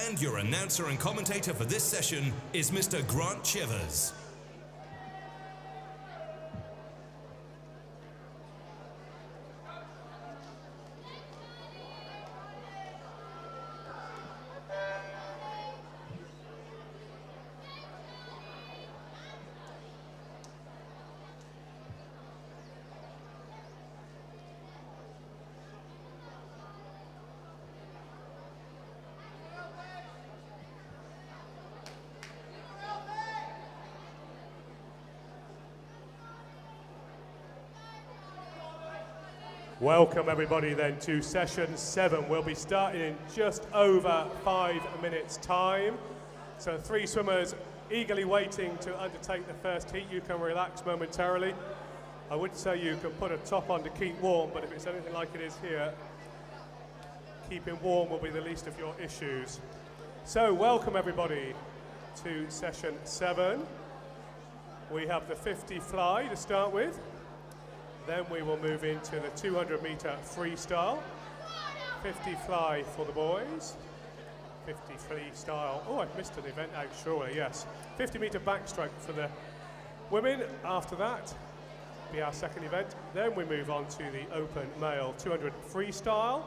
And your announcer and commentator for this session is Mr. Grant Chivers. Welcome everybody then to session 7. We'll be starting in just over 5 minutes time. So 3 swimmers eagerly waiting to undertake the first heat. You can relax momentarily. I would say you can put a top on to keep warm, but if it's anything like it is here, keeping warm will be the least of your issues. So welcome everybody to session 7. We have the 50 fly to start with. Then we will move into the 200-meter freestyle. 50 fly for the boys. 50 freestyle. Oh, I've missed an event out, surely, yes. 50-meter backstroke for the women. After that, be our second event. Then we move on to the open male 200 freestyle,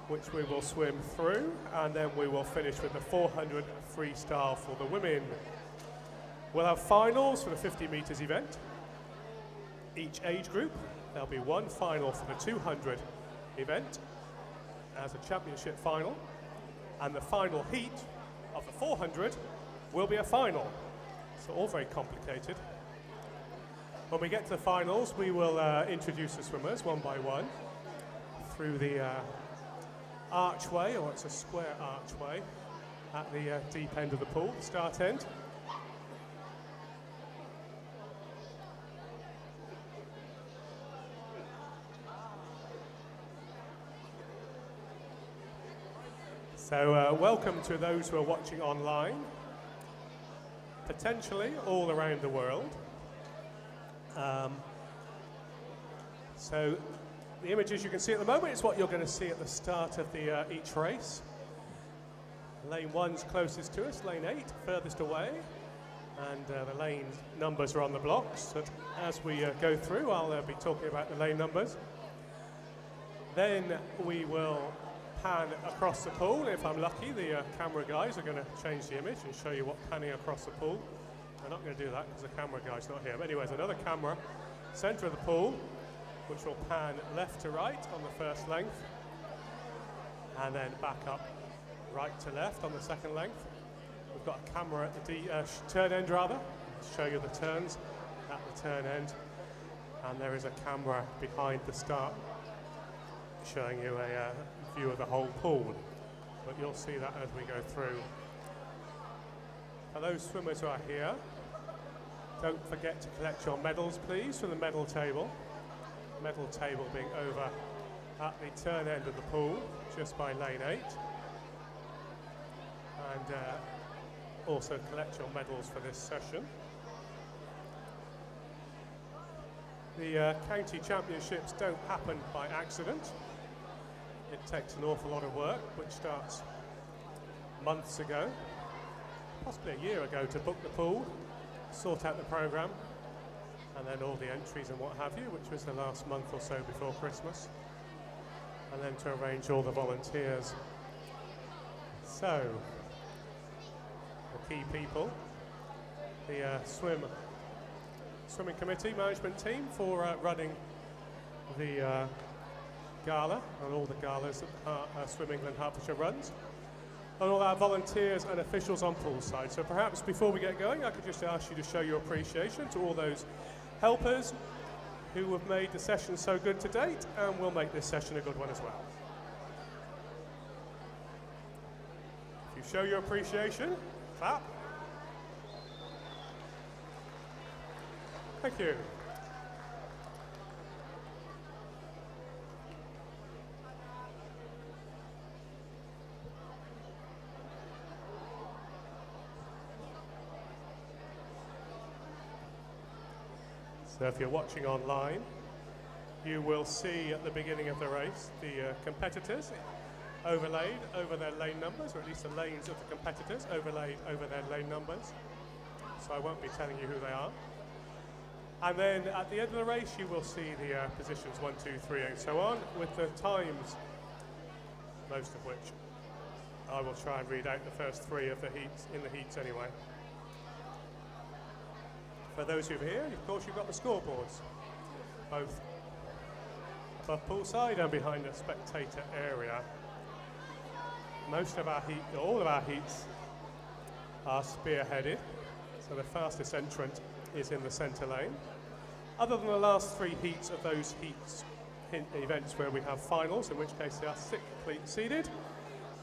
which we will swim through. And then we will finish with the 400 freestyle for the women. We'll have finals for the 50 meters event. Each age group, there'll be one final for the 200 event as a championship final, and the final heat of the 400 will be a final. So all very complicated. When we get to the finals, we will introduce the swimmers one by one through the archway, or it's a square archway, at the deep end of the pool, the start end. So welcome to those who are watching online, potentially all around the world. So the images you can see at the moment is what you're going to see at the start of the each race. Lane 1's closest to us, lane 8 furthest away, and the lane numbers are on the blocks. So as we go through, I'll be talking about the lane numbers. Then we will pan across the pool. If I'm lucky, the camera guys are going to change the image and show you what panning across the pool. They're not going to do that because the camera guy's not here. But anyways, another camera, center of the pool, which will pan left to right on the first length, and then back up right to left on the second length. We've got a camera at the turn end rather, to show you the turns at the turn end, and there is a camera behind the start showing you a view of the whole pool, but you'll see that as we go through. For those swimmers who are here, don't forget to collect your medals please from the medal table. Medal table being over at the turn end of the pool, just by lane 8. And also collect your medals for this session. The county championships don't happen by accident. It takes an awful lot of work, which starts months ago, possibly a year ago, to book the pool, sort out the programme, and then all the entries and what have you, which was the last month or so before Christmas, and then to arrange all the volunteers. So, the key people, the swimming committee, management team for running the gala and all the galas that Swim England Hertfordshire runs, and all our volunteers and officials on poolside. So perhaps before we get going, I could just ask you to show your appreciation to all those helpers who have made the session so good to date and will make this session a good one as well. If you show your appreciation, clap. Thank you. So if you're watching online, you will see at the beginning of the race the competitors overlaid over their lane numbers, or at least the lanes of the competitors overlaid over their lane numbers. So I won't be telling you who they are. And then at the end of the race, you will see the positions 1, 2, 3, and so on, with the times, most of which I will try and read out the first 3 of the heats, in the heats anyway. For those who are here, of course, you've got the scoreboards, both above poolside and behind the spectator area. Most of our heat, all of our heats are spearheaded, so the fastest entrant is in the centre lane. Other than the last 3 heats of those heats, events where we have finals, in which case they are 6th seeded.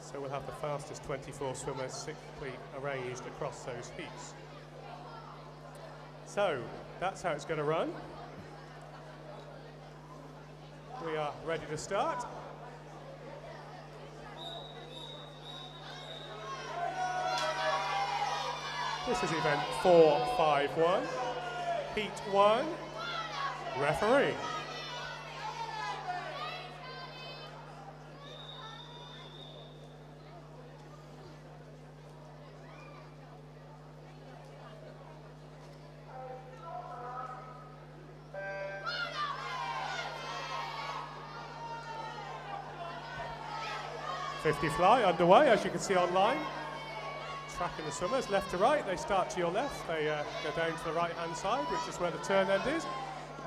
So we'll have the fastest 24 swimmers 6th arranged across those heats. So that's how it's going to run. We are ready to start. This is event 451, heat 1, referee. .50 fly underway, as you can see online. Tracking the swimmers left to right. They start to your left. They go down to the right-hand side, which is where the turn end is.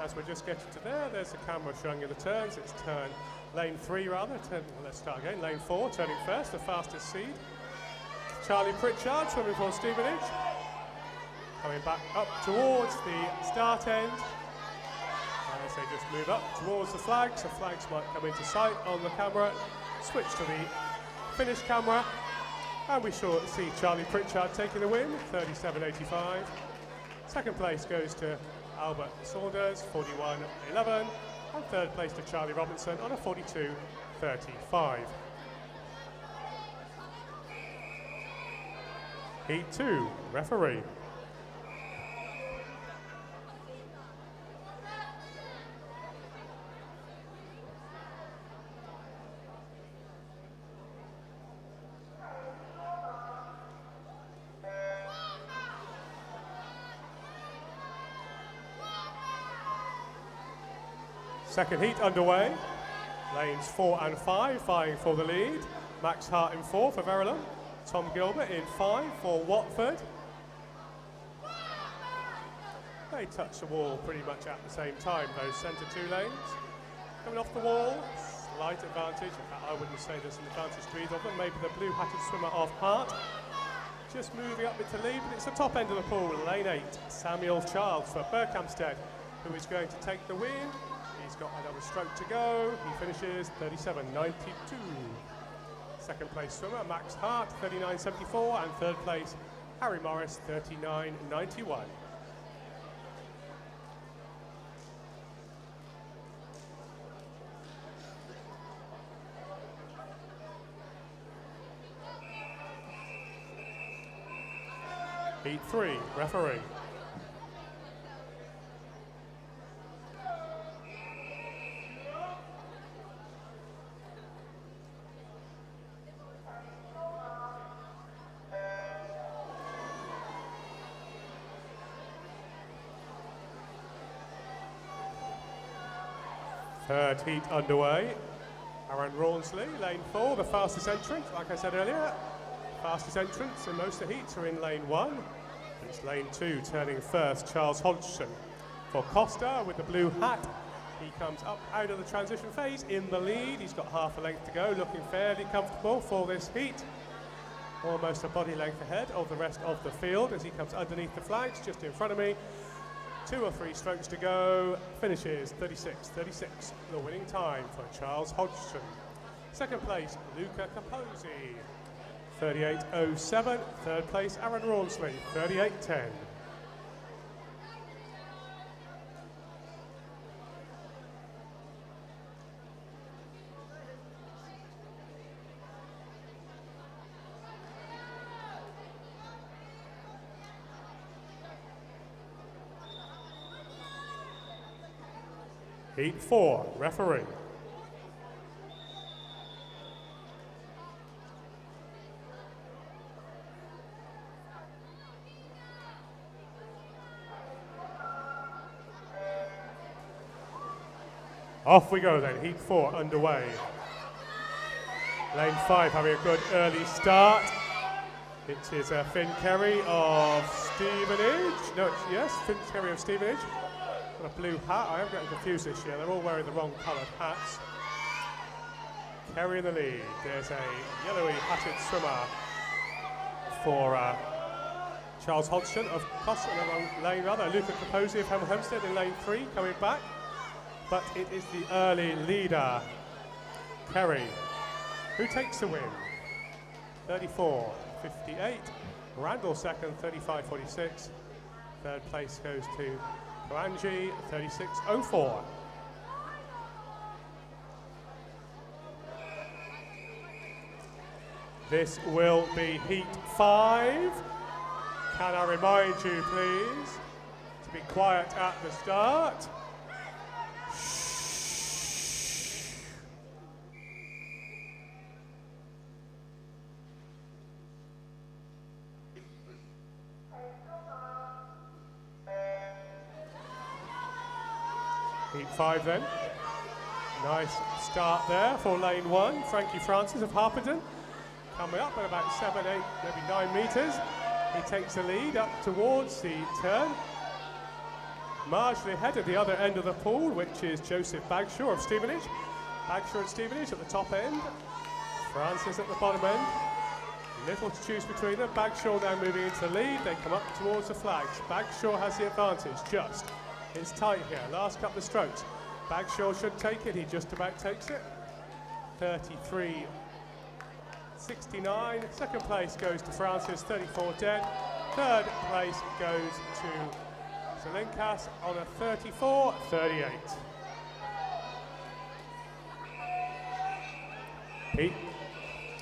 As we're just getting to there's the camera showing you the turns. It's turn lane 3 rather. Let's start again. Lane 4, turning first, the fastest seed. Charlie Pritchard swimming for Stevenage. Coming back up towards the start end. And as they just move up towards the flags might come into sight on the camera. Switch to the finish camera, and we shall see Charlie Pritchard taking the win, 37.85. Second place goes to Albert Saunders, 41.11, and third place to Charlie Robinson on a 42.35. Heat 2, referee. Second heat underway. Lanes 4 and 5 vying for the lead. Max Hart in 4 for Verulam. Tom Gilbert in 5 for Watford. They touch the wall pretty much at the same time, those centre 2 lanes. Coming off the wall, slight advantage. In fact, I wouldn't say there's an advantage to either of them. Maybe the blue-hatted swimmer off Hart. Just moving up into lead, but it's the top end of the pool. Lane 8, Samuel Charles for Berkhamsted, who is going to take the win. He's got another stroke to go. He finishes 37.92. Second place swimmer, Max Hart, 39.74. And third place, Harry Morris, 39.91. Heat 3, referee. Third heat underway. Aaron Rawnsley, lane 4, the fastest entrant. Like I said earlier, fastest entrants in most of the heats are in lane 1. It's lane 2, turning first, Charles Hodgson. For Costa with the blue hat, he comes up out of the transition phase in the lead. He's got half a length to go, looking fairly comfortable for this heat. Almost a body length ahead of the rest of the field as he comes underneath the flags, just in front of me. 2 or 3 strokes to go, finishes 36.36, the winning time for Charles Hodgson. Second place, Luca Capozzi, 38.07. Third place, Aaron Rawnsley, 38.10. Heat 4, referee. Off we go then, heat 4 underway. Lane 5 having a good early start. It is Finn Kerry of Stevenage. No, yes, Finn Kerry of Stevenage. Got a blue hat. I am getting confused this year. They're all wearing the wrong coloured hats. Kerry in the lead. There's a yellowy hatted swimmer for Charles Hodgson of Costa in lane rather. Luca Capozzi of Hemel Hempstead in lane 3 coming back. But it is the early leader, Kerry, who takes the win. 34.58. Randall second, 35.46. Third place goes to Karanji, 36.04. This will be heat 5. Can I remind you, please, to be quiet at the start. Heat 5 then. Nice start there for lane 1. Frankie Francis of Harpenden coming up at about 7, 8, maybe 9 metres. He takes the lead up towards the turn. Marginally ahead at the other end of the pool, which is Joseph Bagshaw of Stevenage. Bagshaw and Stevenage at the top end. Francis at the bottom end. Little to choose between them. Bagshaw now moving into the lead. They come up towards the flags. Bagshaw has the advantage, just. It's tight here. Last couple of strokes. Bagshaw should take it. He just about takes it. 33.69. Second place goes to Francis, 34.10. Third place goes to Zelinkas on a 34.38.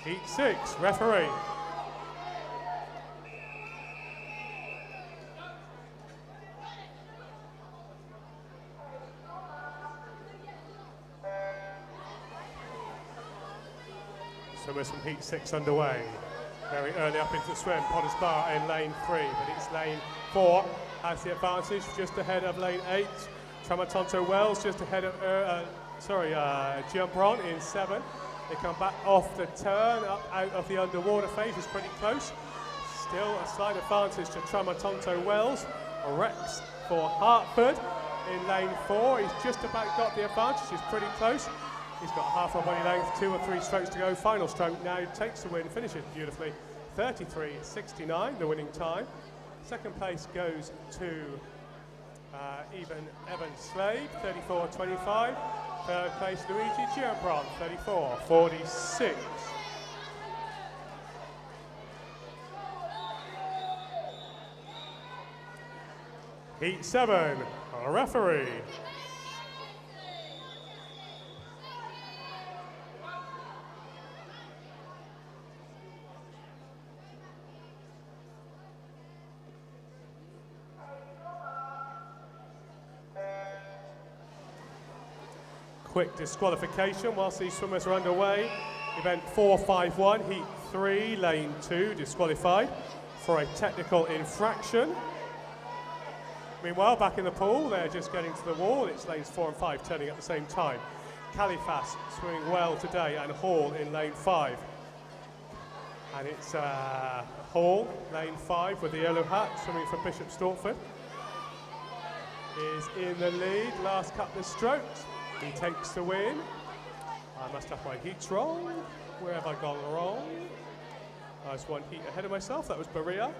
Heat 6, referee. Swimmers from heat 6 underway. Very early up into the swim. Potter's Bar in lane 3, but it's lane 4 has the advantage, just ahead of lane 8. Tramatonto Wells just ahead of Giambron in 7. They come back off the turn, up out of the underwater phase, is pretty close. Still a slight advantage to Tramatonto Wells. Rex for Hertford in lane 4. He's just about got the advantage, he's pretty close. He's got half a body length, 2 or 3 strokes to go. Final stroke now takes the win, finishes beautifully. 33.69, the winning time. Second place goes to Evan Slade, 34.25. Third place, Luigi Giambron, 34.46. Heat 7, a referee. Quick disqualification whilst these swimmers are underway. Event 451, heat 3, lane 2, disqualified for a technical infraction. Meanwhile, back in the pool, they're just getting to the wall. It's lanes 4 and 5 turning at the same time. Califas swimming well today, and Hall in lane 5. And it's Hall, lane 5, with the yellow hat, swimming for Bishop Stortford. Is in the lead, last couple of strokes. He takes the win. I must have my heats wrong. Where have I gone wrong? I was 1 heat ahead of myself. That was Berea.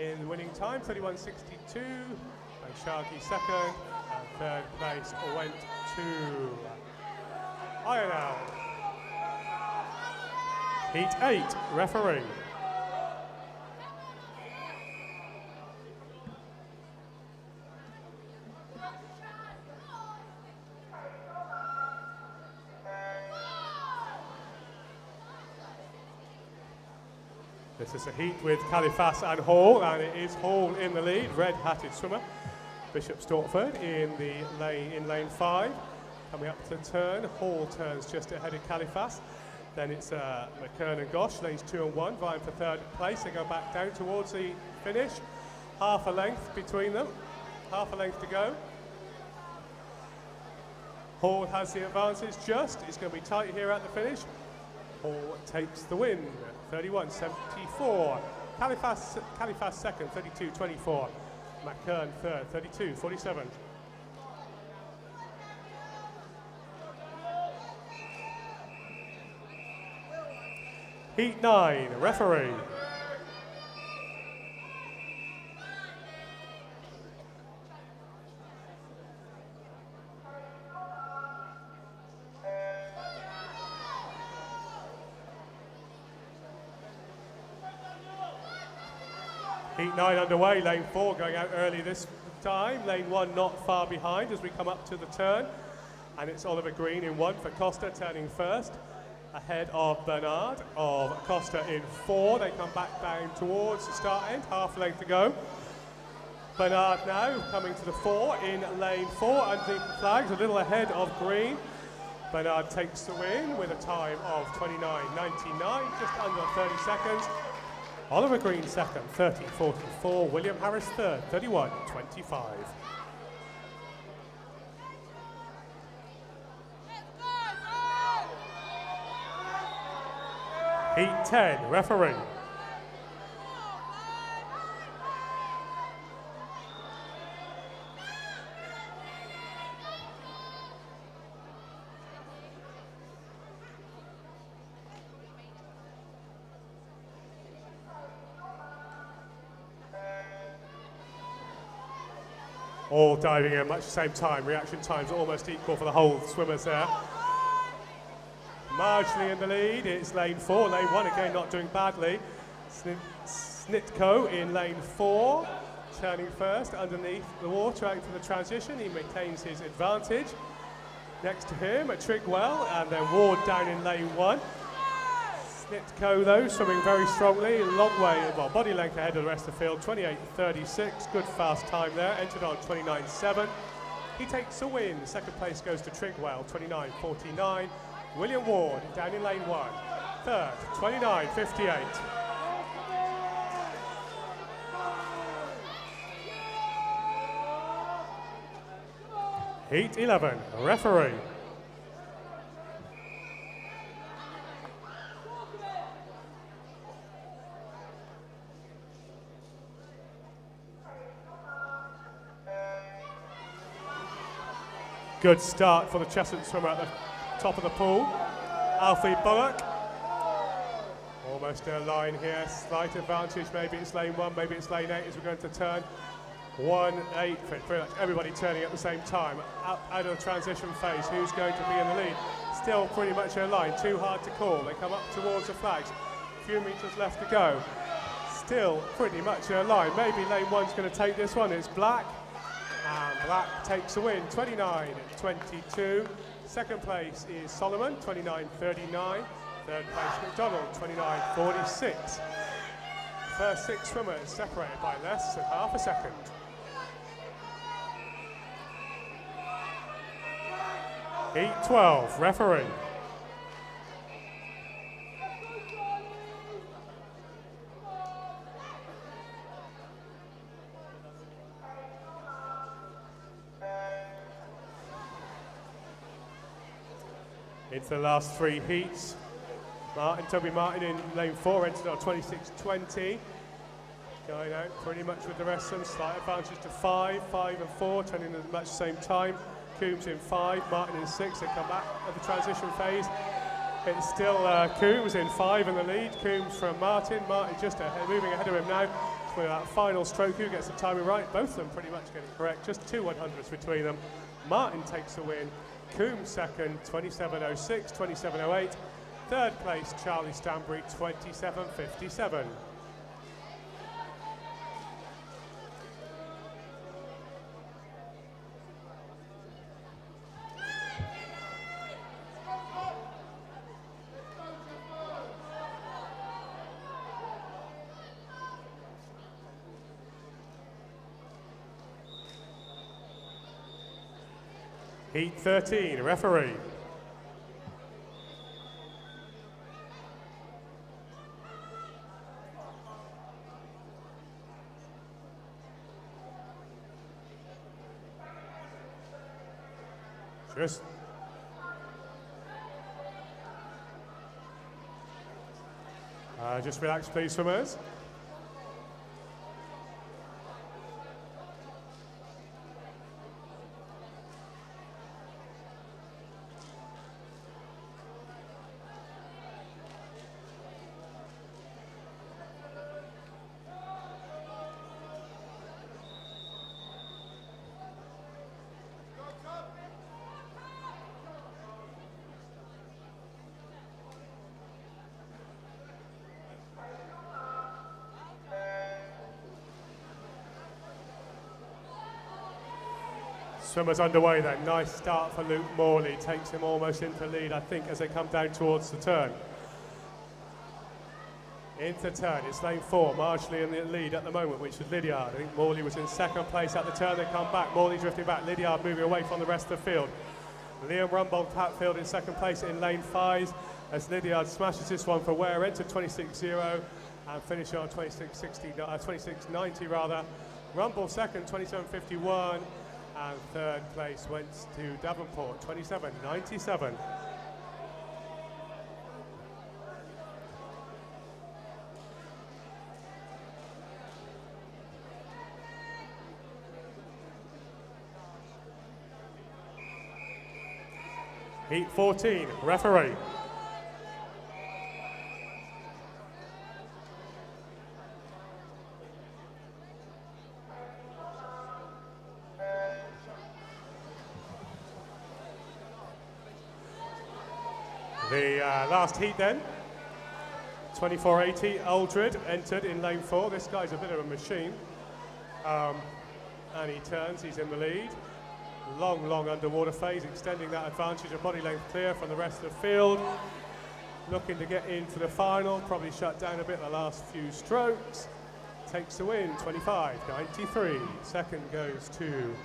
In the winning time, 31.62. And Sharky second. And third place went to Ionel. Heat 8, referee. This is a heat with Califas and Hall, and it is Hall in the lead, red-hatted swimmer. Bishop Stortford in lane 5, coming up to the turn. Hall turns just ahead of Califas. Then it's McKern and Gosh, lanes 2 and 1, vying for third place. They go back down towards the finish. Half a length between them, half a length to go. Hall has the advantage just. It's going to be tight here at the finish. Hall takes the win, 31-74. Califas second, 32-24. McKern third, 32-47. Heat 9, referee. Heat 9 underway, lane 4 going out early this time. Lane 1 not far behind as we come up to the turn. And it's Oliver Green in 1 for Costa turning first. Ahead of Bernard of Costa in 4. They come back down towards the start end, half length to go. Bernard now coming to the 4 in lane 4 underneath the flags, a little ahead of Green. Bernard takes the win with a time of 29.99, just under 30 seconds. Oliver Green second, 30.44. William Harris third, 31.25. Heat 10, referee. All diving in much the same time. Reaction times almost equal for the whole swimmers there. Marginally in the lead, it's lane 4. Lane 1 again not doing badly. Snitko in lane 4, turning first underneath the water out for the transition. He maintains his advantage. Next to him, Trigwell, and then Ward down in lane 1. Snitko though, swimming very strongly, a long way, well, body length ahead of the rest of the field, 28.36, good fast time there, entered on 29.7. He takes a win, second place goes to Trigwell, 29.49. William Ward down in lane 1, third, 29.58. Heat 11, referee. Good start for the Cheshunt swimmer at the top of the pool. Alfie Bullock. Almost a line here, slight advantage. Maybe it's lane 1, maybe it's lane 8 as we're going to turn. 1-8, pretty much everybody turning at the same time. Out of the transition phase, who's going to be in the lead? Still pretty much a line, too hard to call. They come up towards the flags. A few metres left to go. Still pretty much a line. Maybe lane 1's going to take this one. It's Black. And Black takes a win, 29.22. Second place is Solomon, 29.39. Third place, McDonald, 29.46. First 6 swimmers separated by less than half a second. Heat 12, referee. It's the last 3 heats. Toby Martin in lane 4 entered on 26.20. Going out pretty much with the rest of them. Slight advantage to 5 and 4, turning at much the same time. Coombs in 5, Martin in 6. They come back at the transition phase. It's still Coombs in 5 in the lead. Coombs from Martin. Martin just moving ahead of him now. For that final stroke, who gets the timing right? Both of them pretty much getting correct. Just 2 100s between them. Martin takes the win. Coombs second, 27.06, 27.08. Third place, Charlie Stanbury, 27.57. Heat 13, referee. Just Just relax, please, swimmers. Swimmers underway then. Nice start for Luke Morley. Takes him almost into lead, I think, as they come down towards the turn. Into turn, it's lane 4, marginally in the lead at the moment, which is Lydiard. I think Morley was in second place at the turn, they come back. Morley drifting back, Lydiard moving away from the rest of the field. Liam Rumbold Hatfield in second place in lane 5, as Lydiard smashes this one for Ware, entered 26.0 and finishing on 26.90 rather. Rumbold second, 27.51. And third place went to Davenport, 27.97. Heat 14, referee. The last heat then, 24.80, Aldred entered in lane 4. This guy's a bit of a machine. And he turns, he's in the lead. Long underwater phase, extending that advantage of body length clear from the rest of the field. Looking to get into the final, probably shut down a bit the last few strokes. Takes the win, 25.93. Second goes to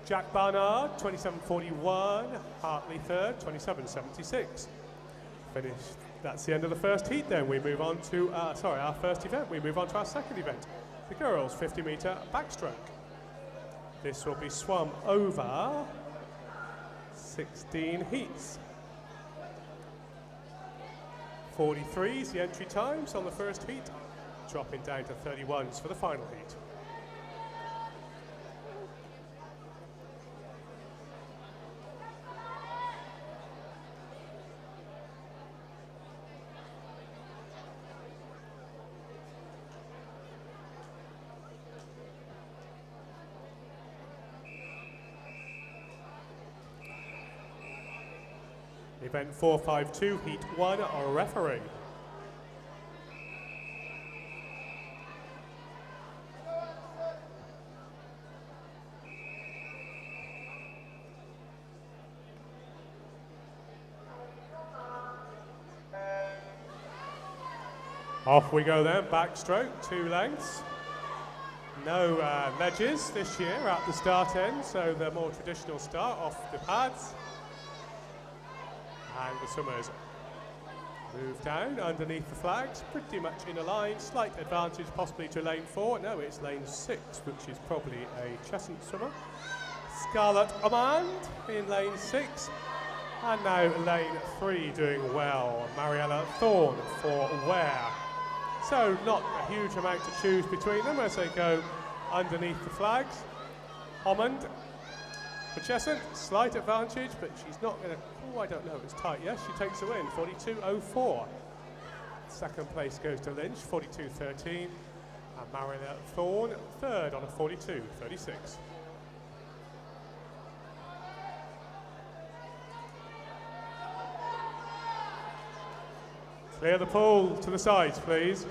Jack Barnard, 27.41. Hartley third, 27.76. Finished. That's the end of the first heat then. We move on to, our first event. We move on to our second event, the girls' 50-metre backstroke. This will be swum over 16 heats. 43 is the entry times on the first heat, dropping down to 31s for the final heat. Event 452, Heat 1, our referee. Off we go then, backstroke, 2 lengths. No ledges this year at the start end, so the more traditional start off the pads. And the swimmers move down underneath the flags, pretty much in a line, slight advantage possibly to lane 4. No, it's lane 6, which is probably a Cheshunt swimmer. Scarlett Amand in lane 6. And now lane 3 doing well, Mariella Thorne for Ware. So not a huge amount to choose between them as they go underneath the flags. Hammond for Cheshunt, slight advantage, but she's not going to, oh, I don't know, it's tight. Yes, she takes the win, 42.04. Second place goes to Lynch, 42.13. And Mariella Thorne, third on a 42.36. Clear the pool to the sides, please.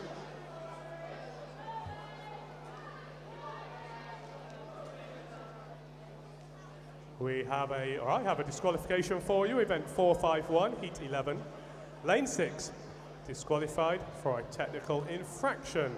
We have I have a disqualification for you. Event 451, Heat 11. Lane 6, disqualified for a technical infraction.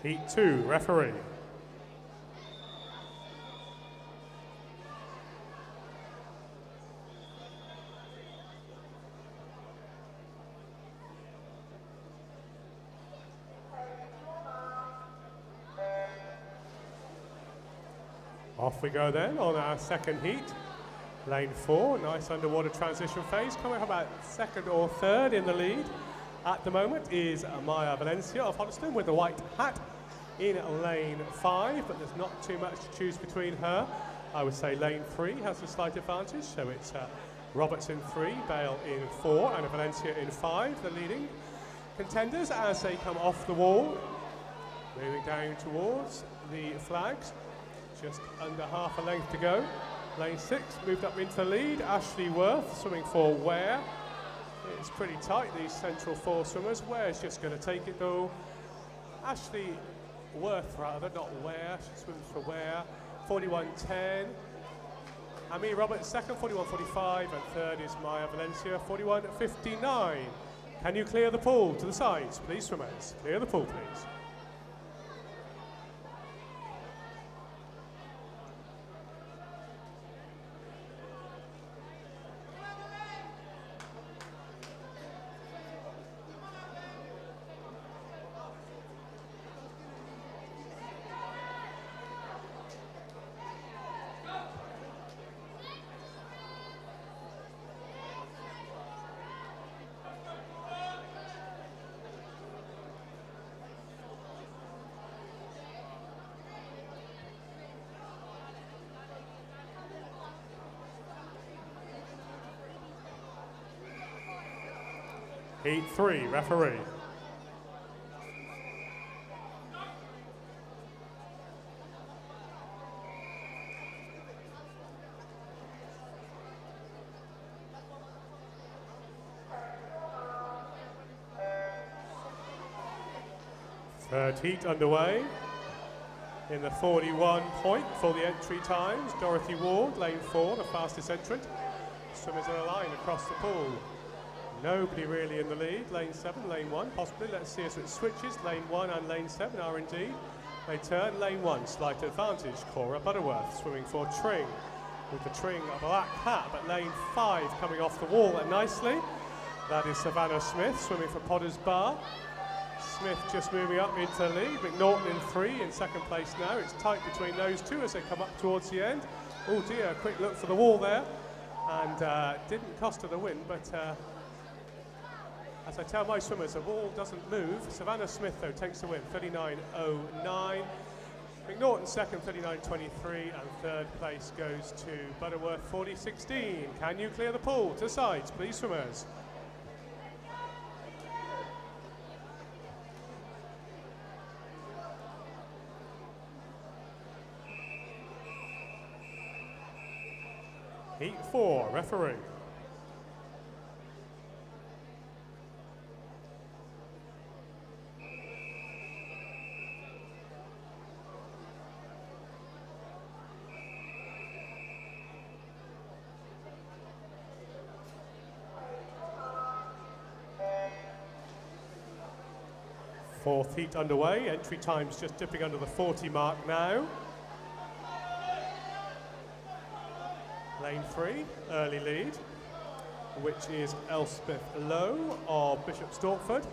Heat 2, referee. Off we go then on our second heat. Lane 4, nice underwater transition phase, coming about second or third in the lead. At the moment is Maya Valencia of Hoddesdon with the white hat in lane 5, but there's not too much to choose between her. I would say lane 3 has a slight advantage, so it's Roberts in 3, Bale in 4, and Valencia in 5, the leading contenders as they come off the wall. Moving down towards the flags, just under half a length to go. Lane 6 moved up into the lead. Ashley Worth swimming for Ware. It's pretty tight, these central 4 swimmers. Ware's just going to take it though. Ashley Worth rather, not Ware. She swims for Ware. 41.10. Amy Roberts second, 41.45, and third is Maya Valencia, 41.59. Can you clear the pool to the sides, please, swimmers? Clear the pool, please. Heat 3, referee. Third heat underway. In the 41 point for the entry times, Dorothy Ward, lane 4, the fastest entrant. Swimmers in a line across the pool. Nobody really in the lead. Lane 7, lane 1, possibly. Let's see as it switches. Lane 1 and lane 7 are indeed. They turn. Lane 1, slight advantage. Cora Butterworth swimming for Tring with the Tring black hat. But lane 5 coming off the wall nicely. That is Savannah Smith swimming for Potters Bar. Smith just moving up into the lead. McNaughton in 3 in second place now. It's tight between those two as they come up towards the end. Oh dear, a quick look for the wall there. And didn't cost her the win, but as I tell my swimmers, the wall doesn't move. Savannah Smith, though, takes the win, 39.09. McNaughton second, 39.23, and third place goes to Butterworth, 40.16. Can you clear the pool to the sides, please, swimmers? Heat 4, referee. Fourth heat underway, entry times just dipping under the 40 mark now. Lane 3, early lead, which is Elspeth Lowe of Bishop Stortford.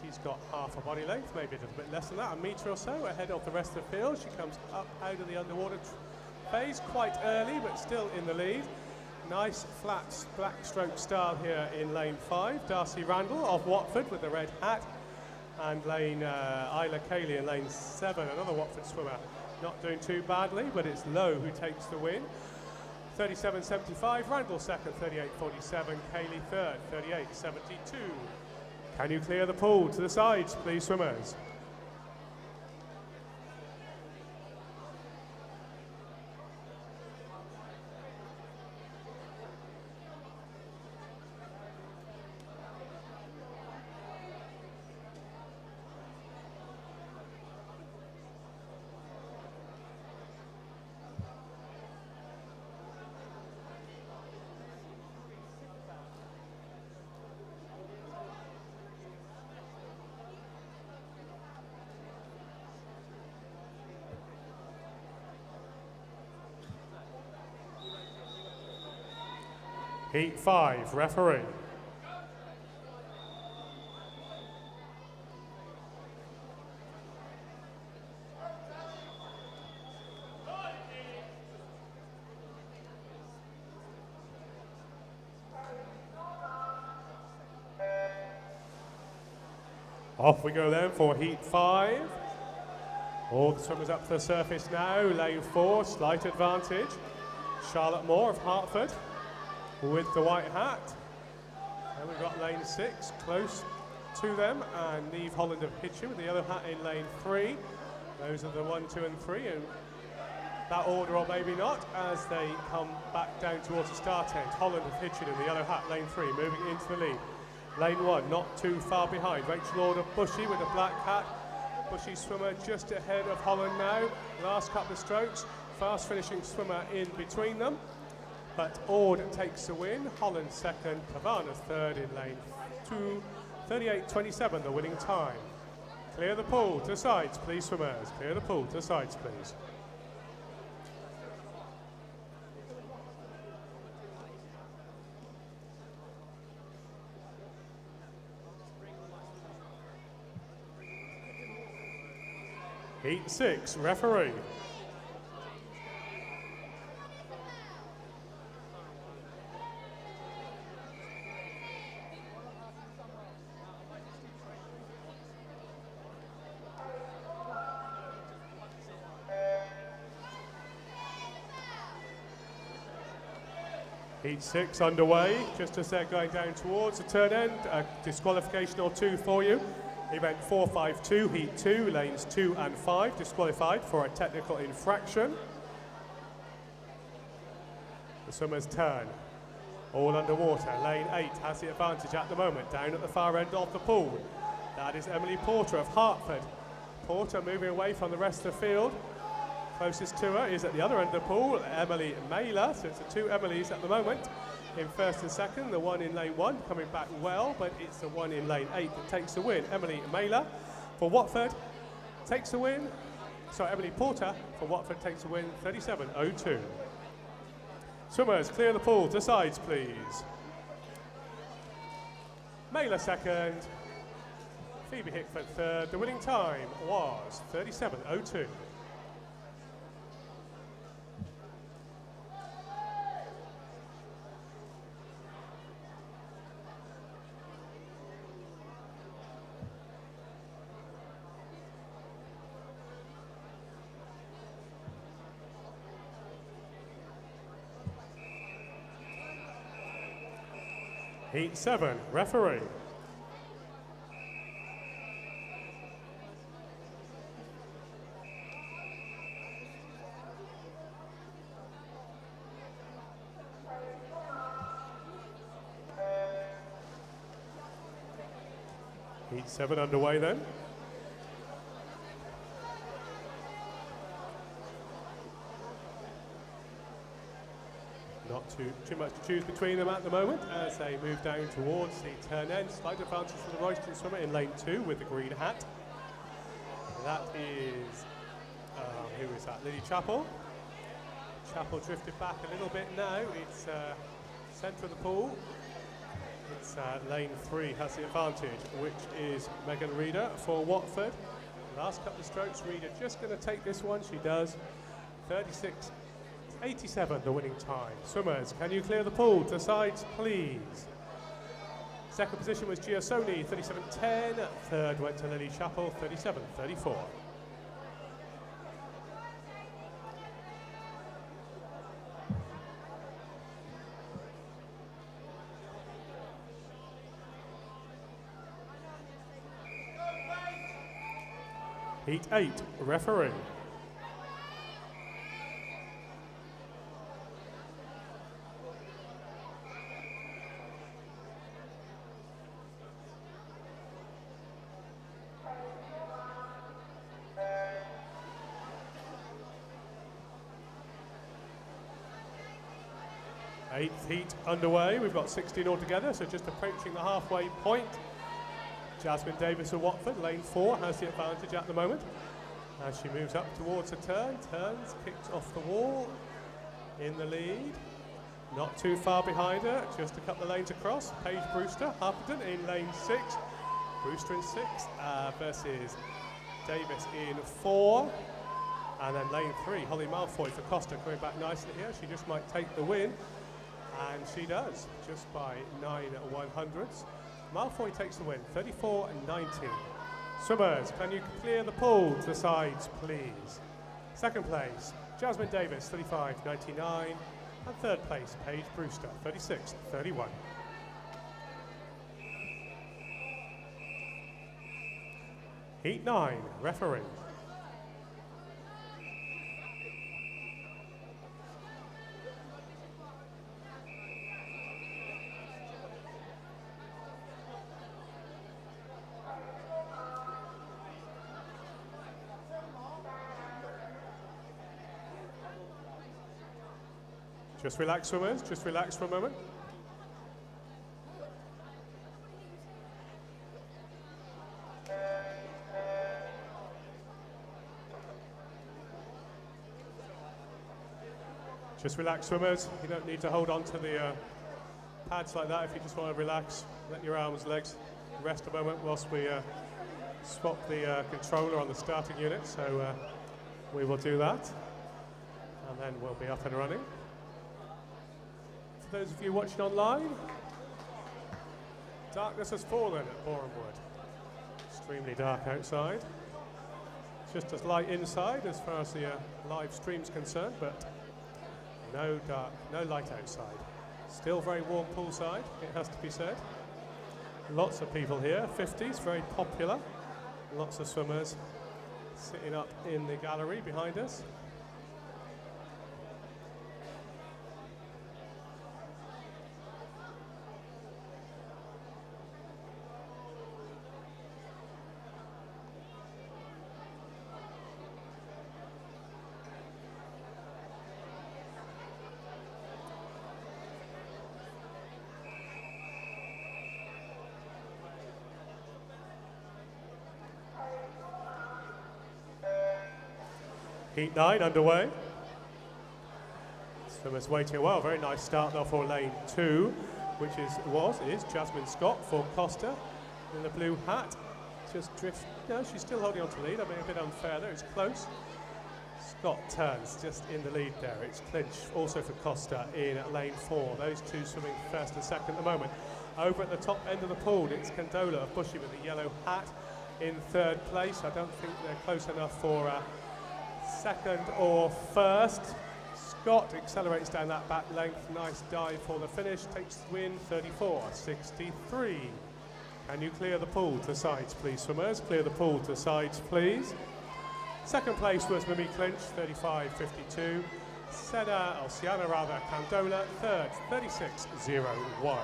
She's got half a body length, maybe a little bit less than that, a metre or so ahead of the rest of the field. She comes up out of the underwater phase quite early, but still in the lead. Nice flat black stroke style here in lane 5. Darcy Randall of Watford with the red hat. And lane Isla Cayley in lane 7, another Watford swimmer. Not doing too badly, but it's Lowe who takes the win. 37.75, Randall second, 38.47, Cayley third, 38.72. Can you clear the pool to the sides, please, swimmers? Heat 5, referee. Off we go then for heat 5. All the swimmers up to the surface now. Lane 4, slight advantage. Charlotte Moore of Hertford with the white hat. And we've got lane 6 close to them, and Neve Holland of Hitchin with the yellow hat in lane 3. Those are the 1, 2 and 3, and that order or maybe not as they come back down towards the start end. Holland of Hitchin in the yellow hat, lane 3, moving into the lead. Lane 1 not too far behind. Rachel Ord of Bushy with a black hat. Bushy swimmer just ahead of Holland now. Last couple of strokes, fast finishing swimmer in between them. But Ord takes the win. Holland second, Pavana third in lane 2. 38.27 the winning time. Clear the pool to sides, please, swimmers. Clear the pool to sides, please. Heat 6, referee. Heat 6 underway, just as they're going down towards the turn end. A disqualification or 2 for you. Event 452, Heat 2, lanes 2 and 5, disqualified for a technical infraction. The swimmers turn, all underwater. Lane 8 has the advantage at the moment, down at the far end of the pool. That is Emily Porter of Hertford. Porter moving away from the rest of the field. Closest to her is at the other end of the pool, Emily Mailer. So it's the 2 Emilys at the moment in first and second. The one in lane 1 coming back well, but it's the one in lane 8 that takes the win. Emily Mailer for Watford takes the win. Sorry, Emily Porter for Watford takes the win, 37.02. Swimmers, clear the pool to sides, please. Mailer second, Phoebe Hickford third. The winning time was 37.02. Heat 7, referee. Heat 7 underway then. Not too much to choose between them at the moment as they move down towards the turn end. Slight advantage for the Royston swimmer in lane 2 with the green hat. That is, who is that? Lily Chappell. Chappell drifted back a little bit now. It's centre of the pool. It's lane 3 has the advantage, which is Megan Reader for Watford. Last couple of strokes, Reader just going to take this one. She does. 36.87 the winning time. Swimmers, can you clear the pool to sides, please? Second position was Giosoni, 37.10. Third went to Lily Chappell, 37.34. Heat 8, referee. Eighth heat underway. We've got 16 altogether, so just approaching the halfway point. Jasmine Davis of Watford, lane 4, has the advantage at the moment. As she moves up towards the turn, turns, kicks off the wall, in the lead. Not too far behind her, just a couple of lanes across. Paige Brewster, Harpenden in lane 6. Brewster in 6 versus Davis in 4. And then lane 3, Holly Malfoy for Costa coming back nicely here. She just might take the win. And she does, just by 9 100ths. Malfoy takes the win, 34.90. Swimmers, can you clear the pool to the sides, please? Second place, Jasmine Davis, 35.99. And third place, Paige Brewster, 36.31. Heat 9, referee. Just relax, swimmers, just relax for a moment. Just relax, swimmers. You don't need to hold on to the pads like that if you just want to relax. Let your arms, legs rest a moment whilst we swap the controller on the starting unit. So we will do that, and then we'll be up and running. For those of you watching online, darkness has fallen at Borehamwood. Extremely dark outside. Just as light inside as far as the live stream's concerned, but no light outside. Still very warm poolside, it has to be said. Lots of people here, 50s, very popular. Lots of swimmers sitting up in the gallery behind us. Heat 9 underway. Swimmers waiting a while. Very nice start though for lane 2, which is Jasmine Scott for Costa in the blue hat. Just drift. No, she's still holding on to lead. I mean, a bit unfair there. It's close. Scott turns just in the lead there. It's clinch also for Costa in lane 4. Those two swimming first and second at the moment. Over at the top end of the pool, it's Condola of Bushy with the yellow hat in third place. I don't think they're close enough for second or first. Scott accelerates down that back length. Nice dive for the finish. Takes the win, 34.63. Can you clear the pool to sides, please, swimmers? Clear the pool to sides, please. Second place was Mimi Clinch, 35.52. Sienna Candola, third, 36.01.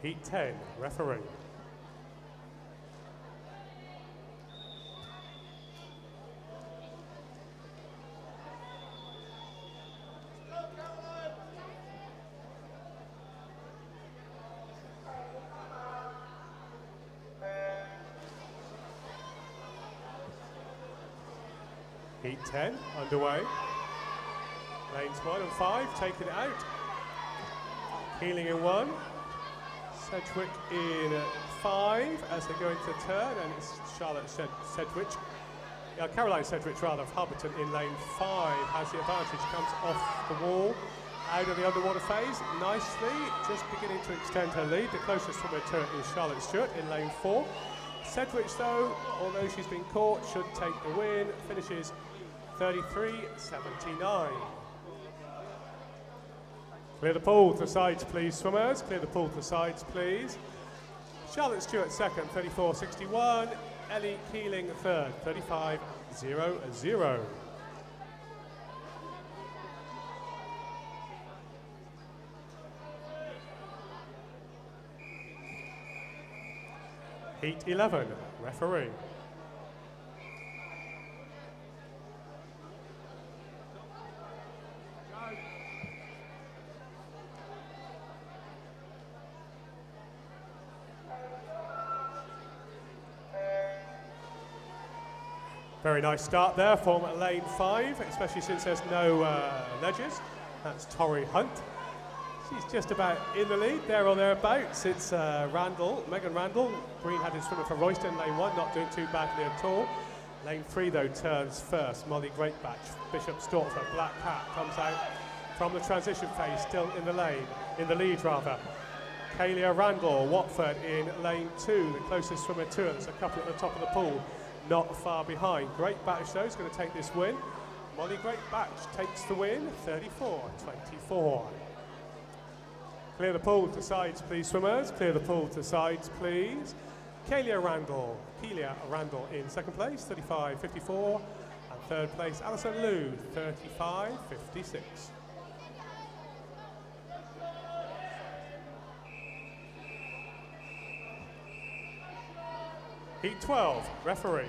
Heat 10, referee. Heat 10 underway. Lanes 1 and 5 taking it out. Keeling in 1. Sedgwick in 5 as they go into turn, and it's Caroline Sedgwick rather, of Hubberton in lane 5 has the advantage, comes off the wall, out of the underwater phase, nicely, just beginning to extend her lead. The closest swimmer to it is Charlotte Stewart in lane 4. Sedgwick though, although she's been caught, should take the win, finishes 33.79. Clear the pool to sides, please, swimmers. Clear the pool to sides, please. Charlotte Stewart second, 34.61. Ellie Keeling third, 35.00. Heat 11, referee. Very nice start there from lane 5, especially since there's no ledges. That's Torrey Hunt. She's just about in the lead, there or thereabouts. It's Megan Randall, green-headed swimmer for Royston, lane 1, not doing too badly at all. Lane 3 though turns first. Molly Greatbatch, Bishop Stortford, Black Cat comes out from the transition phase, still in the lead rather. Kalia Randall, Watford in lane 2, the closest swimmer to it. There's a couple at the top of the pool, not far behind. Greatbatch though is going to take this win. Molly Greatbatch takes the win, 34-24. Clear the pool to sides, please, swimmers. Clear the pool to sides, please. Kalia Randall in second place, 35-54. And third place, Alison Liu, 35-56. Heat 12, referee.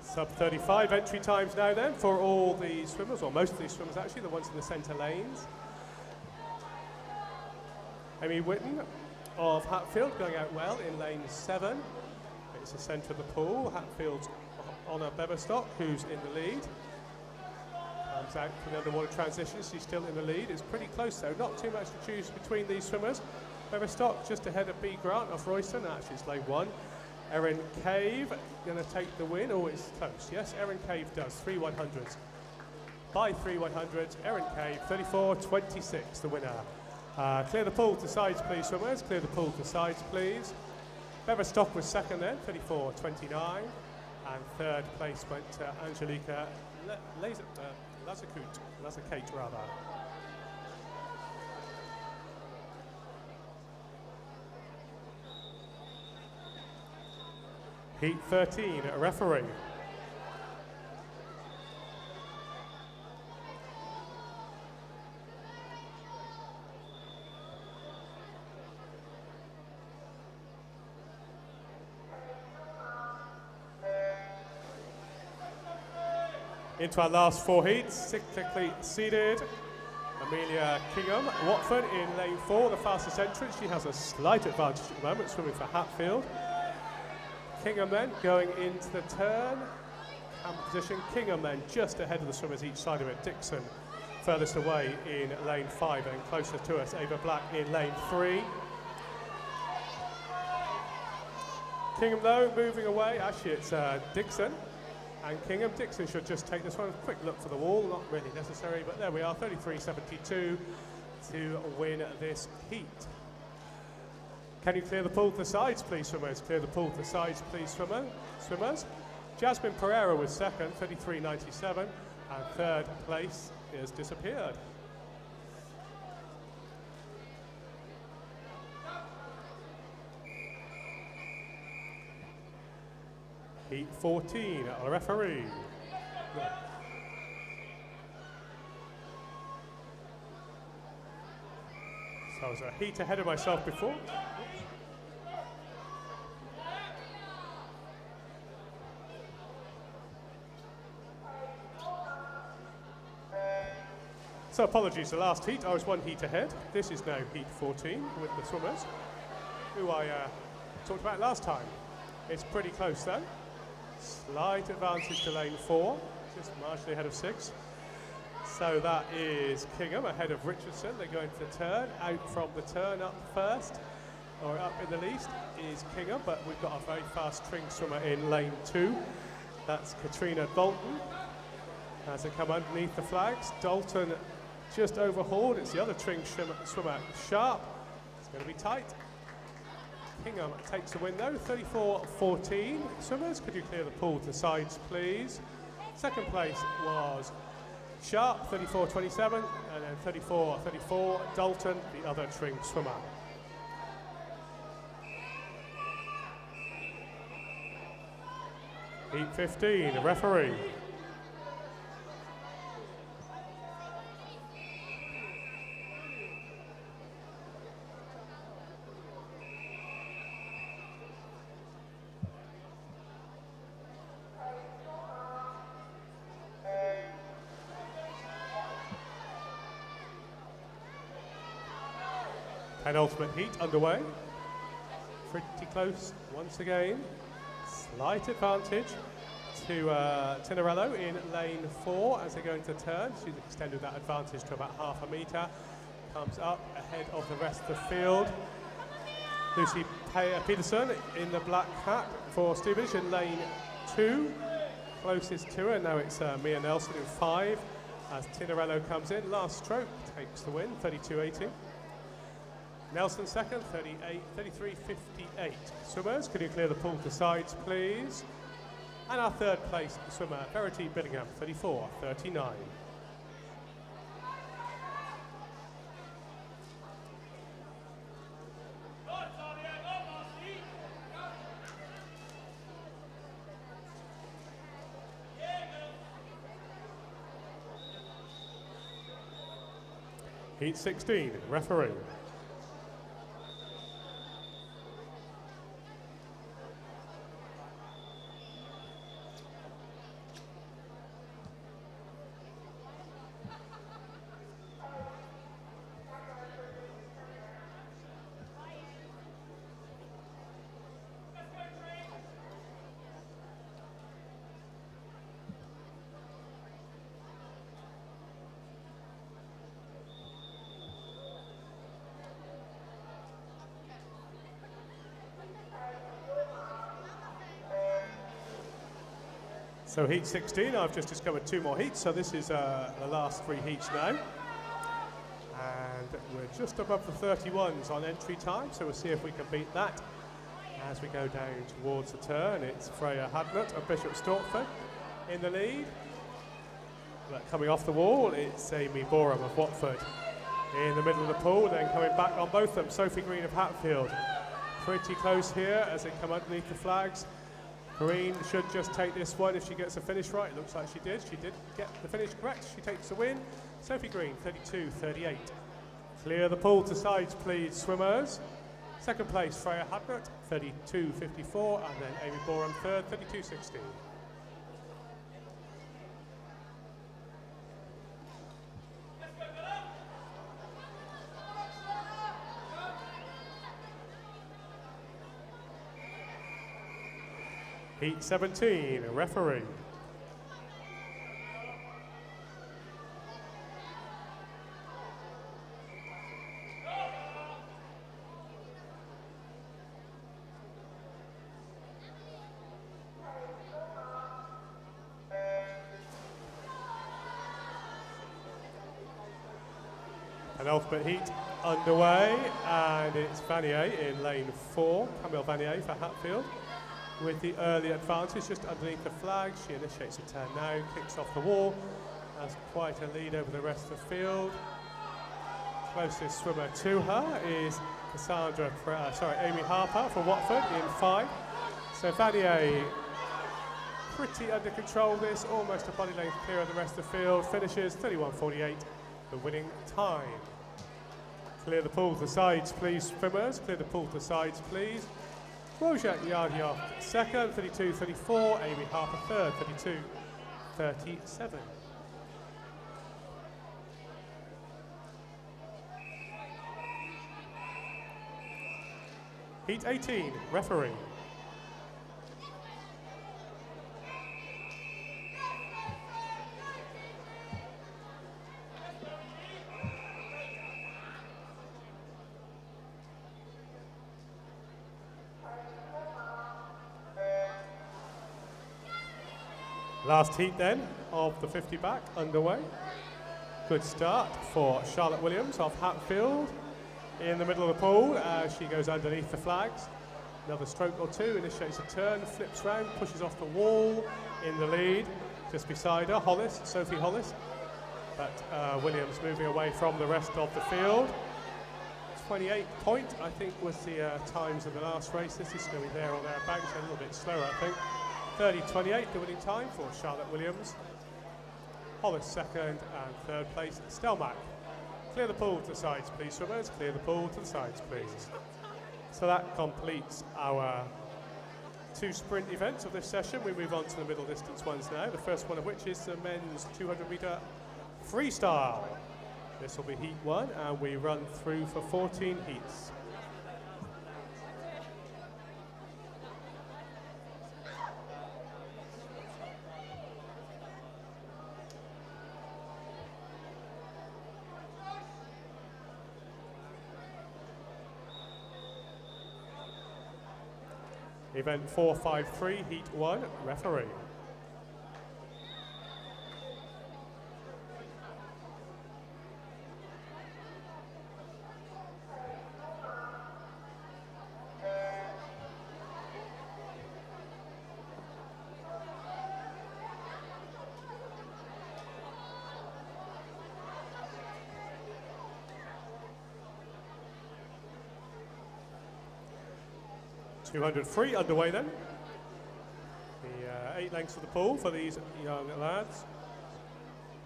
Sub 35 entry times now then for all the swimmers, or most of these swimmers actually, the ones in the centre lanes. Amy Whitten of Hatfield going out well in lane 7. It's the centre of the pool. Hatfield's Honor Beverstock, who's in the lead. Comes out for the underwater transition. She's still in the lead. It's pretty close though. Not too much to choose between these swimmers. Beverstock just ahead of B Grant of Royston. Actually, it's lane 1. Erin Cave going to take the win. Oh, it's close. Yes, Erin Cave does. 3 100s. By 3 100s, Erin Cave, 34-26, the winner. Clear the pool to sides, please, swimmers. Clear the pool to sides, please. Beverstock was second then, 34-29. And third place went to Angelica Lazakut, rather. Heat 13, a referee. Into our last 4 heats, cyclically seeded. Amelia Kingham, Watford in lane 4, the fastest entrance. She has a slight advantage at the moment, swimming for Hatfield. Kingham then going into the turn. Camp position, Kingham then just ahead of the swimmers each side of it. Dixon furthest away in lane 5 and closer to us. Ava Black in lane 3. Kingham though moving away, actually it's Dixon. And Kingham. Dixon should just take this one. Quick look for the wall, not really necessary, but there we are, 33-72 to win this heat. Can you clear the pool to the sides, please, swimmers? Clear the pool to the sides, please, swimmers. Jasmine Pereira was second, 33.97, and third place is disappeared. Heat 14, a referee. So I was a heat ahead of myself before. So apologies, the last heat, I was 1 heat ahead. This is now heat 14 with the swimmers, who I talked about last time. It's pretty close though. Slight advantage to lane 4, just marginally ahead of 6. So that is Kingham ahead of Richardson. They go into the turn. Out from the turn up first, or up in the least, is Kingham, but we've got a very fast tring swimmer in lane 2. That's Katrina Dalton. As they come underneath the flags, Dalton just overhauled. It's the other tring swimmer, Sharp. It's going to be tight. Kingham takes the win though, 34-14. Swimmers, could you clear the pool to sides, please? Second place was Sharp, 34-27, and then 34-34, Dalton, the other tring swimmer. Heat 15, the referee. Penultimate heat underway. Pretty close once again. Slight advantage to Tinarello in lane 4 as they go into turn. She's extended that advantage to about half a metre. Comes up ahead of the rest of the field. Lucy Peterson in the black hat for Stevenage in lane 2. Closest to her, now it's Mia Nelson in 5 as Tinarello comes in. Last stroke takes the win, 32.80. Nelson second, 33.58. Swimmers, can you clear the pool to sides, please? And our third place swimmer, Verity Billingham, 34.39. Heat 16, referee. So heat 16, I've just discovered 2 more heats, so this is the last 3 heats now. And we're just above the 31s on entry time, so we'll see if we can beat that. As we go down towards the turn, it's Freya Hadnett of Bishop Stortford in the lead. But coming off the wall, it's Amy Boreham of Watford in the middle of the pool, then coming back on both of them, Sophie Green of Hatfield. Pretty close here as they come underneath the flags. Green should just take this one if she gets the finish right. It looks like she did. She did get the finish correct. She takes the win. Sophie Green, 32.38. Clear the pool to sides, please, swimmers. Second place, Freya Hadnett, 32.54. And then Amy Boreham, third, 32.60. Heat 17, referee. Penultimate heat underway, and it's Vanier in lane 4, Camille Vanier for Hatfield. With the early advantage just underneath the flag. She initiates a turn now, kicks off the wall, has quite a lead over the rest of the field. Closest swimmer to her is Amy Harper from Watford in 5. So Vanier pretty under control this, almost a body length clear of the rest of the field, finishes 31.48, the winning time. Clear the pool to sides, please, swimmers, clear the pool to sides, please. Rojat Yardioff second, 32.34. Amy Harper third, 32.37. Heat 18, referee. Last heat then of the 50 back underway. Good start for Charlotte Williams of Hatfield in the middle of the pool as she goes underneath the flags. Another stroke or two, initiates a turn, flips round, pushes off the wall in the lead. Just beside her, Hollis, Sophie Hollis. But Williams moving away from the rest of the field. 28 point, I think, was the times of the last race. This is going to be there or thereabouts, a little bit slower, I think. 30.28, the winning time for Charlotte Williams. Hollis second, and third place, Stelmach. Clear the pool to the sides, please, swimmers. Clear the pool to the sides, please. So that completes our 2 sprint events of this session. We move on to the middle distance ones now, the first one of which is the men's 200-metre freestyle. This will be heat 1, and we run through for 14 heats. Event 453, Heat 1, referee. .203 underway then. The 8 lengths of the pool for these young lads.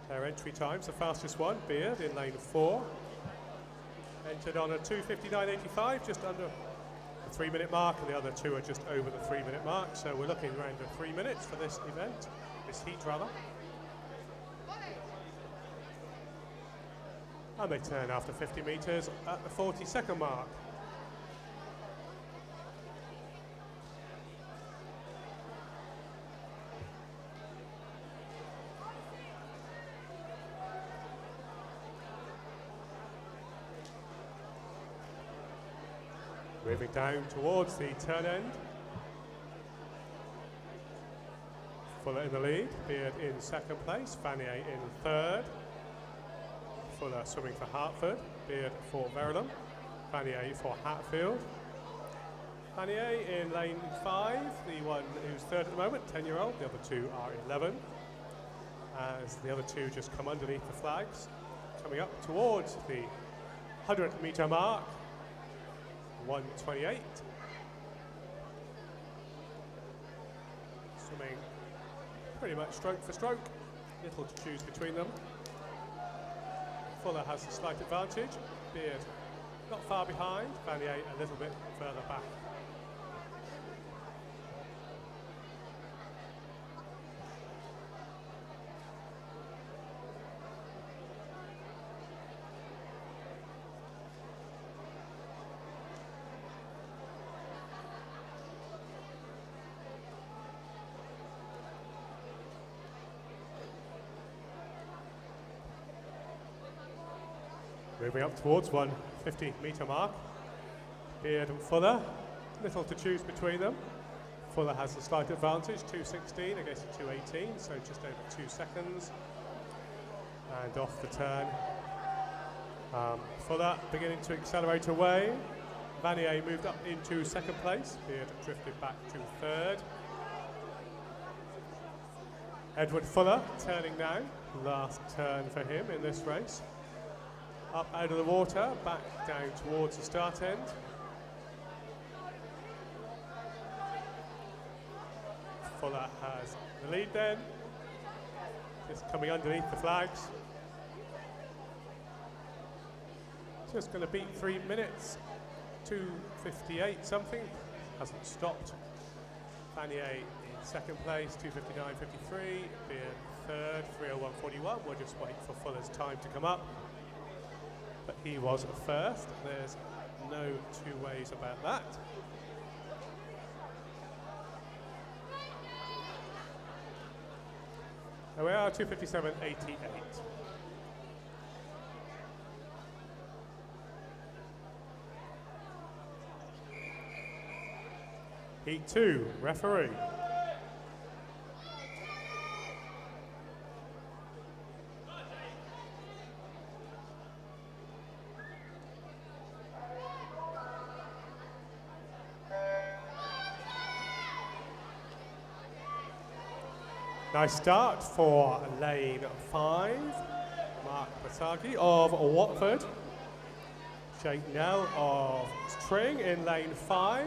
Their entry times, the fastest one, Beard in lane 4. Entered on a 2:59.85, just under the 3-minute mark, and the other two are just over the 3-minute mark. So we're looking around 3 minutes for this event, this heat rather. And they turn after 50 metres at the 40-second mark. Moving down towards the turn end. Fuller in the lead, Beard in second place, Vanier in third. Fuller swimming for Hertford, Beard for Verulam, Vanier for Hatfield. Vanier in lane 5, the one who's third at the moment, 10-year-old, the other two are 11. As the other two just come underneath the flags, coming up towards the 100-metre mark. 1:28. Swimming pretty much stroke for stroke, little to choose between them. Fuller has a slight advantage, Beard not far behind, Vanier a little bit further back. Moving up towards 150-metre mark. Beard and Fuller, little to choose between them. Fuller has a slight advantage, 2:16 against 2:18, so just over 2 seconds. And off the turn. Fuller beginning to accelerate away. Vanier moved up into second place. Beard drifted back to third. Edward Fuller turning now. Last turn for him in this race. Up out of the water, back down towards the start end. Fuller has the lead then, just coming underneath the flags. Just going to beat 3 minutes, 2:58 something, hasn't stopped. Vanier in second place, 2:59.53, Beard third, 3:01.41. We'll just wait for Fuller's time to come up. But he was first, there's no two ways about that. There we are, 2:57.88. Heat 2, referee. Nice start for lane 5. Mark Batagi of Watford. Jake Nell of Tring in lane 5.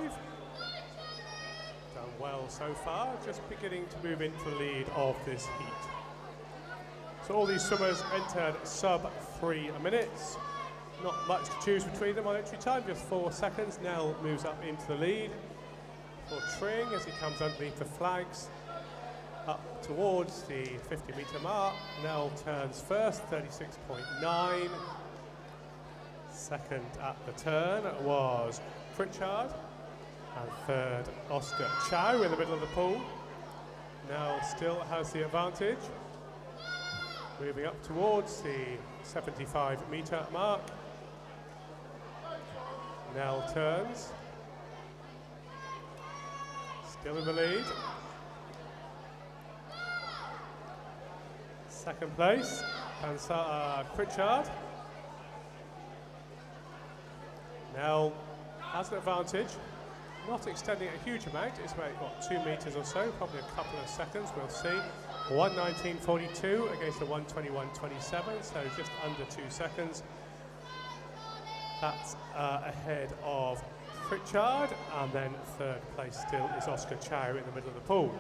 Done well so far, just beginning to move into the lead of this heat. So all these swimmers entered sub 3 minutes. Not much to choose between them on entry time, just 4 seconds. Nell moves up into the lead for Tring as he comes underneath the flags. Up towards the 50-metre mark. Nell turns first, 36.9. Second at the turn was Pritchard. And third, Oscar Chow in the middle of the pool. Nell still has the advantage. Moving up towards the 75-metre mark. Nell turns. Still in the lead. Second place, Pritchard. Nell has an advantage, not extending it a huge amount. It's about, what, 2 meters or so, probably a couple of seconds, we'll see. 1:19.42 against a 1:21.27, so just under 2 seconds. That's ahead of Pritchard, and then third place still is Oscar Chow in the middle of the pool.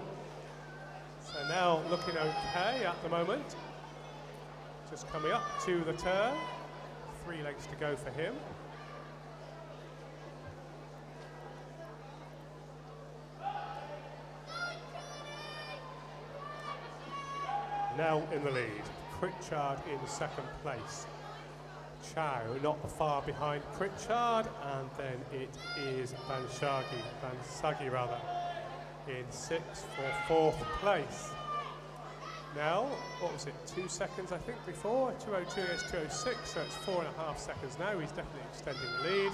So now looking okay at the moment. Just coming up to the turn. 3 lengths to go for him. Now in the lead. Pritchard in second place. Chow not far behind Pritchard, and then it is Bansagi rather, in 6th for 4th place. Now, what was it, 2 seconds I think before, 2:02 is 2:06, so it's 4.5 seconds now. He's definitely extending the lead.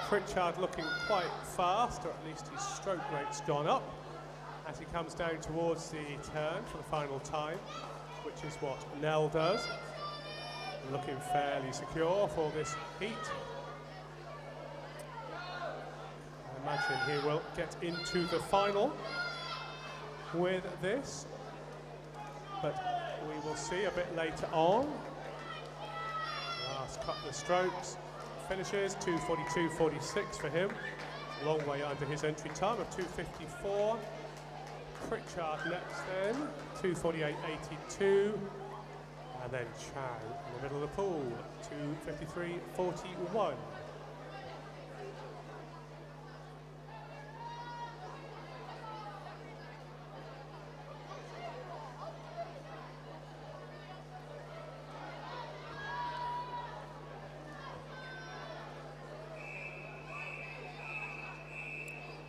Pritchard looking quite fast, or at least his stroke rate's gone up as he comes down towards the turn for the final time, which is what Nell does. Looking fairly secure for this heat. I imagine he will get into the final with this, but we will see a bit later on. Last couple of strokes. Finishes 2:42.46 for him. Long way under his entry time of 2:54. Pritchard next then, 2:48.82. And then Chow in the middle of the pool, 2:53.41.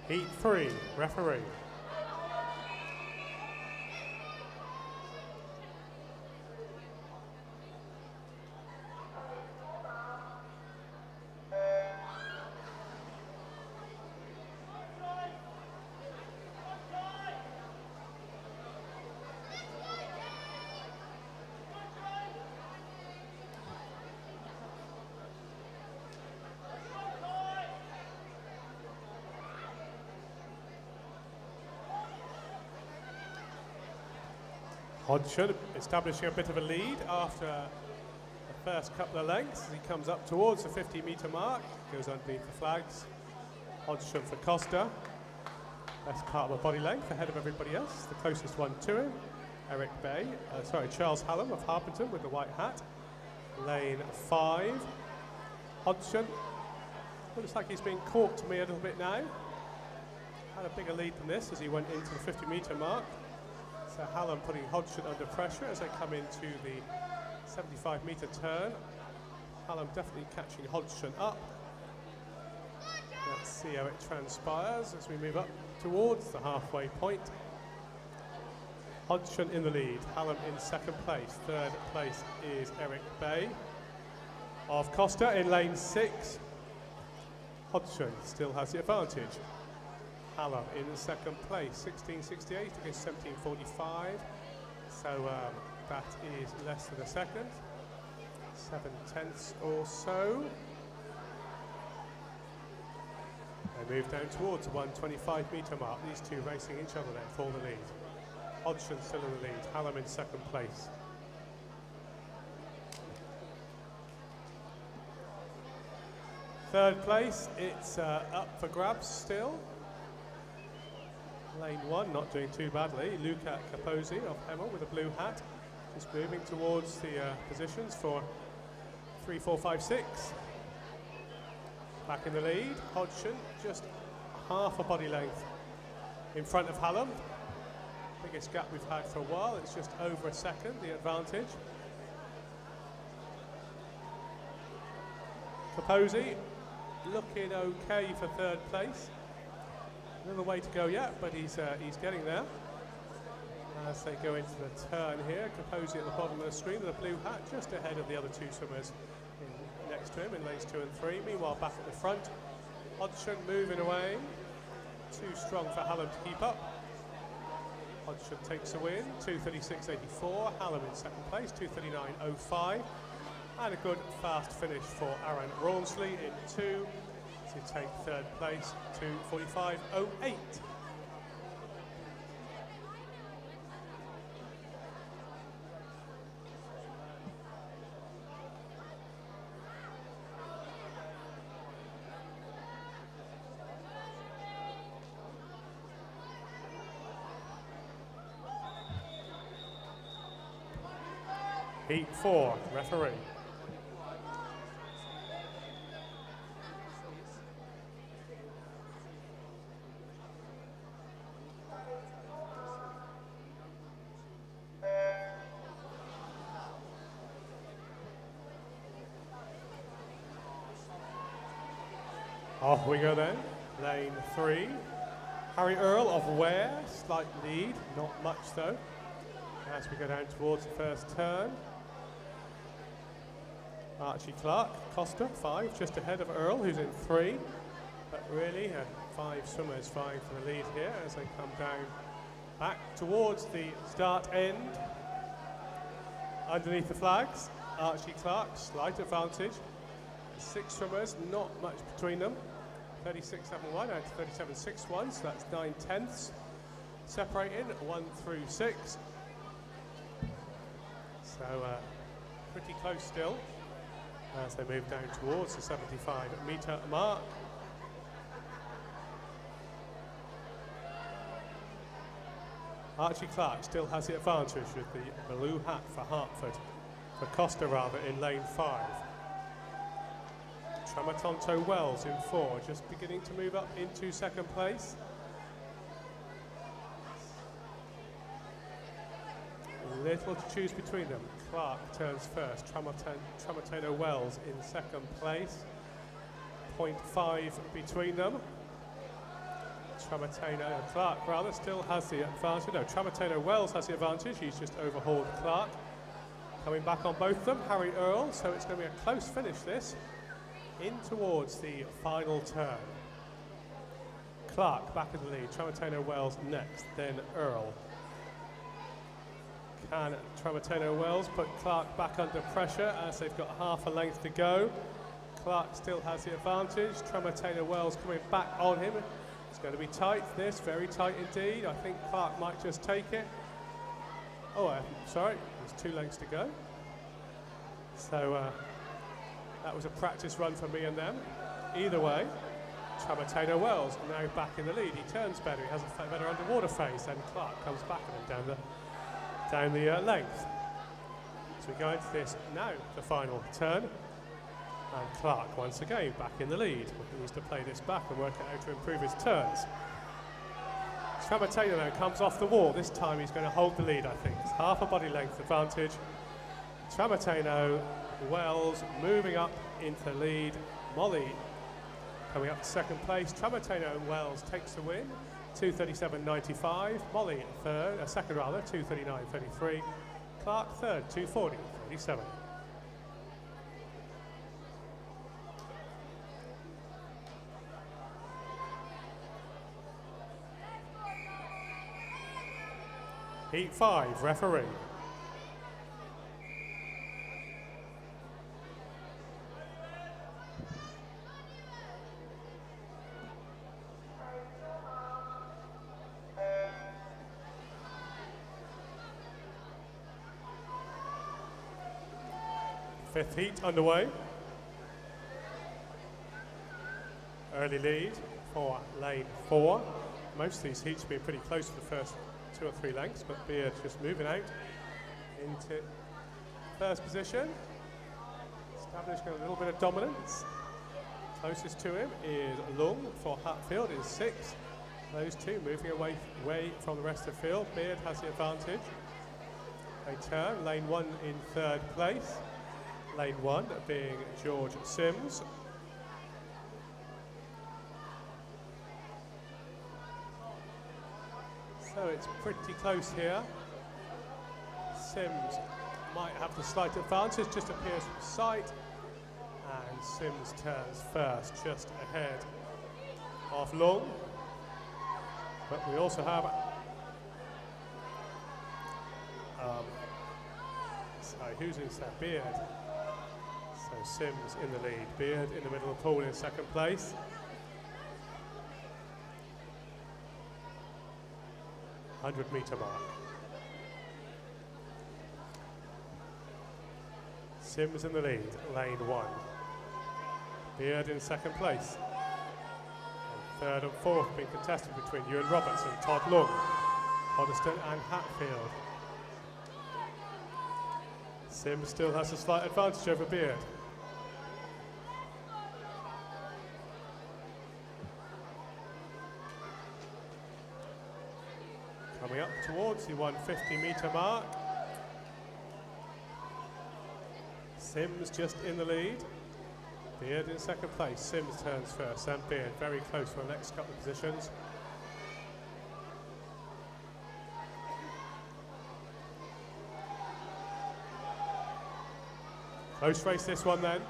Heat 3, referee. Hodgson establishing a bit of a lead after the first couple of lengths as he comes up towards the 50-metre mark, goes underneath the flags. Hodgson for Costa, best part of a body length ahead of everybody else. The closest one to him, Charles Hallam of Harpenden with the white hat. Lane 5. Hodgson looks like he's being caught to me a little bit now. Had a bigger lead than this as he went into the 50-metre mark. So Hallam putting Hodgson under pressure as they come into the 75-metre turn. Hallam definitely catching Hodgson up. Let's see how it transpires as we move up towards the halfway point. Hodgson in the lead, Hallam in second place. Third place is Eric Bay of Costa in lane 6. Hodgson still has the advantage. Hallam in second place, 16.68 against 17.45. So that is less than a second, 7/10 or so. They move down towards the 125-metre mark. These two racing each other then for the lead. Hodgson still in the lead, Hallam in second place. Third place, it's up for grabs still. Lane 1 not doing too badly. Luca Capozzi of Hemel with a blue hat, just moving towards the positions for 3, 4, 5, 6. Back in the lead, Hodgson just half a body length in front of Hallam. Biggest gap we've had for a while, it's just over a second, the advantage. Capozzi looking okay for third place. Another way to go yet, but he's getting there. As they go into the turn here, Capozzi at the bottom of the screen with a blue hat, just ahead of the other two swimmers next to him in lanes 2 and 3. Meanwhile, back at the front, Hodgson moving away too strong for Hallam to keep up. Hodgson takes a win, 2:36.84. Hallam in second place, 2:39.05. And a good fast finish for Aaron Rawnsley in 2 to take third place, 2:45.08. Heat 4, referee. Off we go then, lane 3. Harry Earl of Ware, slight lead, not much though, as we go down towards the first turn. Archie Clark, Costa, 5, just ahead of Earl, who's in 3. But really, 5 swimmers vying for the lead here as they come down back towards the start end. Underneath the flags, Archie Clark, slight advantage. 6 swimmers, not much between them. 36.71 out to 37.61, so that's 9/10. Separating 1 through 6. So pretty close still as they move down towards the 75-metre mark. Archie Clark still has the advantage with the blue hat for Hertford, for Costa rather, in lane 5. Tramatonto Wells in 4, just beginning to move up into second place. Little to choose between them. Clark turns first, Tramontaino Wells in second place. 0.5 between them. Clark rather still has the advantage. No, Tramontaino Wells has the advantage. He's just overhauled Clark. Coming back on both of them, Harry Earl. So it's going to be a close finish this. In towards the final turn. Clark back in the lead. Tramontaino Wells next, then Earl. Can Tramontaino Wells put Clark back under pressure as they've got half a length to go? Clark still has the advantage. Tramontaino Wells coming back on him. It's going to be tight, this, very tight indeed. I think Clark might just take it. Oh, I'm sorry, there's 2 lengths to go. So that was a practice run for me and them. Either way, Tramontaino Wells now back in the lead. He turns better, he has a better underwater phase, then Clark comes back at him down the length. So we go into this now, the final turn. And Clark once again back in the lead. He needs to play this back and work out how to improve his turns. Tramontaino now comes off the wall. This time he's going to hold the lead, I think. It's half a body length advantage. Tramontaino Wells moving up into the lead. Molly coming up to second place. Tramontaino Wells takes the win. 2:37.95. Molly third, second rather, 2:39.33. Clark third, 2:40.37. Heat 5, referee. Fifth heat underway. Early lead for lane 4. Most of these heats have been pretty close for the first 2 or 3 lengths, but Beard just moving out into first position. Establishing a little bit of dominance. Closest to him is Lung for Hatfield in 6. Those 2 moving away from the rest of the field. Beard has the advantage. They turn, lane 1 in third place. Lane 1 being George Sims. So it's pretty close here. Sims might have the slight advantage, just appears from sight. And Sims turns first, just ahead of Long. But we also have who's in set? Beard. So Sims in the lead. Beard in the middle of the pool in second place. Metre mark. Sims in the lead, lane 1. Beard in second place. And third and fourth being contested between Ewan Robertson, Todd Long, Hoddesdon and Hatfield. Sims still has a slight advantage over Beard. Coming up towards the 150-metre mark. Sims just in the lead. Beard in second place. Sims turns first, and Beard very close for the next couple of positions. Close race this one then.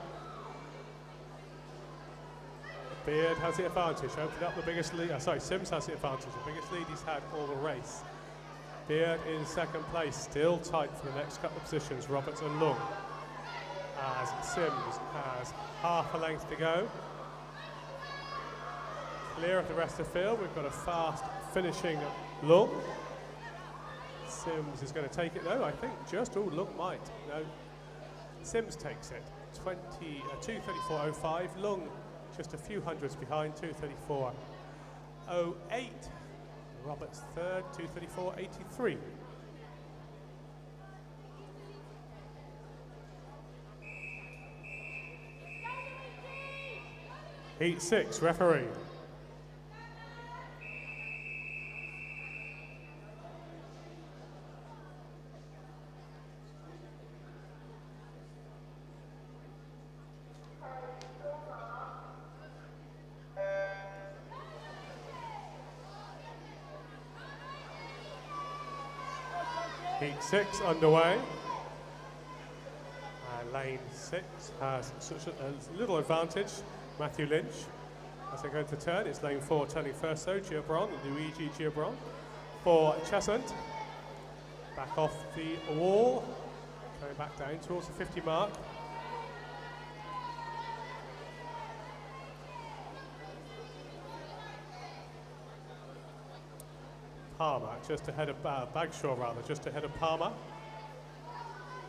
Beard has the advantage, opened up the biggest lead. Sims has the advantage, the biggest lead he's had all the race. Beard in second place, still tight for the next couple of positions. Roberts and Long, as Sims has half a length to go. Clear of the rest of the field, we've got a fast finishing Long. Sims is going to take it though, I think just, Long might. No, Sims takes it, 2:34.05. Long just a few hundreds behind, 2:34.08. Roberts third, 2:34.83. Heat 6, referee. Heat 6 underway. And lane 6 has such a little advantage. Matthew Lynch, as they go to turn, it's lane 4 turning first though, Giabron, Luigi Giabron for Cheshunt. Back off the wall, going back down towards the 50 mark. Palmer, just ahead of Bagshaw rather, just ahead of Palmer.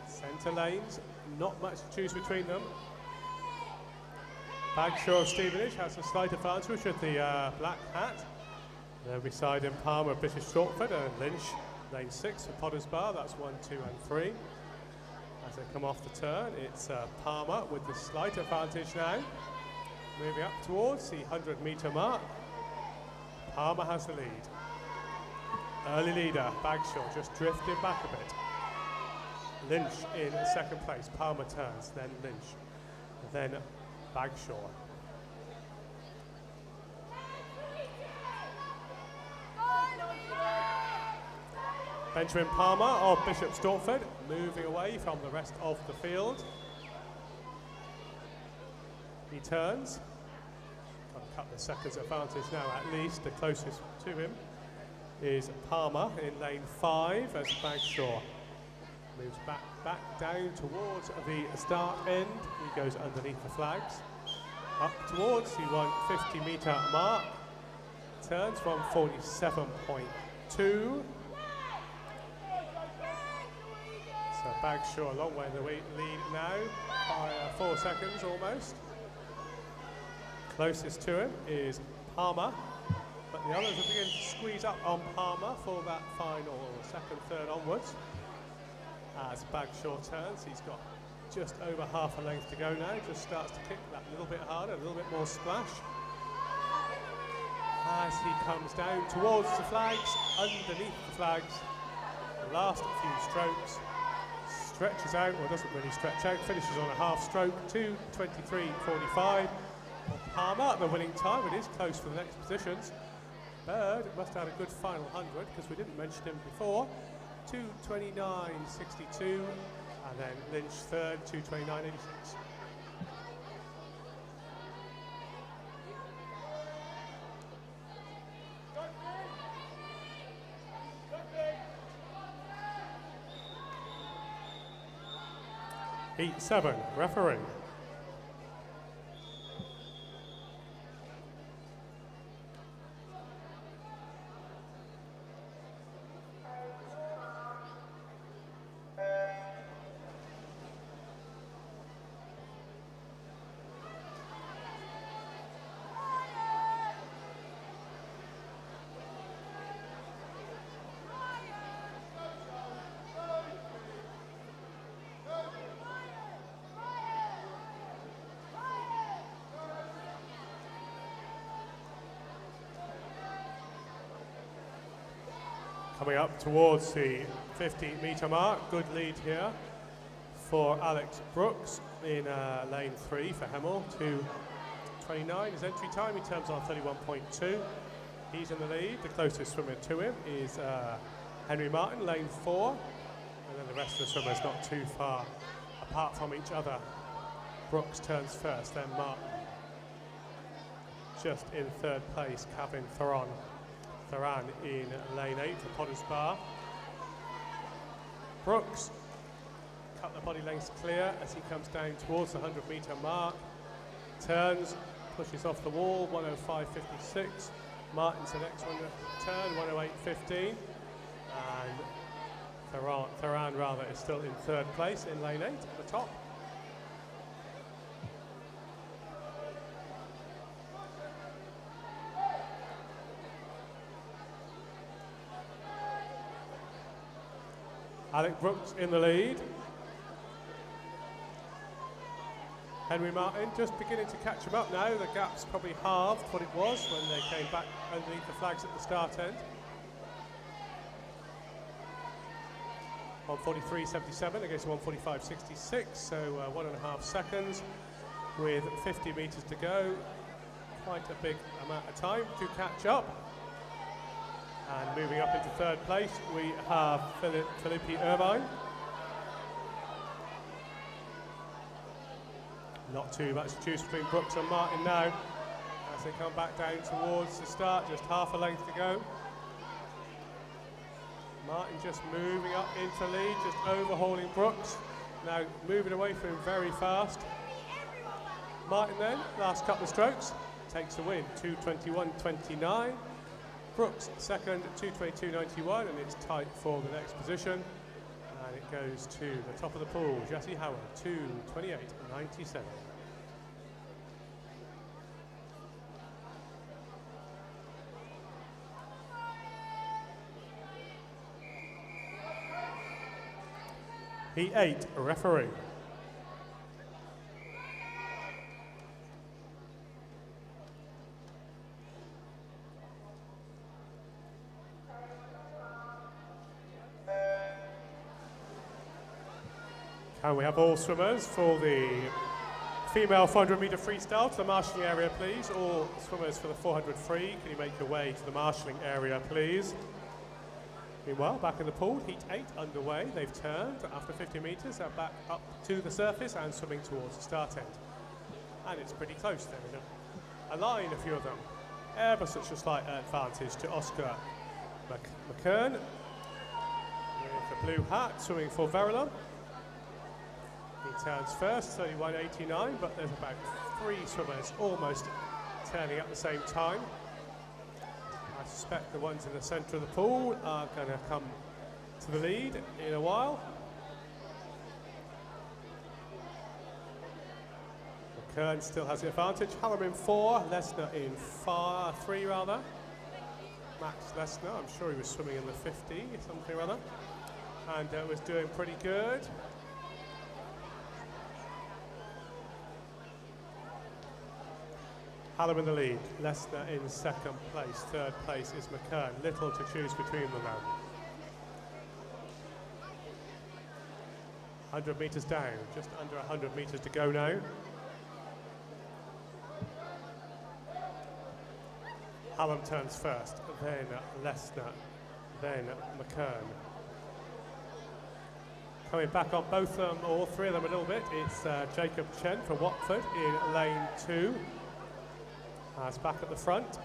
Centre lanes, not much to choose between them. Bagshaw of Stevenage has a slight advantage with the black hat. Then beside him Palmer, British Stortford, and Lynch, lane 6 for Potter's Bar, that's 1, 2 and 3. As they come off the turn, it's Palmer with the slight advantage now. Moving up towards the 100-metre mark. Palmer has the lead. Early leader, Bagshaw, just drifting back a bit. Lynch in second place, Palmer turns, then Lynch, then Bagshaw. Benjamin Palmer of Bishop Stortford moving away from the rest of the field. He turns. Got a couple of seconds advantage now at least. The closest to him is Palmer in lane 5 as Bagshaw moves back down towards the start end. He goes underneath the flags. Up towards the 150-metre mark. Turns 147.2. So Bagshaw a long way in the lead now, by 4 seconds almost. Closest to him is Palmer, but the others are beginning to squeeze up on Palmer for that final second, third onwards. As Bagshaw turns, he's got just over half a length to go now, just starts to kick that little bit harder, a little bit more splash. As he comes down towards the flags, underneath the flags, the last few strokes, stretches out, or doesn't really stretch out, finishes on a half stroke, 2:23.45. Palmer, the winning time, it is close for the next positions. Bird must have had a good final 100, because we didn't mention him before. 2:29.62, and then Lynch third, 2:29.86. Heat 7, referee. Coming up towards the 50-metre mark, good lead here for Alex Brooks in lane 3 for Hemel. 2:29 his entry time, he turns on 31.2. He's in the lead. The closest swimmer to him is Henry Martin, lane 4, and then the rest of the swimmers not too far apart from each other. Brooks turns first, then Martin. Just in third place, Kevin Thoran in lane 8 for Potter's Bar. Brooks cut the body lengths clear as he comes down towards the 100-metre mark. Turns, pushes off the wall, 105.56. Martin's the next one to turn, 108.15. And Thoran is still in third place in lane 8 at the top. Alex Brooks in the lead. Henry Martin just beginning to catch him up now. The gap's probably halved what it was when they came back underneath the flags at the start end. 1:43.77 against 1:45.66, so 1.5 seconds with 50 metres to go. Quite a big amount of time to catch up. And moving up into third place, we have Philippi Irvine. Not too much juice between Brooks and Martin now as they come back down towards the start, just half a length to go. Martin just moving up into lead, just overhauling Brooks. Now moving away from him very fast. Martin then, last couple of strokes, takes the win, 2:21.29. Brooks second, 2:22.91, and it's tight for the next position. And it goes to the top of the pool, Jesse Howard, 2:28.97. Heat 8, referee. And we have all swimmers for the female 400-metre freestyle to the marshalling area, please. All swimmers for the 400 free, can you make your way to the marshalling area, please? Meanwhile, back in the pool, Heat 8 underway. They've turned after 50 metres. They're back up to the surface and swimming towards the start end. And it's pretty close. They're in a line, a few of them. Ever such a slight advantage to Oscar McKern. With the blue hat, swimming for Verulam. He turns first, 31.89, but there's about 3 swimmers almost turning at the same time. I suspect the ones in the centre of the pool are going to come to the lead in a while. McKern still has the advantage. Hallam in 4, Lesnar in 3 rather. Max Lesnar, I'm sure he was swimming in the 50 or something rather, and was doing pretty good. Hallam in the lead, Lesnar in second place, third place is McKern. Little to choose between them now. 100 metres down, just under 100 metres to go now. Hallam turns first, then Lesnar, then McKern. Coming back on both of them, all 3 of them a little bit, it's Jacob Chen for Watford in lane 2. It's back at the front.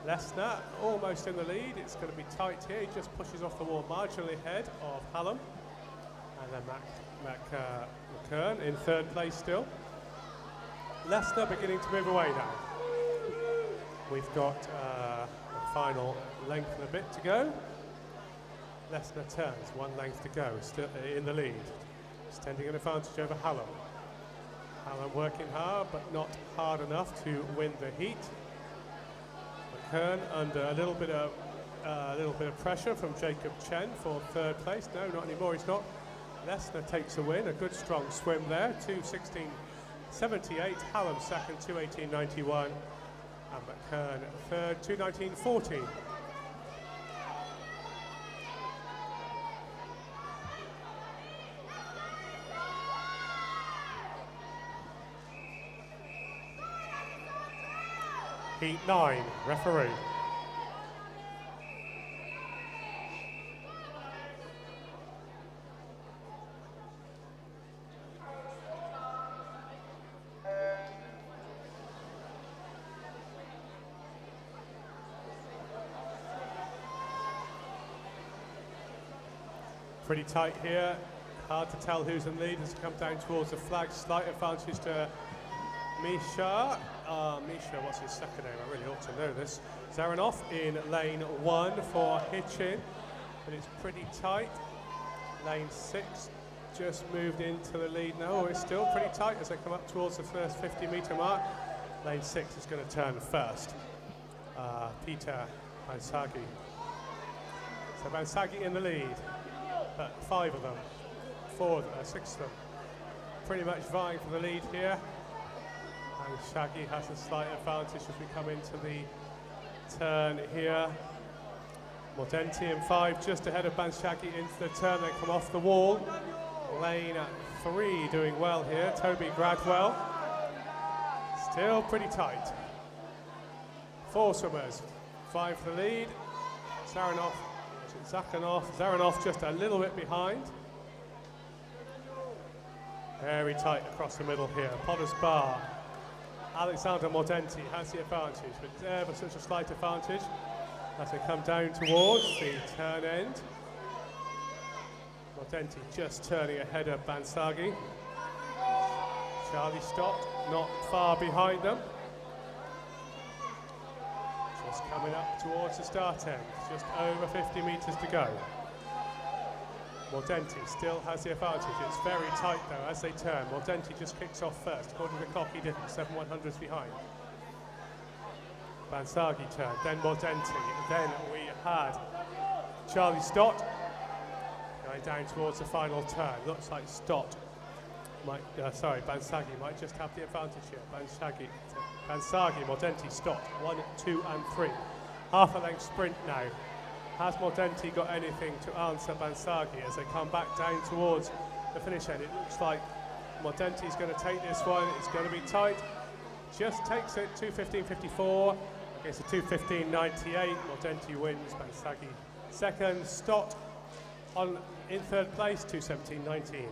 Lesnar almost in the lead. It's going to be tight here. He just pushes off the wall marginally ahead of Hallam. And then McKern in third place still. Leicester beginning to move away now. We've got a final length and a bit to go. Leicester turns, 1 length to go, still in the lead. Extending an advantage over Hallam. Hallam working hard, but not hard enough to win the heat. McKern under a little bit of pressure from Jacob Chen for third place. No, not anymore, he's not. Leicester takes a win, a good strong swim there, 2:16.78. Hallam second, 2:18.91. And McKern third, 2:19.14. Heat 9, referee. Pretty tight here. Hard to tell who's in lead as we come down towards the flag. Slight advantage to Misha. Misha, what's his second name? I really ought to know this. Zaranov in lane 1 for Hitchin, but it's pretty tight. Lane 6 just moved into the lead now. Oh, it's still pretty tight as they come up towards the first 50-metre mark. Lane 6 is going to turn first. Peter Bansagi. So Bansagi in the lead. 5 of them, 6 of them, pretty much vying for the lead here. And Shaggy has a slight advantage as we come into the turn here. Mordenti in 5, just ahead of Bansagi into the turn. They come off the wall. Lane 3 doing well here. Toby Gradwell. Still pretty tight. 4 swimmers, 5 for the lead. Zaranov just a little bit behind. Very tight across the middle here. Potter's Bar. Alexander Mordenti has the advantage, but ever such a slight advantage as they come down towards the turn end. Mordenti just turning ahead of Bansagi. Charlie Stott not far behind them. Just coming up towards the start end, just over 50 metres to go. Mordenti still has the advantage. It's very tight though as they turn. Mordenti just kicks off first. According to the clock, he didn't. 7/100s behind. Bansagi turned, then Mordenti. Then we had Charlie Stott going down towards the final turn. Looks like Bansagi might just have the advantage here. Bansagi, Mordenti, Stott, 1, 2 and 3. Half a length sprint now. Has Mordenti got anything to answer Bansagi as they come back down towards the finish end? It looks like Mordenti's going to take this one. It's going to be tight. Just takes it, 2:15.54 against a 2:15.98. Mordenti wins, Bansagi second. Stott in third place, 2:17.19.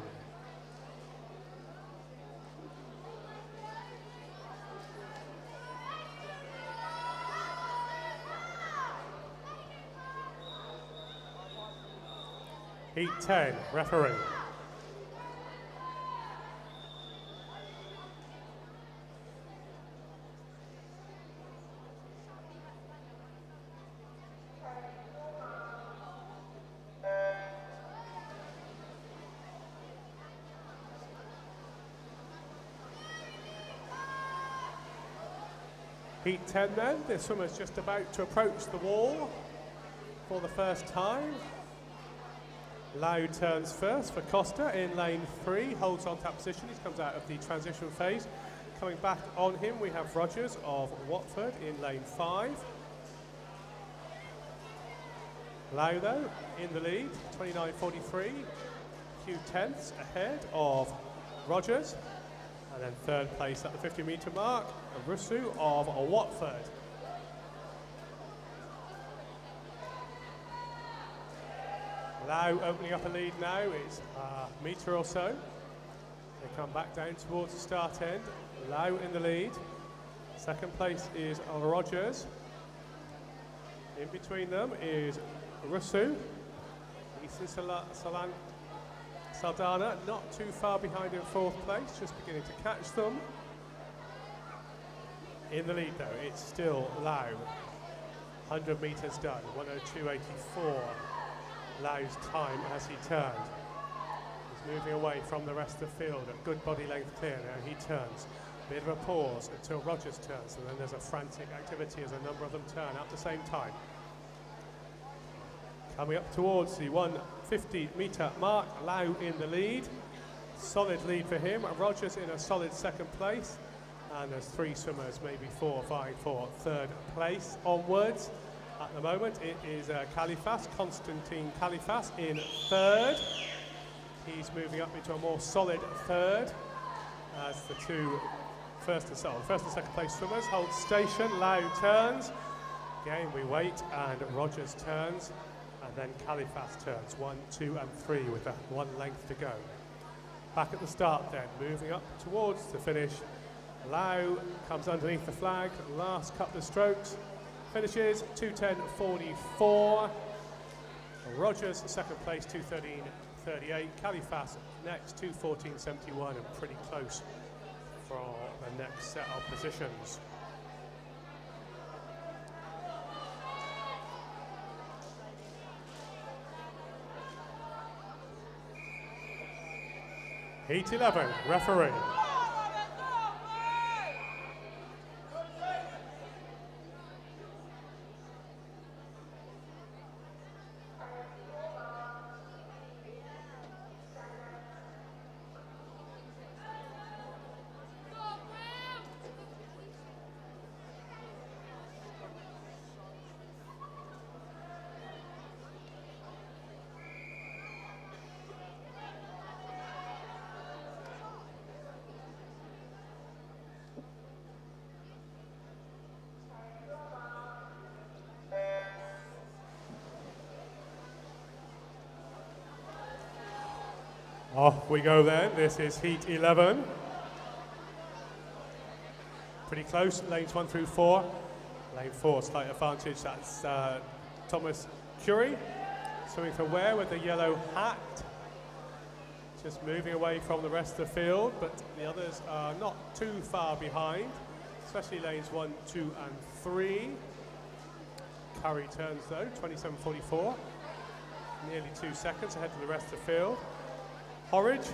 Heat 10, referee. Heat 10 then, this swimmer's just about to approach the wall for the first time. Loud turns first for Costa in lane 3, holds on to that position. He comes out of the transition phase. Coming back on him, we have Rogers of Watford in lane 5. Lau, though, in the lead, 29.43, a few tenths ahead of Rogers. And then third place at the 50-metre mark, Rusu of Watford. Lau opening up a lead now, it's a metre or so. They come back down towards the start end. Lau in the lead. Second place is Rogers. In between them is Rusu. Ethan Saldana not too far behind in fourth place, just beginning to catch them. In the lead though, it's still Lau. 100 metres done, 102.84. Lau's time as he turned. He's moving away from the rest of the field, a good body length clear now. He turns. Bit of a pause until Rogers turns, and then there's a frantic activity as a number of them turn at the same time. Coming up towards the 150 metre mark, Lau in the lead. Solid lead for him. Rogers in a solid second place. And there's three swimmers, maybe 4 or 5 for third place onwards. At the moment, it is Kalifas, Konstantin Kalifas in third. He's moving up into a more solid third as the two first and second place swimmers hold station. Lau turns. Again, we wait, and Rogers turns, and then Kalifas turns. 1, 2, and 3 with that 1 length to go. Back at the start then, moving up towards the finish. Lau comes underneath the flag, last couple of strokes, finishes 2:10.44. Rogers second place, 2:13.38. Kalifas next, 2:14.71, and pretty close for the next set of positions. Heat 11, referee. Off we go then. This is Heat 11. Pretty close, lanes 1 through 4. Lane 4, slight advantage. That's Thomas Curie. Swimming for Ware with the yellow hat. Just moving away from the rest of the field, but the others are not too far behind, especially lanes 1, 2, and 3. Curry turns though, 27.44. Nearly 2 seconds ahead of the rest of the field. Horridge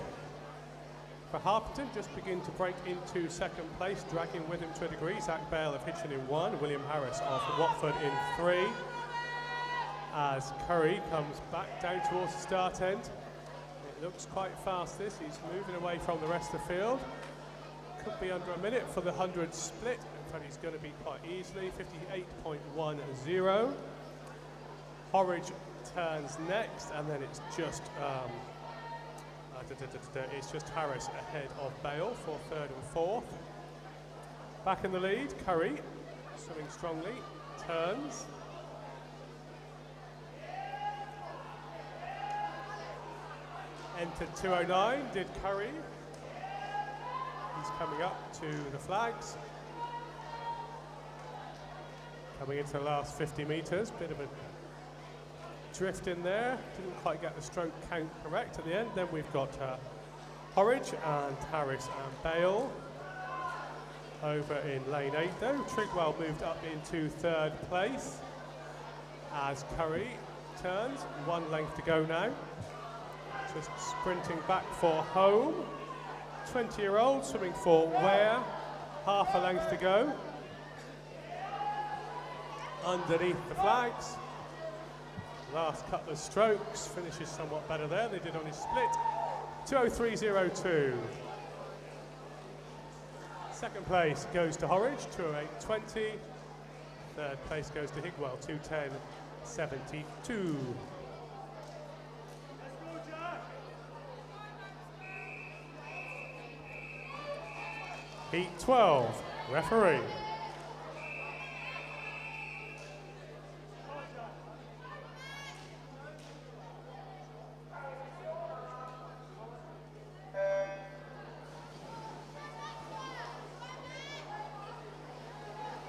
for Harpenden just begin to break into second place, dragging with him to a degree. Zach Bale of Hitchin in 1, William Harris of Watford in 3. As Curry comes back down towards the start end. It looks quite fast this, he's moving away from the rest of the field. Could be under a minute for the 100 split. In fact, he's going to be quite easily, 58.10. Horridge turns next, and then it's just Harris ahead of Bale for third and fourth. Back in the lead, Curry, swimming strongly, turns. Entered 2:09, did Curry. He's coming up to the flags. Coming into the last 50 metres, bit of a drift in there, didn't quite get the stroke count correct at the end. Then we've got Horridge and Harris and Bale. Over in lane 8 though, Trigwell moved up into third place as Curry turns, 1 length to go now. Just sprinting back for home. 20-year-old swimming for Ware, half a length to go. Underneath the flags. Last couple of strokes, finishes somewhat better there, they did on his split. 2:03.02. Second place goes to Horridge, 2:08.20. Third place goes to Higwell, 2:10.72. Heat 12, referee.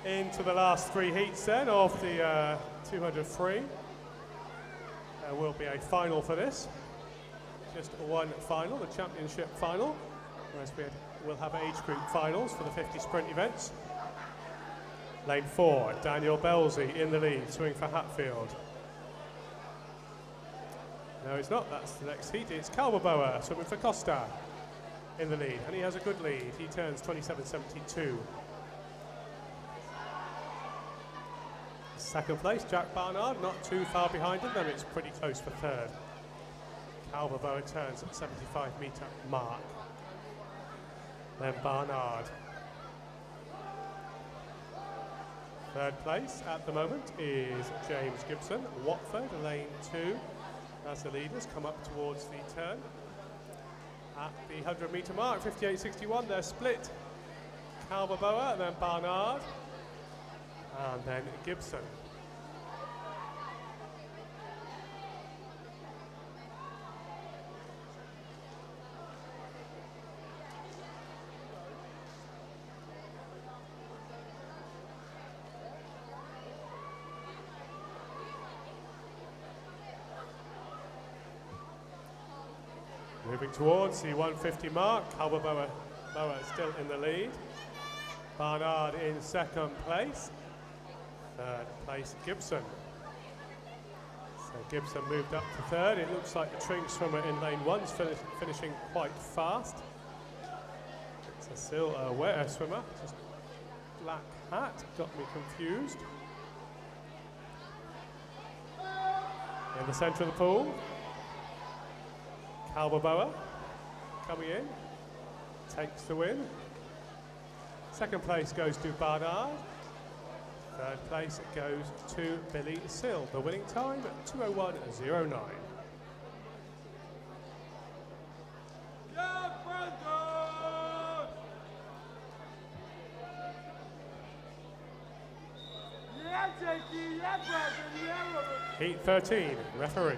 Into the last 3 heats then of the 200 free. There will be a final for this. just one final, the championship final, whereas we'll have age group finals for the 50 sprint events. Lane 4, Daniel Belsey in the lead, swimming for Hatfield. No, it's not. That's the next heat. It's Calverboa swimming for Costa in the lead, and he has a good lead. He turns 27.72. Second place, Jack Barnard, not too far behind him, then it's pretty close for third. Calverboa turns at 75-metre mark. Then Barnard. Third place at the moment is James Gibson, Watford, lane 2. As the leaders come up towards the turn. At the 100-metre mark, 58.61, they're split. Calverboa, then Barnard, and then Gibson. Moving towards the 150 mark, Calverboa still in the lead. Barnard in second place. Third place, Gibson. So Gibson moved up to third. It looks like the Tring swimmer in lane 1's finishing quite fast. It's a still a swimmer, just black hat, got me confused. In the centre of the pool, Calverboa coming in, takes the win. Second place goes to Barnard. Third place goes to Billy Sill. The winning time, 2:01.09. Heat 13, referee.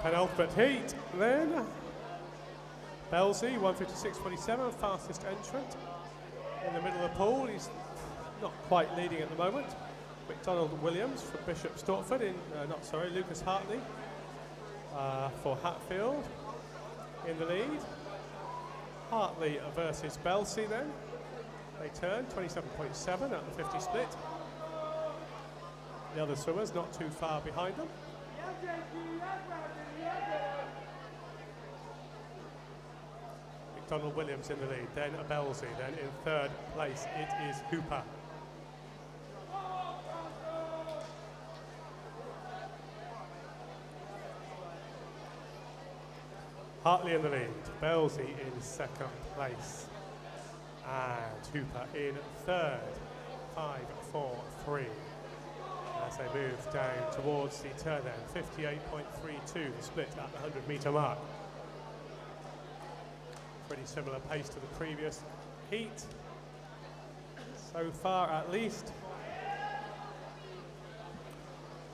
Penultimate heat then. Belsey, 156.27, fastest entrant. In the middle of the pool, he's not quite leading at the moment. McDonald Williams for Bishop Stortford, Lucas Hartley for Hatfield in the lead. Hartley versus Belsey then. They turn 27.7 at the 50 split. The other swimmers not too far behind them. McDonald Williams in the lead, then Belsey, then in third place it is Hooper. Hartley in the lead, Belsey in second place, and Hooper in third, 5.43. As they move down towards the turn then, 58.32, the split at the 100-metre mark. Pretty similar pace to the previous heat, so far at least.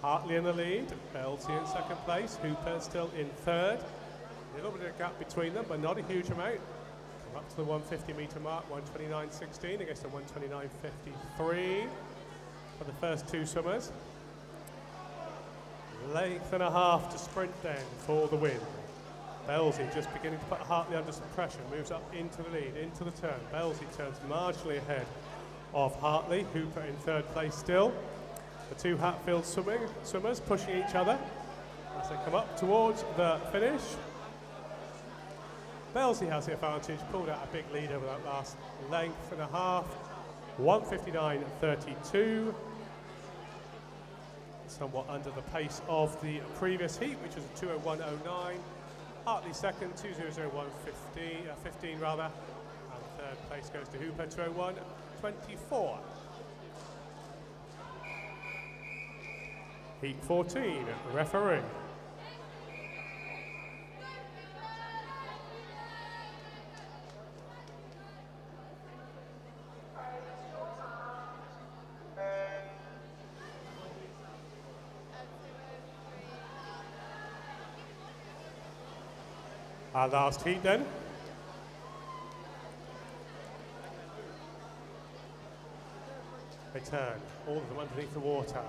Hartley in the lead, Belsey in second place, Hooper still in third. A little bit of gap between them, but not a huge amount. Come up to the 150-metre mark, 129.16 against a 129.53 for the first two swimmers. Length and a half to sprint then for the win. Belsey just beginning to put Hartley under some pressure, moves up into the lead, into the turn. Belsey turns marginally ahead of Hartley, Hooper in third place still. The two Hatfield swimmers pushing each other as they come up towards the finish. Belsey has the advantage, pulled out a big lead over that last length and a half, 159.32. Somewhat under the pace of the previous heat, which was a 2:01.09. Hartley second, 2:01.15, and third place goes to Hooper, 2:01.24. Heat 14, referee. Our last heat then. They turn, all of them underneath the water.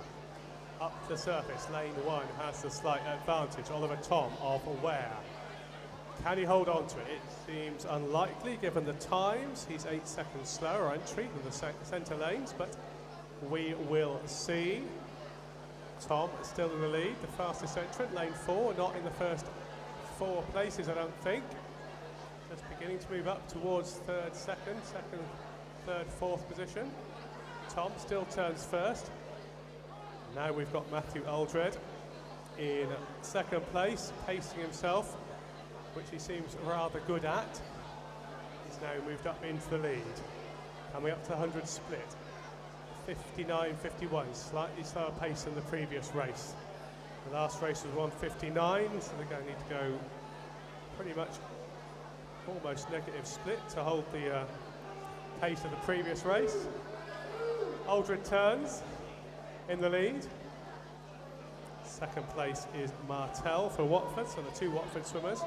Up to the surface, lane 1 has the slight advantage. Oliver Tom of Ware. Can he hold on to it? It seems unlikely given the times. He's 8 seconds slower entry than the centre lanes, but we will see. Tom still in the lead, the fastest entrant, lane 4, not in the first 4 places, I don't think. Just beginning to move up towards third, second, third, fourth position. Tom still turns first. Now we've got Matthew Aldred in second place, pacing himself, which he seems rather good at. He's now moved up into the lead. Coming up to the 100 split. 59.51, slightly slower pace than the previous race. The last race was 1:59, so they're going to need to go pretty much almost negative split to hold the pace of the previous race. Aldred turns in the lead. Second place is Martell for Watford, so the 2 Watford swimmers.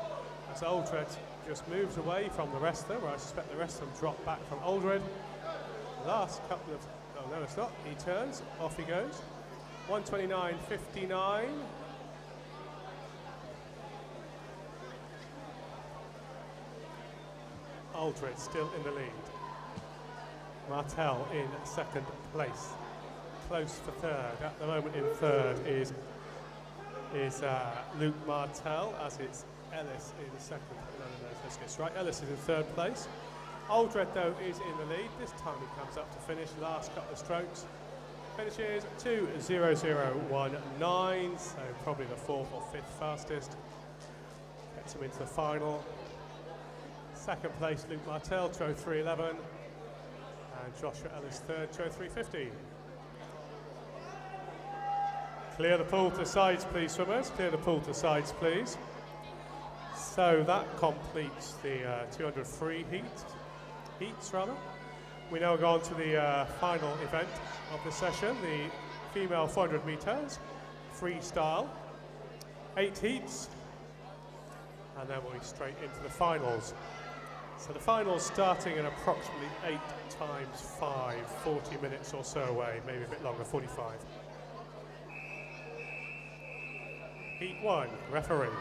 As Aldred just moves away from the rest of them, where I suspect the rest of them drop back from Aldred. The last couple of, oh no it's not, he turns, off he goes. 1:29.59. Aldred still in the lead. Martell in second place. Close for third. At the moment in third is Luke Martell, as it's Ellis in second. No, let's get this right. Ellis is in third place. Aldred, though, is in the lead. This time he comes up to finish. Last couple of strokes. Finishes 2:00.19, so probably the 4th or 5th fastest. Gets him into the final. Second place, Luke Martell, 2:03.11. And Joshua Ellis third, 2:03.50. Clear the pool to sides, please, swimmers. Clear the pool to sides, please. So that completes the 200 free heats. We now go on to the final event of the session, the female 400 metres freestyle. 8 heats, and then we'll be straight into the finals. So the finals starting in approximately 8 times 5, 40 minutes or so away, maybe a bit longer, 45. Heat 1, referee.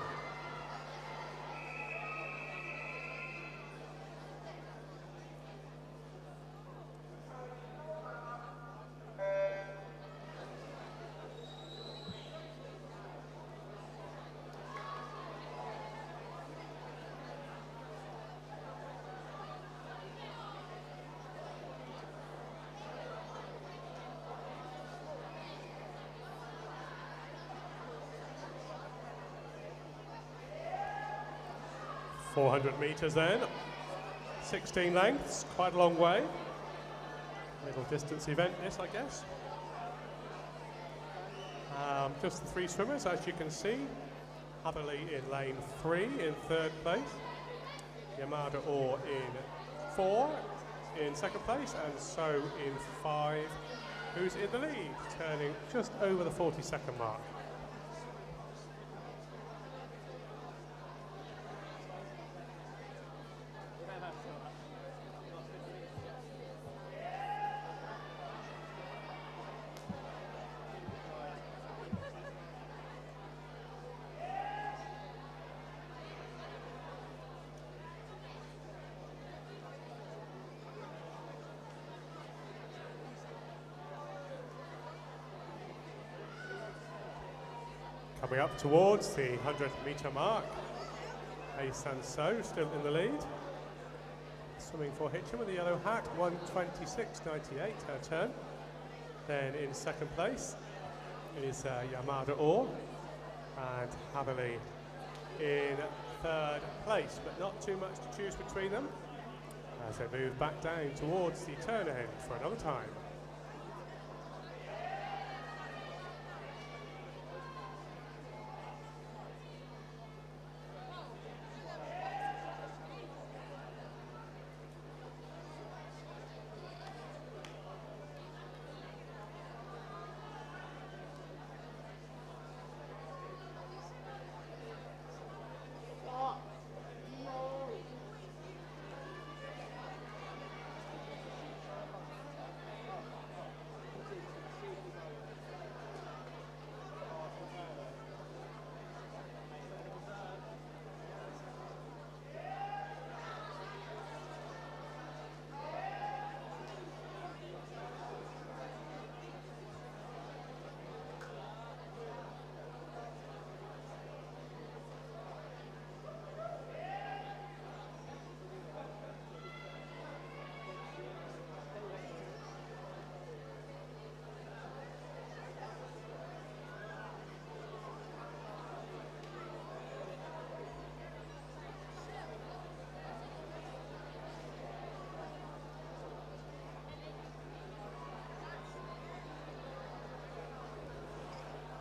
.400 metres then, 16 lengths, quite a long way. Middle distance event this, I guess. Just the 3 swimmers, as you can see. Hatherley in lane 3 in third place. Yamada Orr in 4 in second place, and So in 5, who's in the lead, turning just over the 40-second mark. Coming up towards the 100-metre mark, Ace and So still in the lead. Swimming for Hitchin with the yellow hat, 1:26.98 her turn. Then in second place is Yamada Orr, and Hatherley in third place, but not too much to choose between them as they move back down towards the turn ahead for another time.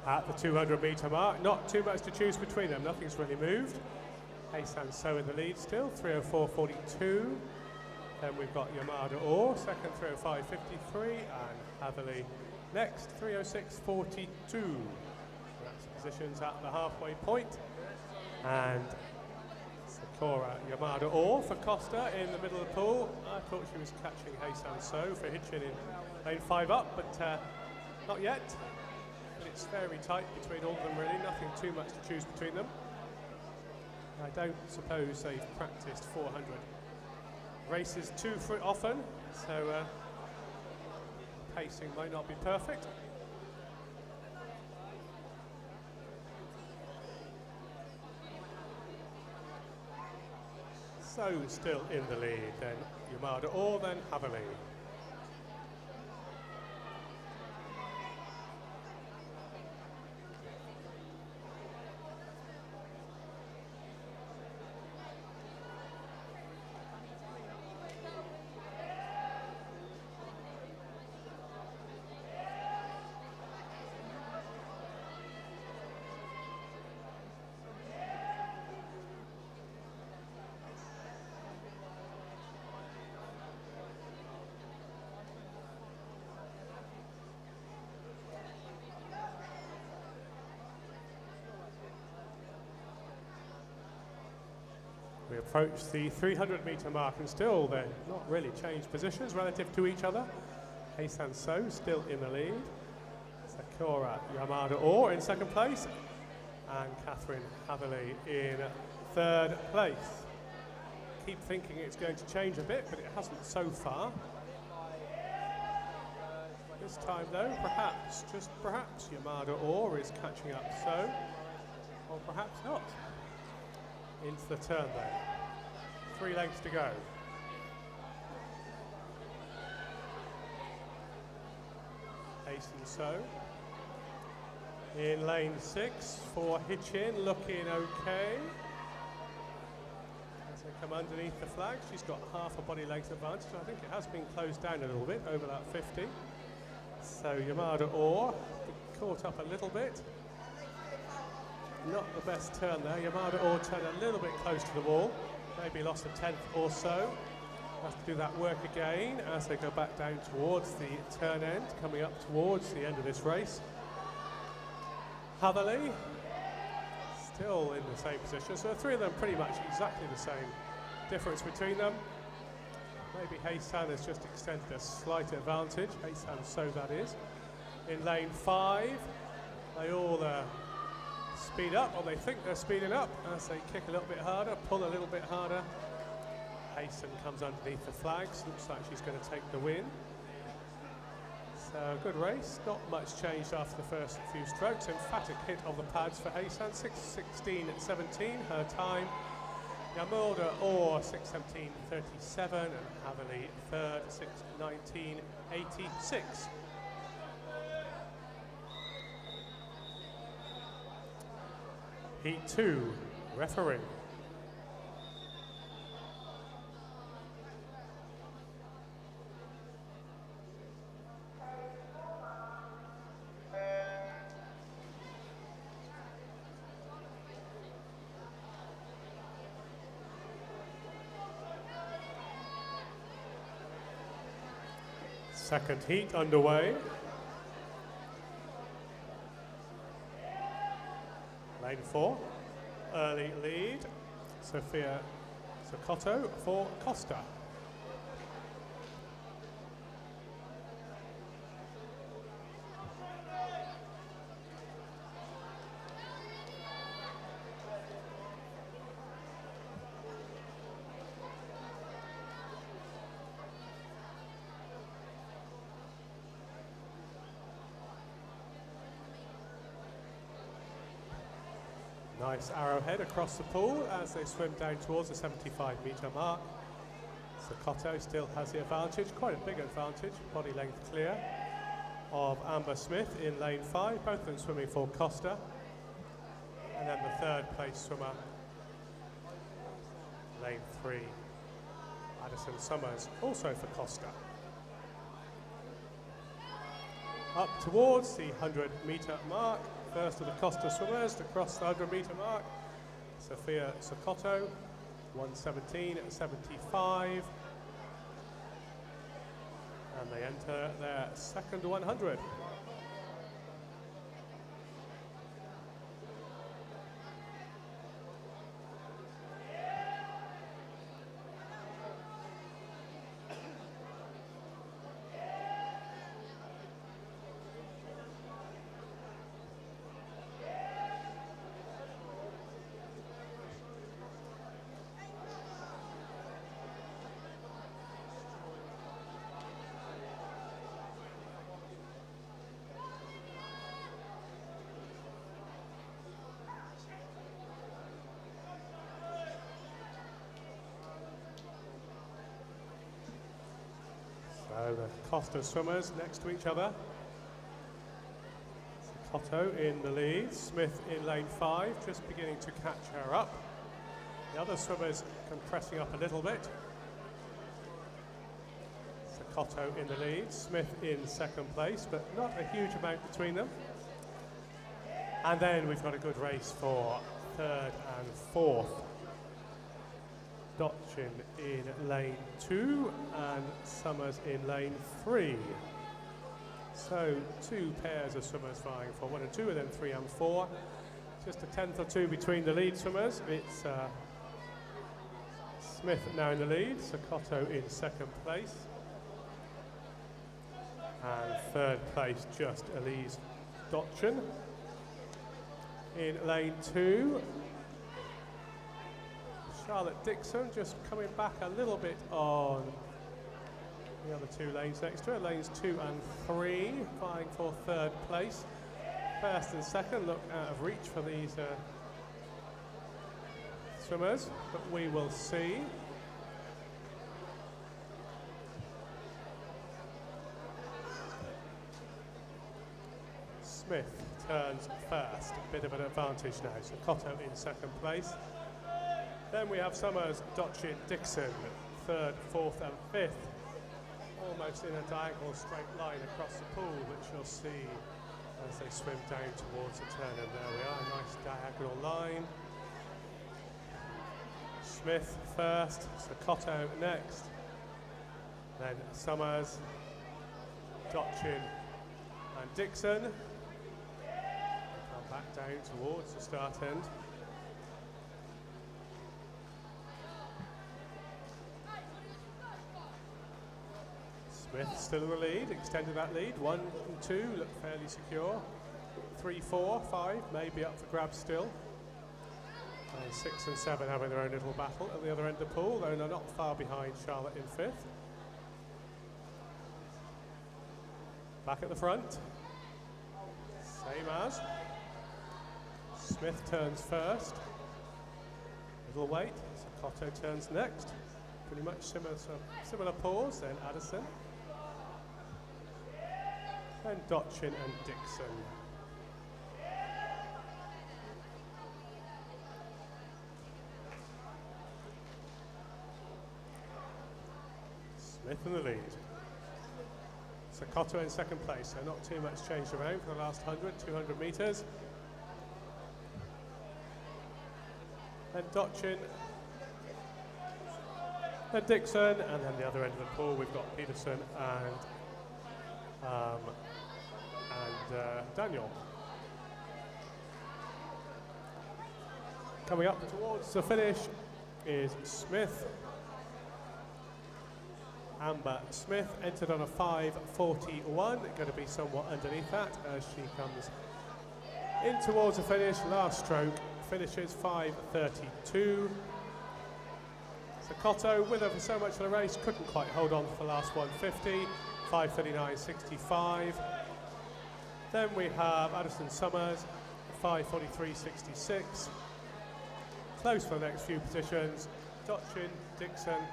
At the 200 metre mark, not too much to choose between them, nothing's really moved. Heisan So in the lead still, 3:04.42. Then we've got Yamada Orr, second 3:05.53, and Hatherley next, 3:06.42. That's positions at the halfway point. And Sakura Yamada Orr for Costa in the middle of the pool. I thought she was catching Heisan So for Hitchin in lane 5 up, but not yet. But it's very tight between all of them really, nothing too much to choose between them. I don't suppose they've practiced 400 races too often, so pacing might not be perfect. So still in the lead, then Yamada Orr, then Hatherley. We approach the 300 metre mark and still they're not really changed positions relative to each other. Heisan So still in the lead. Sakura Yamada Orr in second place. And Catherine Hatherley in third place. Keep thinking it's going to change a bit, but it hasn't so far. This time though, perhaps, just perhaps, Yamada Orr is catching up So, or perhaps not. Into the turn there. 3 lengths to go. Heisan So. In lane 6 for Hitchin, looking okay. As they come underneath the flag, she's got half a body length advantage. I think it has been closed down a little bit over that 50. So Yamada Orr caught up a little bit. Not the best turn there. Yamada Orr turned a little bit close to the wall. Maybe lost a tenth or so. Has to do that work again as they go back down towards the turn end, coming up towards the end of this race. Hatherley still in the same position. So the three of them pretty much exactly the same. Difference between them. Maybe Heisan has just extended a slight advantage. Heisan So that is. In lane 5, they all speed up, or they think they're speeding up as they kick a little bit harder, pull a little bit harder. Heisan comes underneath the flags, looks like she's going to take the win. So good race, not much changed after the first few strokes. Emphatic hit of the pads for Heisan, 6:16.17 her time. Yamada Orr 6:17.37 and Hatherley third, 6:19.86. Heat 2, referee. Second heat underway. Lane 4, early lead, Sophia Sakotto for Costa. Nice arrowhead across the pool as they swim down towards the 75-metre mark. Sakotto still has the advantage, quite a big advantage, body length clear of Amber Smith in lane 5, both of them swimming for Costa. And then the third place swimmer, lane 3, Addison Summers, also for Costa. Up towards the 100-metre mark. First of the Costa swimmers to cross the 100-metre mark. Sophia Sokoto, 1:17.75. And they enter their second 100. So the Costa swimmers next to each other. Sokoto in the lead, Smith in lane 5, just beginning to catch her up. The other swimmers compressing up a little bit. Sokoto in the lead, Smith in second place, but not a huge amount between them. And then we've got a good race for third and fourth. Dotchin in lane 2 and Summers in lane 3. So 2 pairs of swimmers vying for 1 and 2, and then 3 and 4. Just a tenth or two between the lead swimmers. It's Smith now in the lead, Sokoto in second place. And third place just Elise Dotchin. In lane 2, Charlotte Dixon just coming back a little bit on the other 2 lanes next to her. Lanes 2 and 3 vying for third place. First and second look out of reach for these swimmers, but we will see. Smith turns first, a bit of an advantage now. So Cotto in second place. Then we have Summers, Dotchin, Dixon, third, fourth and fifth. Almost in a diagonal straight line across the pool, which you'll see as they swim down towards the turn. And there we are, a nice diagonal line. Smith first, Sokoto next. Then Summers, Dotchin and Dixon. Come back down towards the start end. Smith still in the lead, extended that lead. 1 and 2 look fairly secure. 3, 4, 5 maybe up for grabs still. And 6 and 7 having their own little battle at the other end of the pool, though they're not far behind Charlotte in fifth. Back at the front. Same as. Smith turns first. Little wait. Sokoto turns next. Pretty much similar pause. Then Addison. Then Dotchin and Dixon. Smith in the lead. Sokoto in second place, so not too much changed around for the last 100, 200 metres. Then Dotchin, then Dixon, and then the other end of the pool we've got Peterson and Daniel. Coming up towards the finish is Smith. Amber Smith entered on a 5:41, going to be somewhat underneath that as she comes in towards the finish. Last stroke finishes 5:32. Sokoto with her for so much of the race, couldn't quite hold on for the last 150, 5:39.65. Then we have Addison Summers, 5:43.66. Close for the next few positions, Dotchin, Dixon,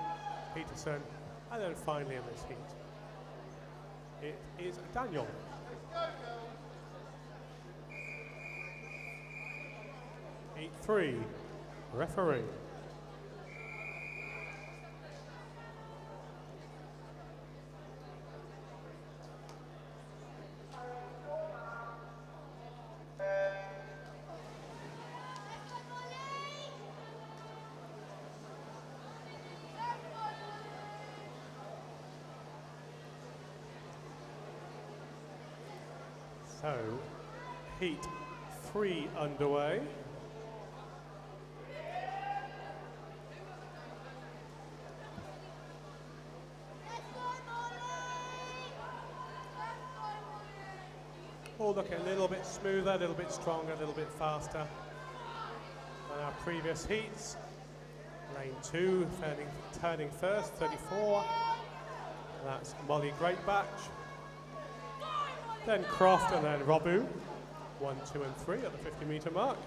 Peterson, and then finally in this heat, it is Daniel. Heat 3, referee. So, heat 3 underway. All looking a little bit smoother, a little bit stronger, a little bit faster than our previous heats. Lane 2 turning first, 34. That's Molly Greatbatch. Then Croft and then Robu. 1, 2 and 3 at the 50-metre mark.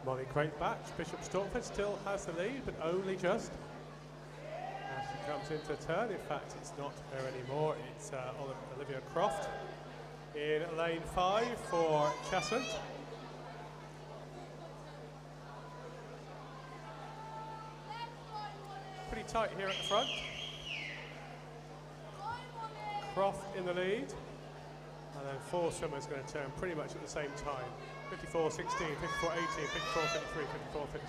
Molly Greatbatch, Bishop Stortford still has the lead, but only just. As she comes into turn, in fact, it's not her anymore, it's Olivia Croft in lane 5 for Cheshunt. Pretty tight here at the front. Croft in the lead, and then 4 swimmers going to turn pretty much at the same time. 54-16, 54-18, 54-33,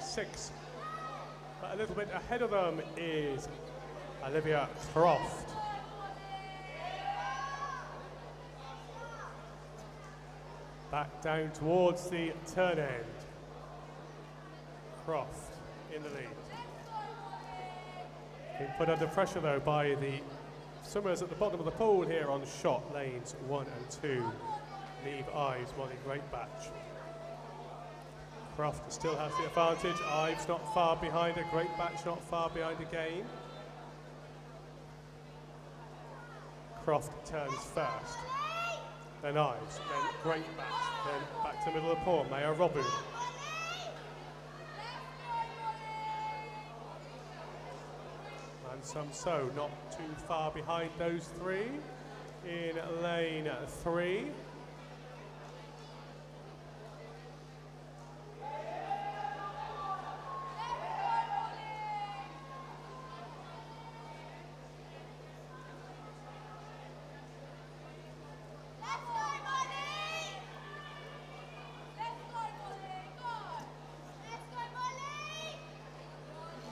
54-36. But a little bit ahead of them is Olivia Croft. Back down towards the turn end. Croft in the lead. Being put under pressure though by the swimmers at the bottom of the pool here on shot lanes 1 and 2. Neve Ives, Molly Greatbatch. Croft still has the advantage. Ives not far behind her. Greatbatch not far behind again. Croft turns first. Then Ives. Then Greatbatch. Then back to the middle of the pool. Maya Robu. And So not too far behind those 3 in lane 3.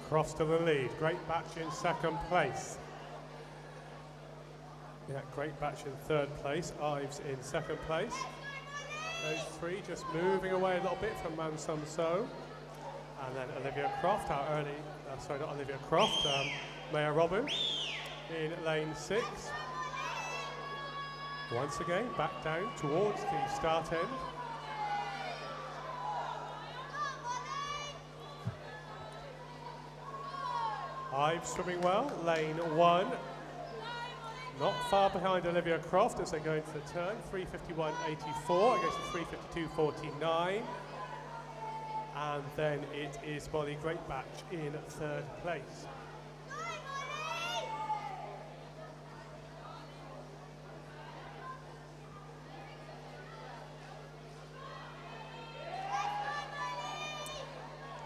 Croft to the lead. Greatbatch in second place. Yeah, Greatbatch in third place. Ives in second place. Those 3 just moving away a little bit from So. And then Olivia Croft, our early, sorry, not Olivia Croft, Maya Robu in lane 6. Once again, back down towards the start end. Ives swimming well, lane 1. Not far behind Olivia Croft as they go into the turn. 3:51.84 against a 3:52.49. And then it is Molly Greatbatch in third place.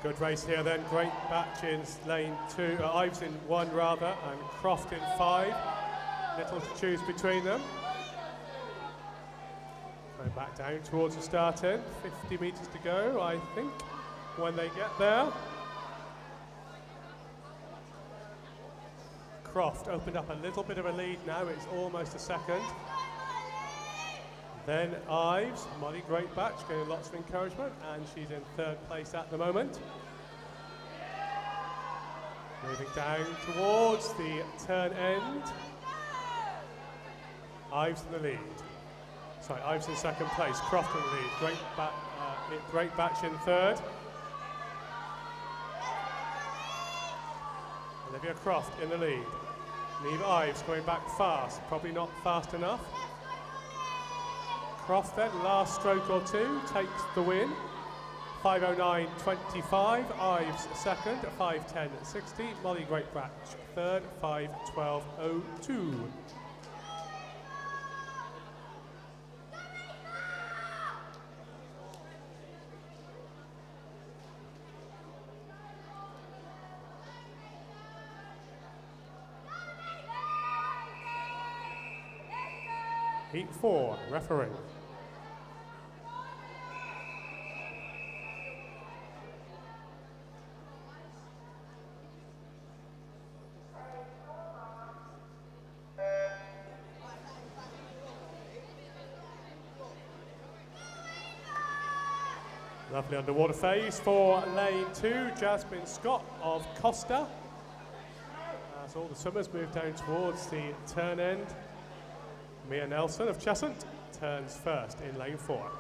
Good race here then. Greatbatch in lane 2, Ives in 1 rather, and Croft in 5. Little to choose between them. Going back down towards the start end. 50 metres to go, I think, when they get there. Croft opened up a little bit of a lead now. It's almost a second. Then Ives, Molly Greatbatch, getting lots of encouragement, and she's in third place at the moment. Moving down towards the turn end. Ives in the lead. Sorry, Ives in second place, Croft in the lead. Greatbatch in third. Olivia Croft in the lead. Neve Ives going back fast, probably not fast enough. Croft then, last stroke or 2, takes the win. 5:09.25, Ives second, 5:10.60, Molly Greatbratch third, 5:12.02. Heat 4, referee. Lovely underwater phase for lane 2, Jasmine Scott of Costa. As all the swimmers move down towards the turn end, Mia Nelson of Cheshunt turns first in lane 4.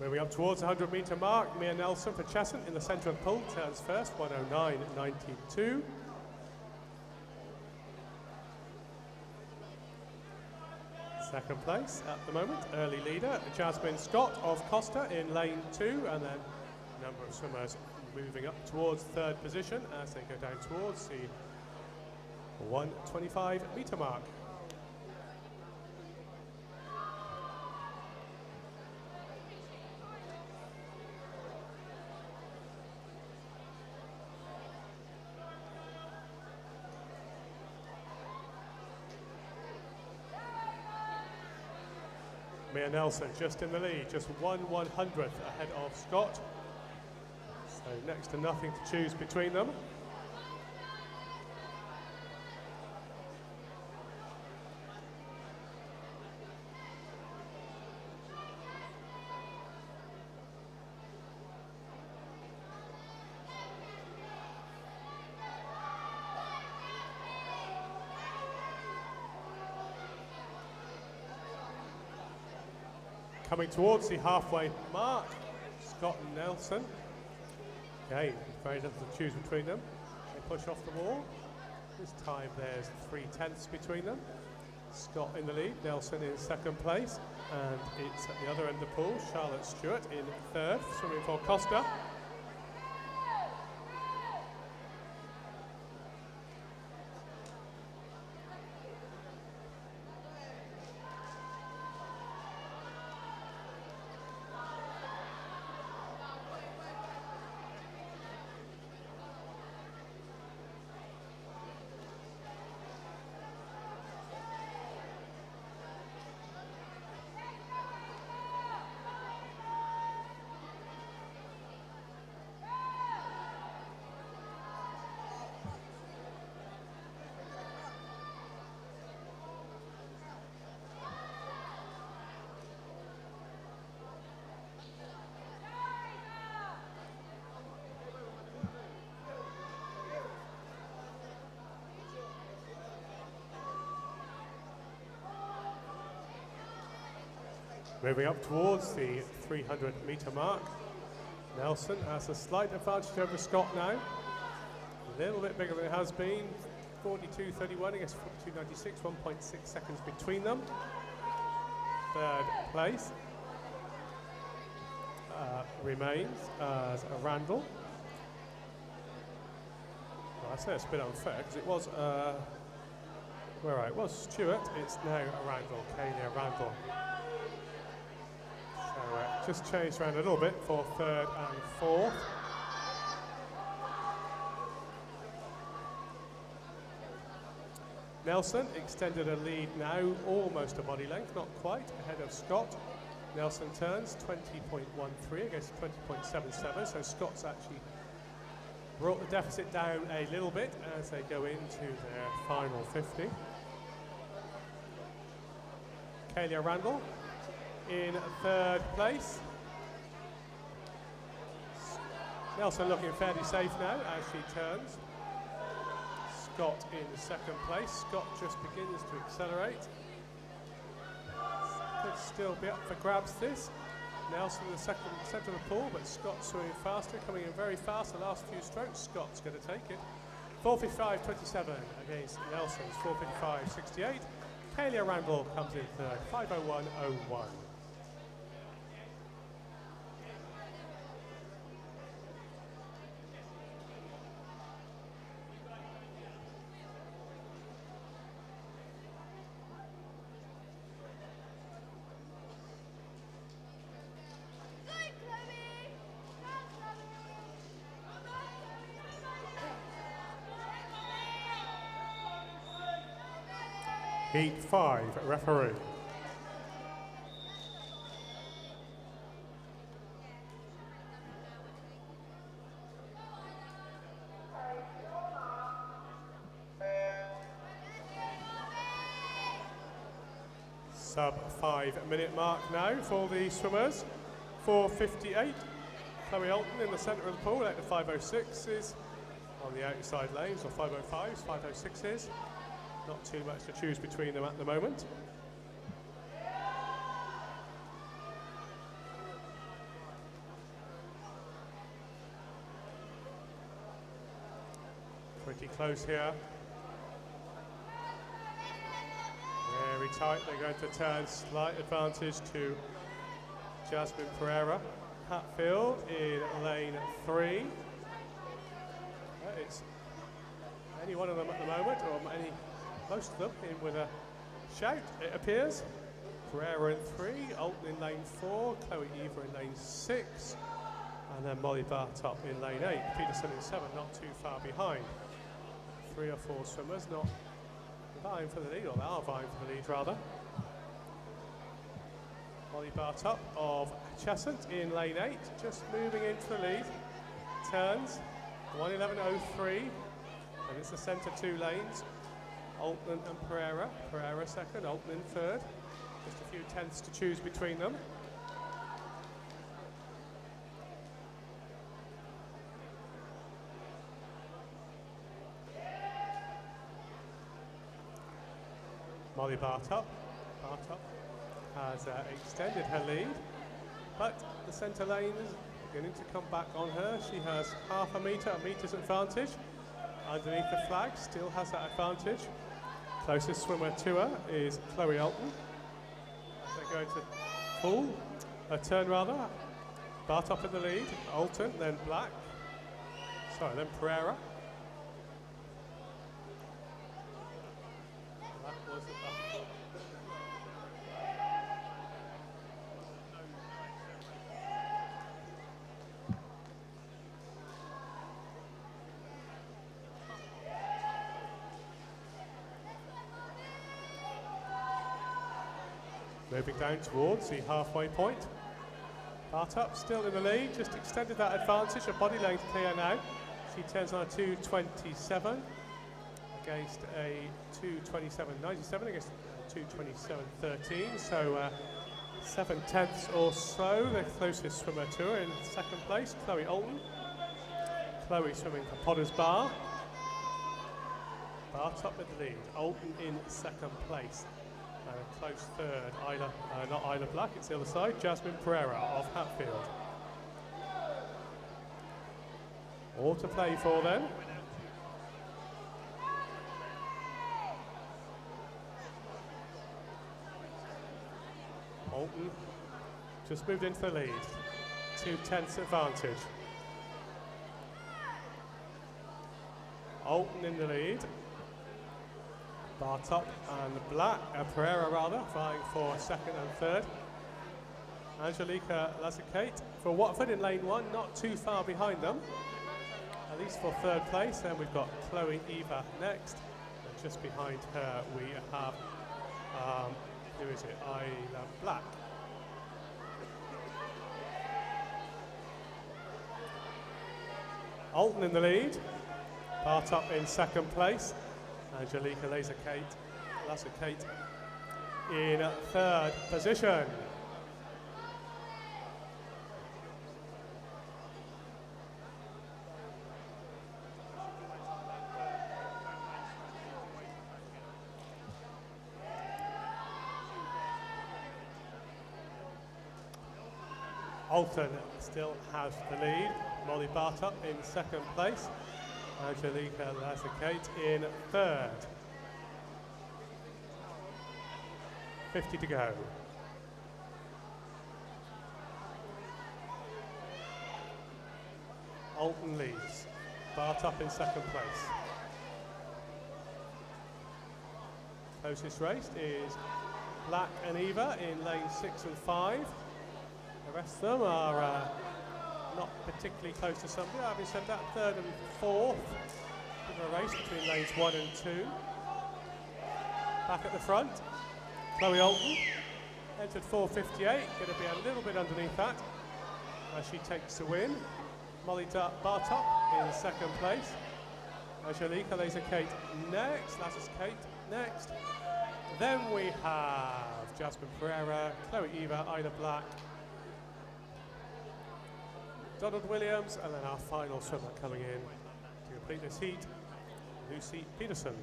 Moving up towards the 100-metre mark, Mia Nelson for Cheshunt in the centre of the pool turns first, 1:09.92. Second place at the moment, early leader, Jasmine Scott of Costa in lane 2, and then a number of swimmers moving up towards third position as they go down towards the 125-metre mark. Mia Nelson just in the lead, just 1/100th ahead of Scott. So next to nothing to choose between them. Coming towards the halfway mark, Scott and Nelson. Again, very little to choose between them. They push off the wall. This time there's 3/10 between them. Scott in the lead, Nelson in second place. And it's at the other end of the pool, Charlotte Stewart in third, swimming for Costa. Moving up towards the 300-metre mark, Nelson has a slight advantage over Scott now. A little bit bigger than it has been, 42.31 against 42.96, 1.6 seconds between them. Third place remains as a Randall. Well, I say it's a bit unfair because it was, where it was Stewart, it's now a Randall, Kaylia Randall. So just changed around a little bit for third and fourth. Nelson extended a lead now, almost a body length, not quite, ahead of Scott. Nelson turns 20.13 against 20.77, so Scott's actually brought the deficit down a little bit as they go into their final 50. Kaylia Randall in third place. Nelson looking fairly safe now as she turns. Scott in second place. Scott just begins to accelerate. Could still be up for grabs this. Nelson in the second centre of the pool, but Scott swimming faster, coming in very fast the last few strokes. Scott's going to take it. 4:55.27 against Nelson's 4:55.68. Kaylia Randall comes in third, 5:01.01. Heat 5, referee. Sub 5 minute mark now for the swimmers. 4:58. Chloe Alton in the centre of the pool at the 5:06s. On the outside lanes, or 5:05s, 5:06s. Not too much to choose between them at the moment. Pretty close here. Very tight. They're going to turn slight advantage to Jasmine Pereira. Hatfield in lane 3. It's any one of them at the moment, or most of them in with a shout, it appears. Pereira in 3, Alton in lane 4, Chloe Eva in lane 6, and then Molly Bartop in lane 8. Peterson in 7, not too far behind. 3 or 4 swimmers not vying for the lead, or they are vying for the lead rather. Molly Bartop of Cheshunt in lane 8, just moving into the lead. Turns 1:11.03, and it's the centre 2 lanes. Alton and Pereira. Pereira second, Alton in third. Just a few tenths to choose between them. Molly Bartop. Bartop has extended her lead, but the centre lane is beginning to come back on her. She has half a meter's advantage. Underneath the flag, still has that advantage. Closest swimmer to her is Chloe Alton. As they go into full, turn rather. Bartop in the lead, Alton, then Black. Sorry, then Pereira. That was moving down towards the halfway point. Bartop still in the lead, just extended that advantage. Her body length clear now. She turns on a 2:27 against a 2:27.97 against a 2:27.13. So 7 tenths or so. The closest swimmer to her in second place, Chloe Alton. Chloe swimming for Potter's Bar. Bartop with the lead. Alton in second place. A close third, not Isla Black, it's the other side, Jasmine Pereira of Hatfield. All to play for then. Alton just moved into the lead, 2 tenths advantage. Alton in the lead. Bartop and Black, Pereira rather, vying for second and third. Angelica Lazzacate for Watford in lane 1, not too far behind them, at least for third place. Then we've got Chloe Eva next, and just behind her we have, who is it, Isla Black. Alton in the lead. Bartop in second place. Angelica Laser-Kate in third position. Alton still has the lead. Molly Bartop in second place. Angelica Laser-Kate in third. 50 to go. Alton leads. Bartop in second place. Closest race is Black and Eva in lane 6 and 5. The rest of them are not particularly close to somebody. Having said that, third and fourth. Bit of a race between lanes 1 and 2. Back at the front, Chloe Alton entered 4:58. Going to be a little bit underneath that as she takes the win. Molly Bartop in second place. Angelica Laser-Kate next. Laser-Kate next. Then we have Jasmine Pereira, Chloe Eva, Ida Black, Donald Williams, and then our final swimmer coming in to complete this heat, Lucy Peterson.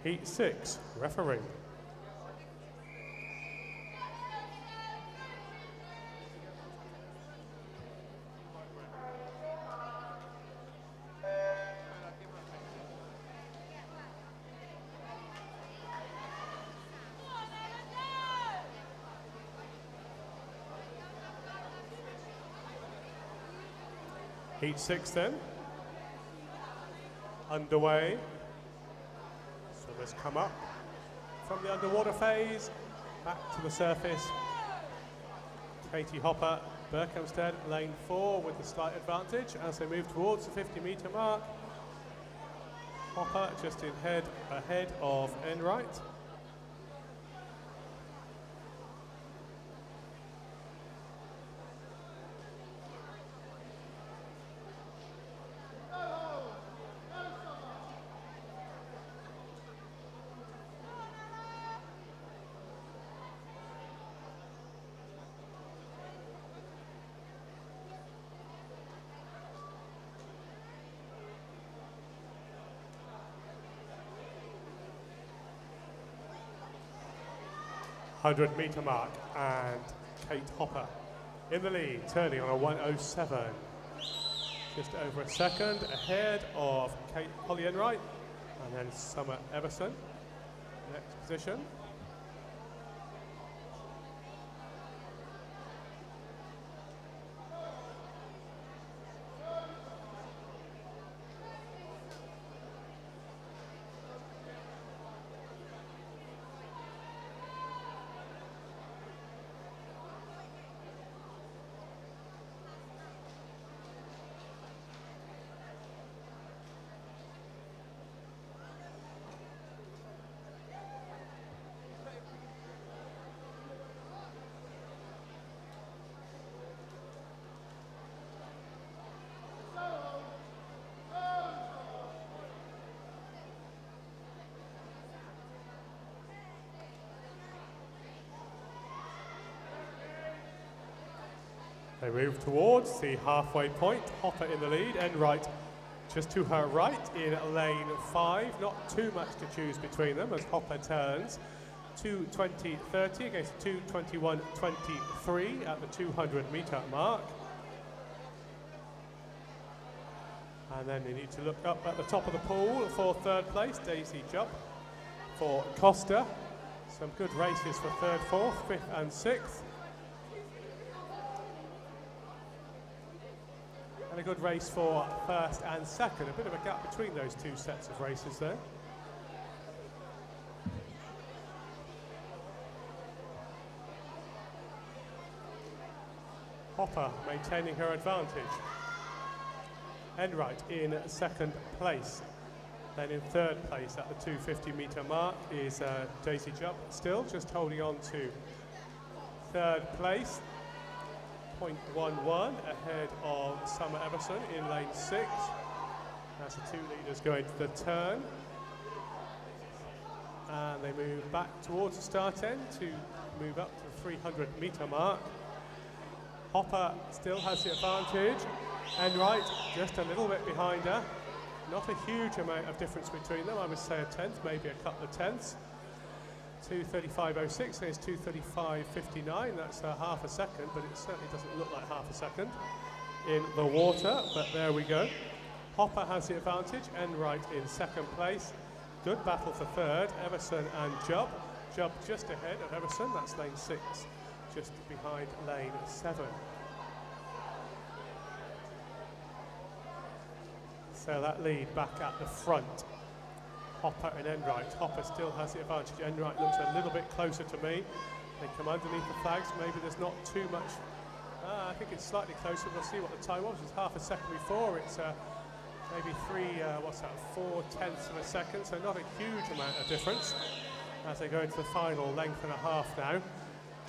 Heat 6, referee. Heat 6 then, underway. Swimmers come up from the underwater phase, back to the surface. Katie Hopper, Berkhamsted, lane 4 with the slight advantage as they move towards the 50-metre mark. Hopper just ahead of Enright. Metre mark, and Kate Hopper in the lead, turning on a 1:07. Just over a second ahead of Holly Enright, and then Summer Everson, next position. They move towards the halfway point. Hopper in the lead, Enright just to her right in lane 5. Not too much to choose between them as Hopper turns 2:20.30 against 2:21.23 at the 200-metre mark. And then you need to look up at the top of the pool for third place, Daisy Jupp for Costa. Some good races for third, fourth, fifth and sixth. And a good race for first and second. A bit of a gap between those two sets of races there. Hopper maintaining her advantage. Enright in second place. Then in third place at the 250-metre mark is Daisy Jupp, still just holding on to third place, 0.11 ahead of Summer Everson in lane 6. That's the two leaders going to the turn. And they move back towards the start end to move up to the 300 metre mark. Hopper still has the advantage. Enright just a little bit behind her. Not a huge amount of difference between them. I would say a tenth, maybe a couple of tenths. 2:35.06 is 2:35.59. That's half a second, but it certainly doesn't look like half a second in the water. But there we go. Hopper has the advantage. Enright in second place. Good battle for third. Everson and Jubb. Jubb just ahead of Everson. That's lane 6, just behind lane 7. So that lead back at the front. Hopper and Enright. Hopper still has the advantage. Enright looks a little bit closer to me. They come underneath the flags. Maybe there's not too much. I think it's slightly closer. We'll see what the time was. It's half a second before. It's maybe 4/10 of a second. So not a huge amount of difference as they go into the final length and a half now.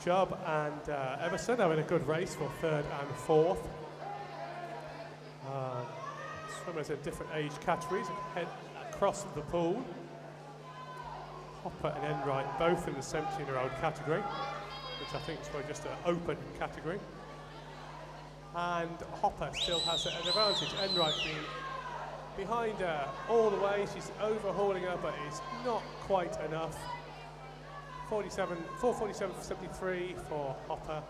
Jubb and Everson having a good race for third and fourth. Swimmers in different age categories head across the pool. Hopper and Enright both in the 17-year-old category, which I think is probably just an open category. And Hopper still has an advantage. Enright being behind her all the way. She's overhauling her, but it's not quite enough. 4:47.73 for Hopper.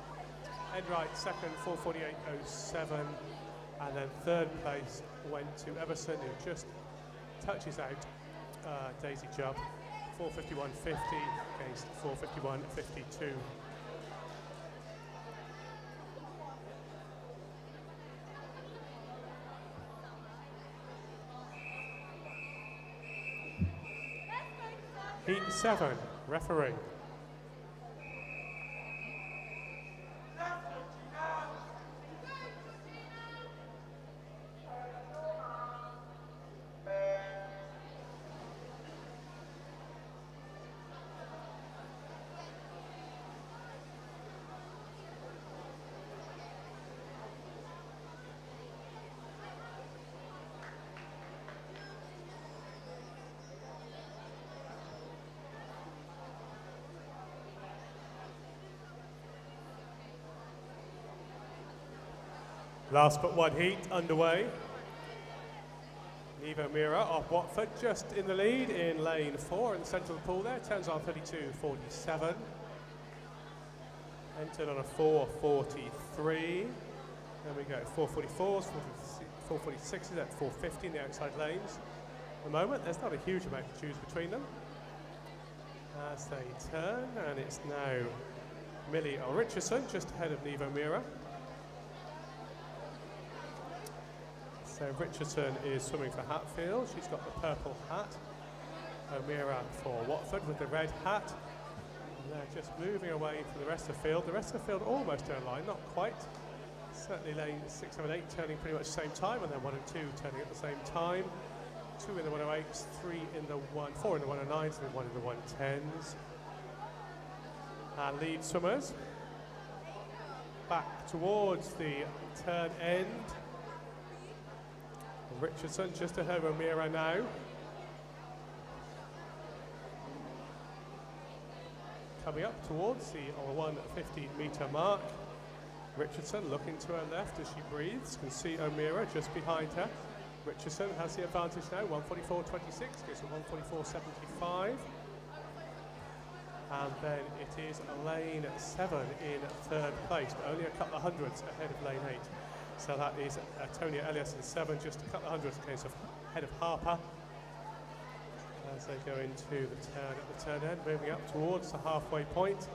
Enright second, 4:48.07. And then third place went to Everson, who just touches out Daisy Jubb, 4:51.50 against 4:51.52. Heat 7, referee. Last but one heat underway. Neve O'Meara of Watford just in the lead in lane 4 in the centre of the pool there. Turns on 32.47. Entered on a 4:43. There we go, 4:44s, 4:46s at 4:50 in the outside lanes. At the moment, there's not a huge amount to choose between them. As they turn, and it's now Millie Richardson just ahead of Neve O'Meara. So Richardson is swimming for Hatfield. She's got the purple hat. O'Meara for Watford with the red hat. And they're just moving away from the rest of the field. The rest of the field almost in line, not quite. Certainly lane 6, 7, 8 turning pretty much the same time, and then 1 and 2 turning at the same time. 2 in the 108s, 3 in the 4 in the 109s, and 1 in the 110s. And lead swimmers back towards the turn end. Richardson just ahead of O'Meara now. Coming up towards the 150 metre mark. Richardson looking to her left as she breathes. Can see O'Meara just behind her. Richardson has the advantage now, 1:44.26, gets a 1:44.75. And then it is lane 7 in third place, but only a couple of hundredths ahead of lane 8. So that is Tonya Elias in 7, just a couple of hundredths ahead of Harper. As they go into the turn at the turn end, moving up towards the halfway point.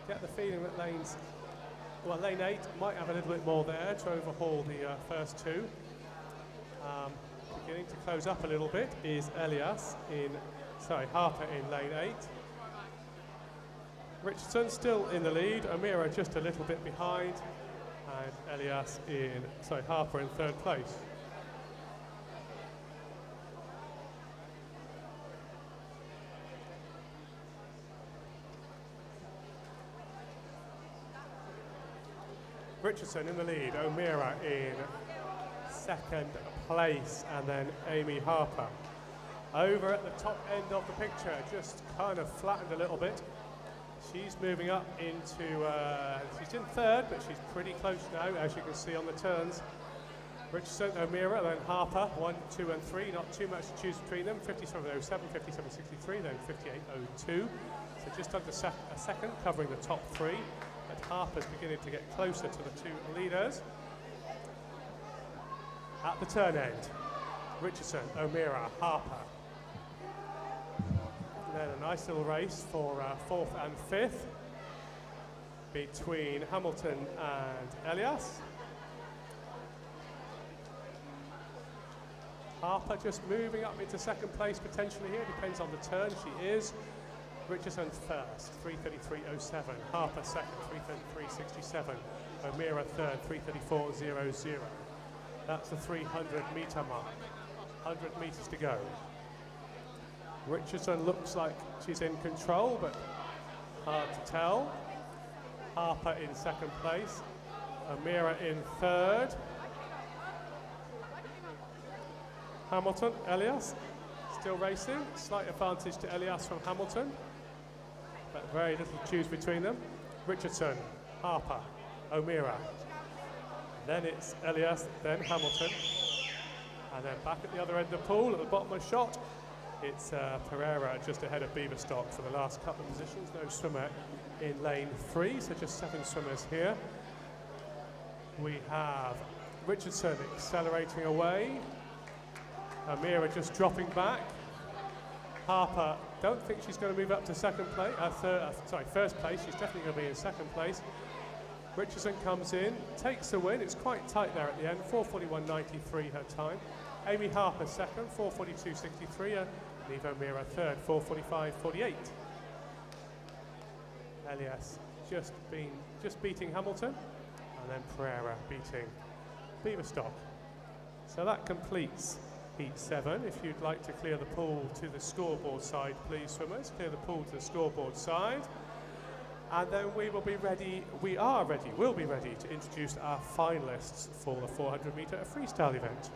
Get the feeling that lane 8 might have a little bit more there to overhaul the first two. Beginning to close up a little bit is Harper in lane 8. Richardson still in the lead, O'Meara just a little bit behind, and Harper in third place. Richardson in the lead, O'Meara in second place, and then Amy Harper. Over at the top end of the picture, just kind of flattened a little bit. She's moving up into, she's in third, but she's pretty close now, as you can see on the turns. Richardson, O'Meara, then Harper, 1, 2 and 3, not too much to choose between them. 57.07, 57.63, then 58.02. So just under a second, covering the top three. But Harper's beginning to get closer to the two leaders. At the turn end, Richardson, O'Meara, Harper. And then a nice little race for fourth and fifth between Hamilton and Elias. Harper just moving up into second place potentially here, depends on the turn. She is. Richardson first, 3:33.07. Harper second, 3:33.67. O'Meara third, 3:34.00. That's the 300 metre mark. 100 metres to go. Richardson looks like she's in control, but hard to tell. Harper in second place. O'Meara in third. Hamilton, Elias, still racing. Slight advantage to Elias from Hamilton, but very little to choose between them. Richardson, Harper, O'Meara. Then it's Elias, then Hamilton. And then back at the other end of the pool, at the bottom of the shot, it's Pereira just ahead of Beaverstock for the last couple of positions. No swimmer in lane 3, so just 7 swimmers here. We have Richardson accelerating away. O'Meara just dropping back. Harper, don't think she's going to move up to second place. First place. She's definitely going to be in second place. Richardson comes in, takes the win. It's quite tight there at the end. 4:41.93 her time. Amy Harper second, 4:42.63. Leave O'Meara third, 4:45.48. Elias just beating Hamilton, and then Pereira beating Beaverstock. So that completes Heat 7. If you'd like to clear the pool to the scoreboard side, please, swimmers, clear the pool to the scoreboard side. And then we'll be ready to introduce our finalists for the 400 metre freestyle event.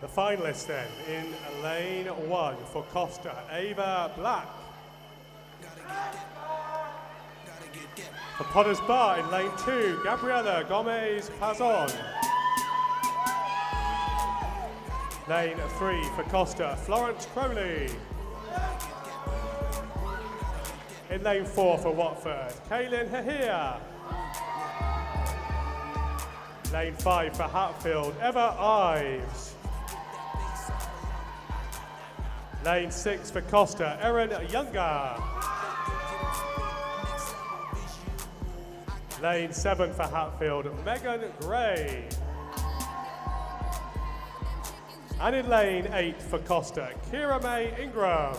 The finalists then, in lane 1 for Costa, Ava Black. For Potter's Bar in lane 2, Gabriela Gomez Pazon. Lane 3 for Costa, Florence Crowley. In lane 4 for Watford, Kaylin Hahir. Lane 5 for Hatfield, Eva Ives. Lane 6 for Costa, Erin Younger. Lane 7 for Hatfield, Megan Gray. And in lane 8 for Costa, Kira May Ingram.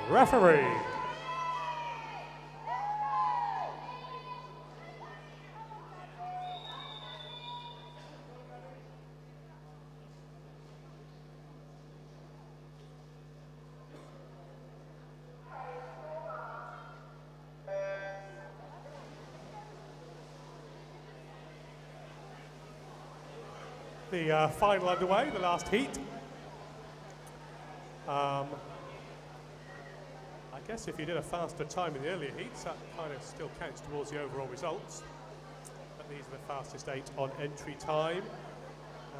Referee. The final underway, the last heat. I guess if you did a faster time in the earlier heats, that kind of still counts towards the overall results. But these are the fastest 8 on entry time.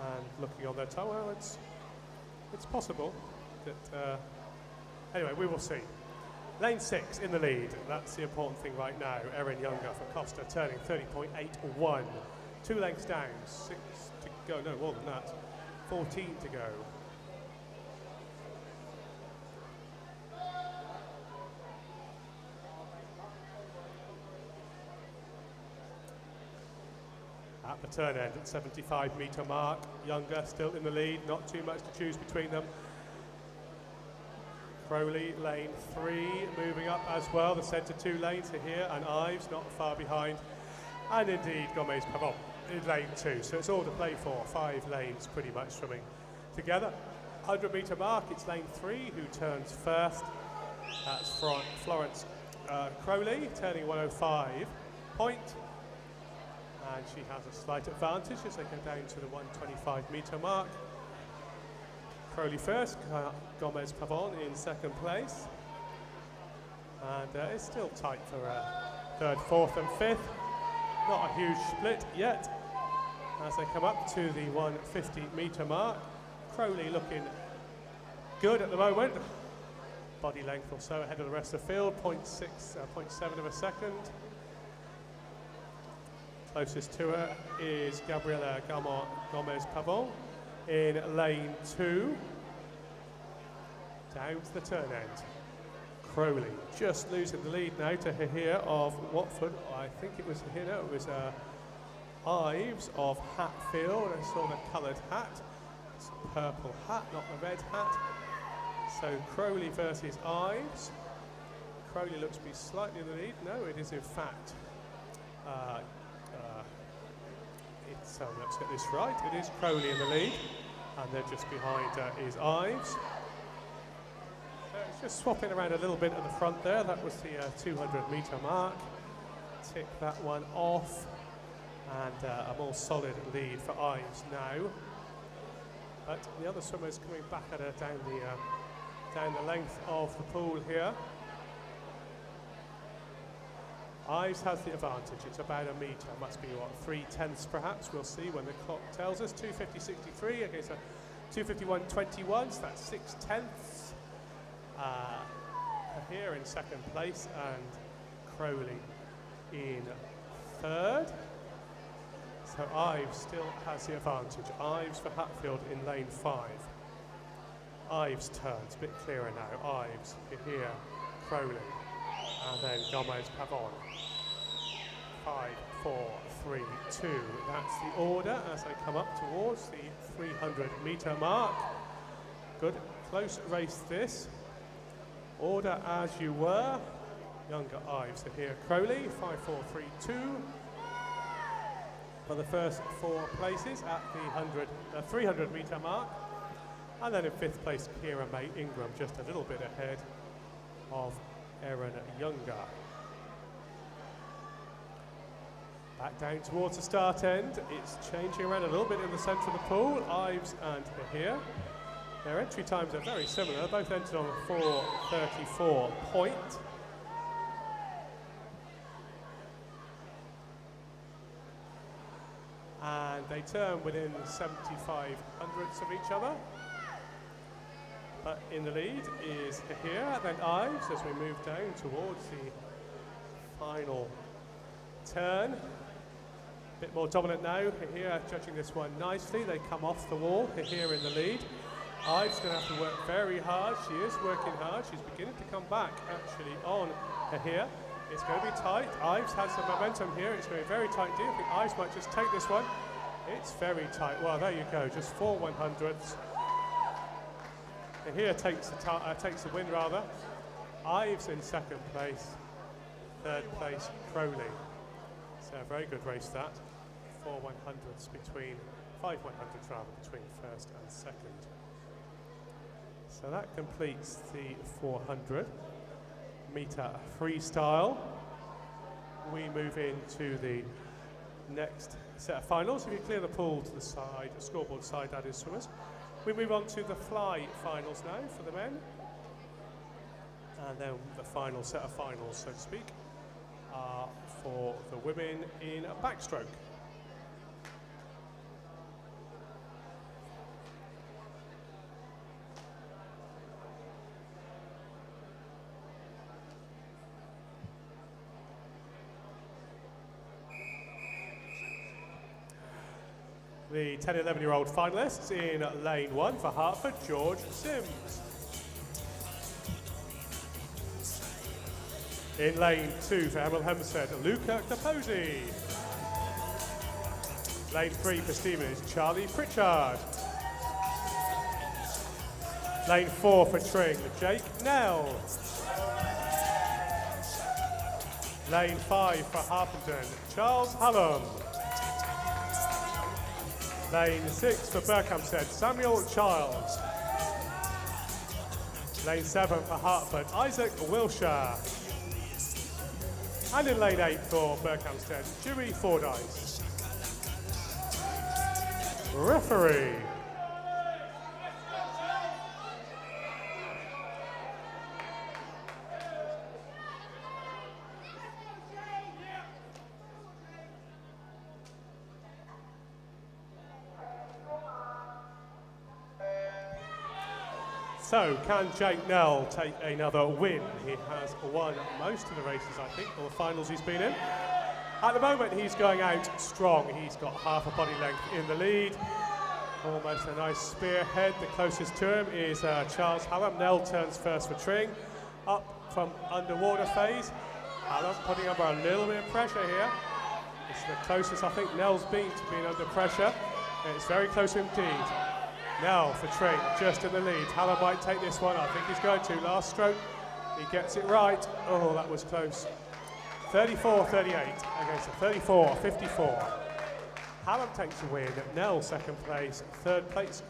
And looking on their time, well, it's possible that, anyway, we will see. Lane 6 in the lead, that's the important thing right now. Erin Younger for Costa turning 30.81. 2 lengths down, 6 to go, no more than that, 14 to go. at the turn end at 75-metre mark. Younger still in the lead, not too much to choose between them. Crowley, lane 3, moving up as well. The centre 2 lanes are here, and Ives not far behind. And indeed, Gomez Pavon in lane 2. So it's all to play for. 5 lanes pretty much swimming together. 100-metre mark, it's lane 3 who turns first. That's Florence Crowley, turning 105 point. And she has a slight advantage as they go down to the 125-metre mark. Crowley first, Gomez Pavon in second place. And it's still tight for third, fourth and fifth. Not a huge split yet as they come up to the 150-metre mark. Crowley looking good at the moment. Body length or so ahead of the rest of the field, 0.7 of a second. Closest to her is Gabriela Gomez Pavon in lane 2. Down to the turn end. Crowley just losing the lead now to Hahir of Watford. I think it was here. No, it was Ives of Hatfield. I saw the coloured hat. It's a purple hat, not the red hat. So Crowley versus Ives. Crowley looks to be slightly in the lead. No, it is in fact. Let's get this right. It is Crowley in the lead, and then just behind is Ives. It's just swapping around a little bit at the front there. That was the 200-metre mark. Tick that one off, and a more solid lead for Ives now. But the other swimmers coming back at her down the length of the pool here. Ives has the advantage. It's about a metre. Must be what, 3/10 perhaps. We'll see when the clock tells us. 250.63 against a 251.21. So that's 6/10. Here in second place and Crowley in third. So Ives still has the advantage. Ives for Hatfield in lane 5. Ives turns, a bit clearer now. Ives here, Crowley, and then Gomez Pavon. 5, 4, 3, 2. That's the order as they come up towards the 300-metre mark. Good, close race this. Order as you were. Younger Ives are here. Crowley, 5, 4, 3, 2. For the first 4 places at the 300-metre mark. And then in 5th place, Kira May Ingram, just a little bit ahead of Erin Younger. Back down towards the start end. It's changing around a little bit in the centre of the pool. Ives and Hahir. Their entry times are very similar. Both entered on a 4:34 point. And they turn within 75 hundredths of each other. But in the lead is Hahir, then Ives as we move down towards the final turn. A bit more dominant now. Hahir judging this one nicely. They come off the wall. Hahir in the lead. Ives going to have to work very hard. She is working hard. She's beginning to come back actually on Hahir. It's going to be tight. Ives has some momentum here. It's going to be a very tight deal. I think Ives might just take this one. It's very tight. Well, there you go. Just 4 100ths. Hahir takes the win rather. Ives in second place. Third place, Crowley. So a very good race that. 4 100ths between, 5 100ths rather, between first and second. So that completes the 400-metre freestyle. We move into the next set of finals. If you clear the pool to the side, the scoreboard side, that is swimmers. We move on to the fly finals now for the men. And then the final set of finals, so to speak, are for the women in backstroke. The 10 and 11-year-old finalists in lane 1 for Hertford, George Sims. In lane 2 for Hemel Hempstead, Luca Capozzi. Lane 3 for Stephen is Charlie Pritchard. Lane 4 for Tring, Jake Nell. Lane 5 for Harpenden, Charles Hallam. Lane 6 for Berkhamsted, Samuel Childs. Lane 7 for Hertford, Isaac Wilshire. And in lane 8 for Berkhamsted, Dewey Fordyce. Referee. So, can Jake Nell take another win? He has won most of the races, I think, or the finals he's been in. At the moment, he's going out strong. He's got half a body length in the lead. Almost a nice spearhead. The closest to him is Charles Hallam. Nell turns first for Tring. Up from underwater phase. Hallam putting under a little bit of pressure here. It's the closest I think Nell's been to being under pressure. And it's very close indeed. Now for Tring, just in the lead. Hallam might take this one. I think he's going to. Last stroke, he gets it right. Oh, that was close. 34-38 against a 34-54. Hallam takes the win. Nell second place. Third place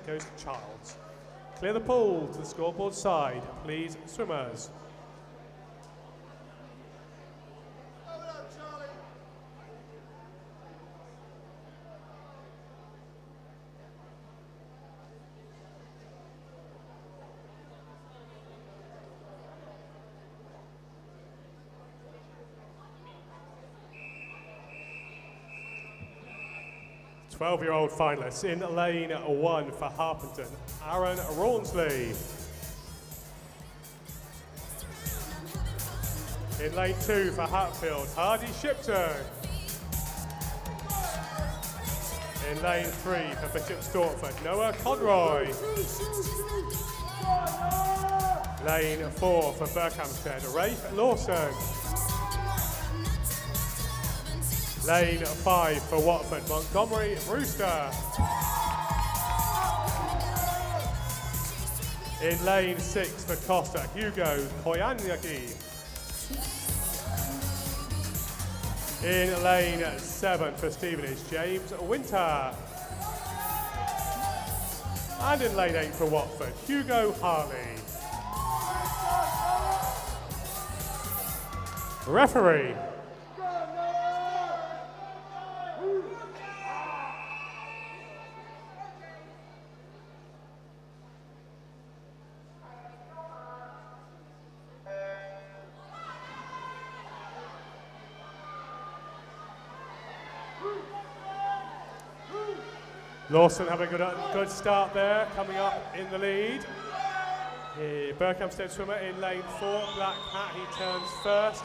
goes to Childs. Clear the pool to the scoreboard side, please, swimmers. 12-year-old finalists in lane 1 for Harpenden, Aaron Rawnsley. In lane 2 for Hatfield, Hardy Shipton. In lane 3 for Bishop Stortford, Noah Conroy. Lane 4 for Berkhamsted, Rafe Lawson. Lane 5 for Watford, Montgomery Brewster. In lane 6 for Costa, Hugo Koyanyagi. In lane 7 for Stevenage, James Winter. And in lane 8 for Watford, Hugo Harley. Referee. Lawson having a good start there, coming up in the lead. The Berkhamsted swimmer in lane 4, black hat, he turns first.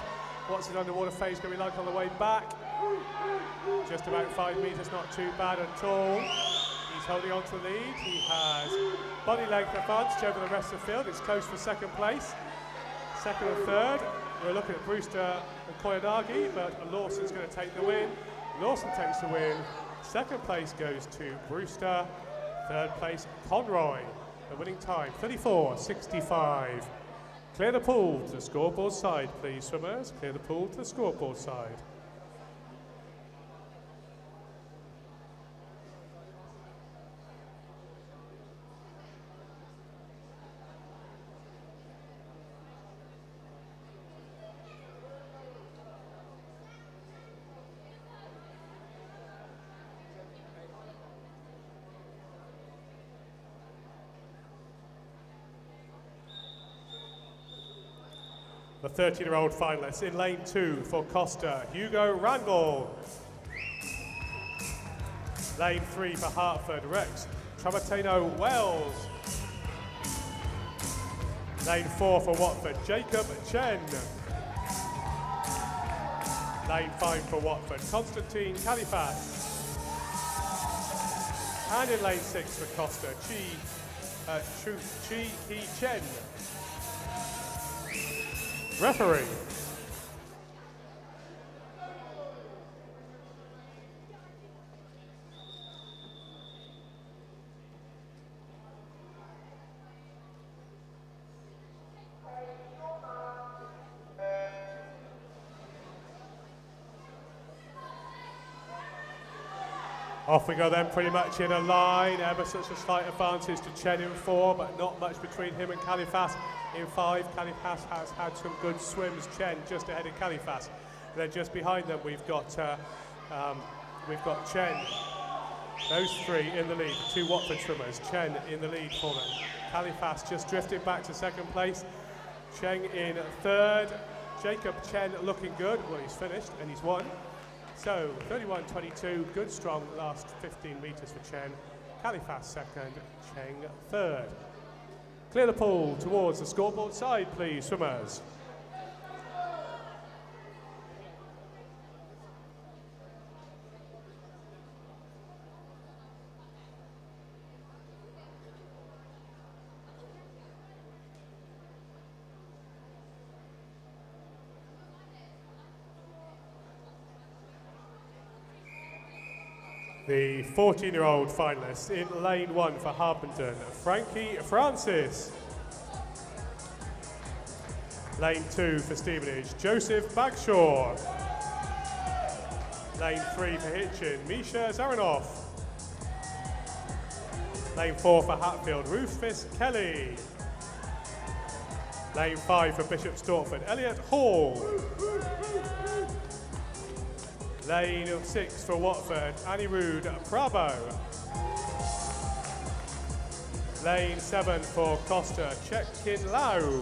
What's his underwater phase going to be like on the way back? Just about 5 metres, not too bad at all. He's holding on to the lead. He has body length advantage over the rest of the field. It's close for second place. Second and third, we're looking at Brewster and Koyanagi, but Lawson's going to take the win. Lawson takes the win. Second place goes to Brewster. Third place, Conroy. The winning time, 34.65. Clear the pool to the scoreboard side, please, swimmers. Clear the pool to the scoreboard side. The 13-year-old finalists in lane 2 for Costa, Hugo Randall. Lane 3 for Hertford, Rex Tramateno Wells. Lane 4 for Watford, Jacob Chen. Lane 5 for Watford, Constantine Califas. And in lane 6 for Costa, Chi He Chen. Referee. Off we go then, pretty much in a line. Ever such a slight advantage to Chen in 4, but not much between him and Califas in 5. Califas has had some good swims. Chen just ahead of Califas. And then just behind them we've got Chen. Those three in the lead, 2 Watford swimmers. Chen in the lead for them. Califas just drifting back to 2nd place. Cheng in 3rd. Jacob Chen looking good. Well, he's finished and he's won. So 31.22, good strong last 15 metres for Chen. Califas 2nd, Cheng 3rd. Clear the pool towards the scoreboard side, please, swimmers. The 14-year-old finalists in lane 1 for Harpenden, Frankie Francis. Lane 2 for Stevenage, Joseph Bagshaw. Lane 3 for Hitchin, Misha Zaranoff. Lane 4 for Hatfield, Rufus Kelly. Lane 5 for Bishop Stortford, Elliot Hall. Lane 6 for Watford, Anirudh Prabhu. Lane 7 for Costa, Chekin Lau.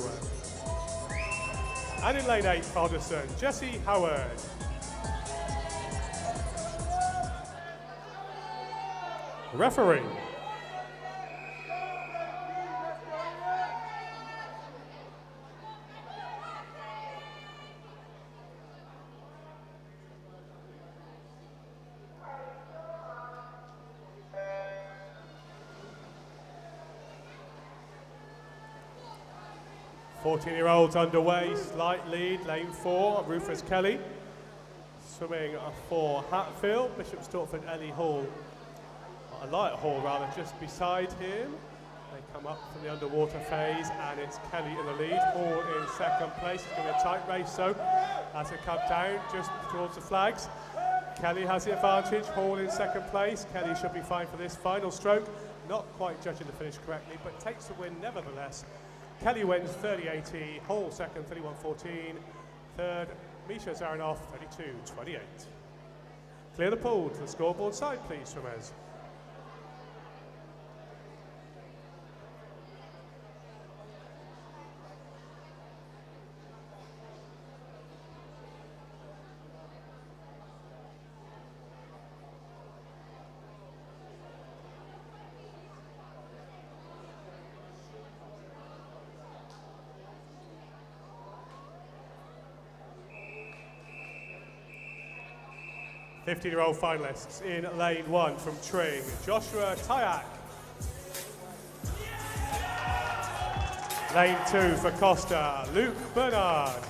And in lane 8 for Hodderson, Jesse Howard. Referee. Fourteen-year-olds underway, slight lead, lane 4, Rufus Kelly. Swimming for Hatfield, Bishop Stortford, Ellie Hall. Elliot Hall rather, just beside him. They come up from the underwater phase and it's Kelly in the lead, Hall in 2nd place. It's going to be a tight race so as it comes down just towards the flags. Kelly has the advantage, Hall in 2nd place. Kelly should be fine for this final stroke. Not quite judging the finish correctly, but takes the win nevertheless. Kelly wins 30.80, Hall 2nd 31.14, 3rd Misha Zaranoff 32.28. Clear the pool to the scoreboard side, please, swimmers. Fifteen-year-old finalists in lane 1 from Tring, Joshua Tyak. Lane 2 for Costa, Luke Bernard.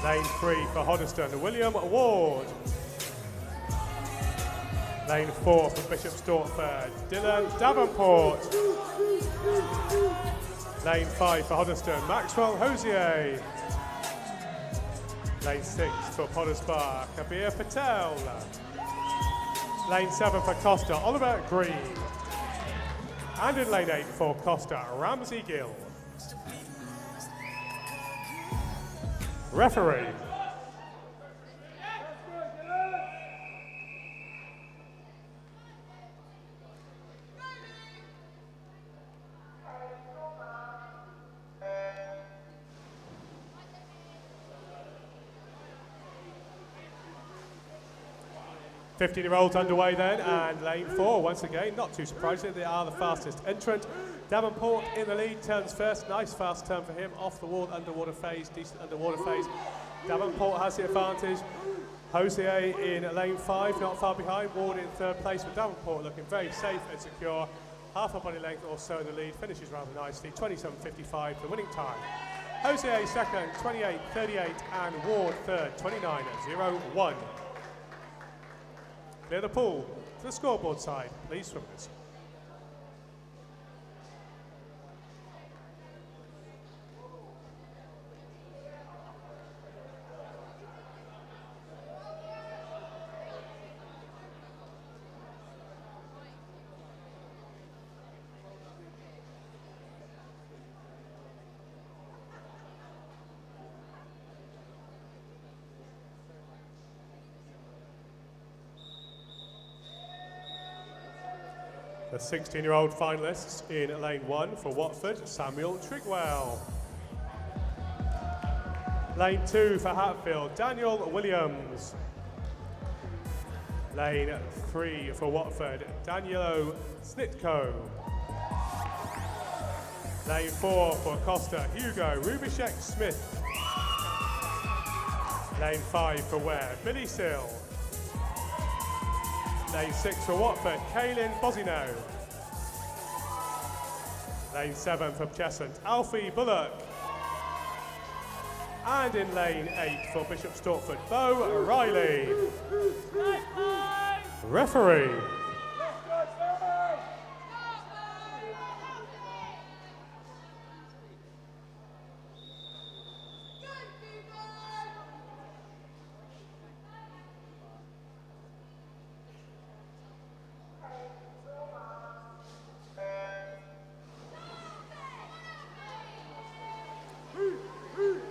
Lane 3 for Hoddesdon, William Ward. Lane 4 for Bishop Stortford, Dylan Davenport. Lane 5 for Hoddesdon, Maxwell Hosier. Lane 6 for Potters Bar, Kabir Patel. Lane 7 for Costa, Oliver Green. And in lane 8 for Costa, Ramsey Gill. Referee. Fifteen-year-olds underway then, and lane 4 once again, not too surprising, they are the fastest entrant. Davenport in the lead, turns first, nice fast turn for him, off the wall, underwater phase, decent underwater phase. Davenport has the advantage. Hosier in lane 5, not far behind, Ward in 3rd place with Davenport looking very safe and secure. Half a body length or so in the lead, finishes rather nicely, 27.55 the winning time. Hosier 2nd, 28.38, and Ward 3rd, 29.01. Clear the pool to the scoreboard side, please, swimmers. The 16-year-old finalists in lane 1 for Watford, Samuel Trigwell. Lane 2 for Hatfield, Daniel Williams. Lane 3 for Watford, Danielo Snitko. Lane 4 for Costa, Hugo Rubishek Smith. Lane 5 for Ware, Billy Sill. Lane 6 for Watford, Kaylin Bozino. Lane 7 for Cheshunt, Alfie Bullock. And in lane 8 for Bishop Stortford, Bo Riley. Referee.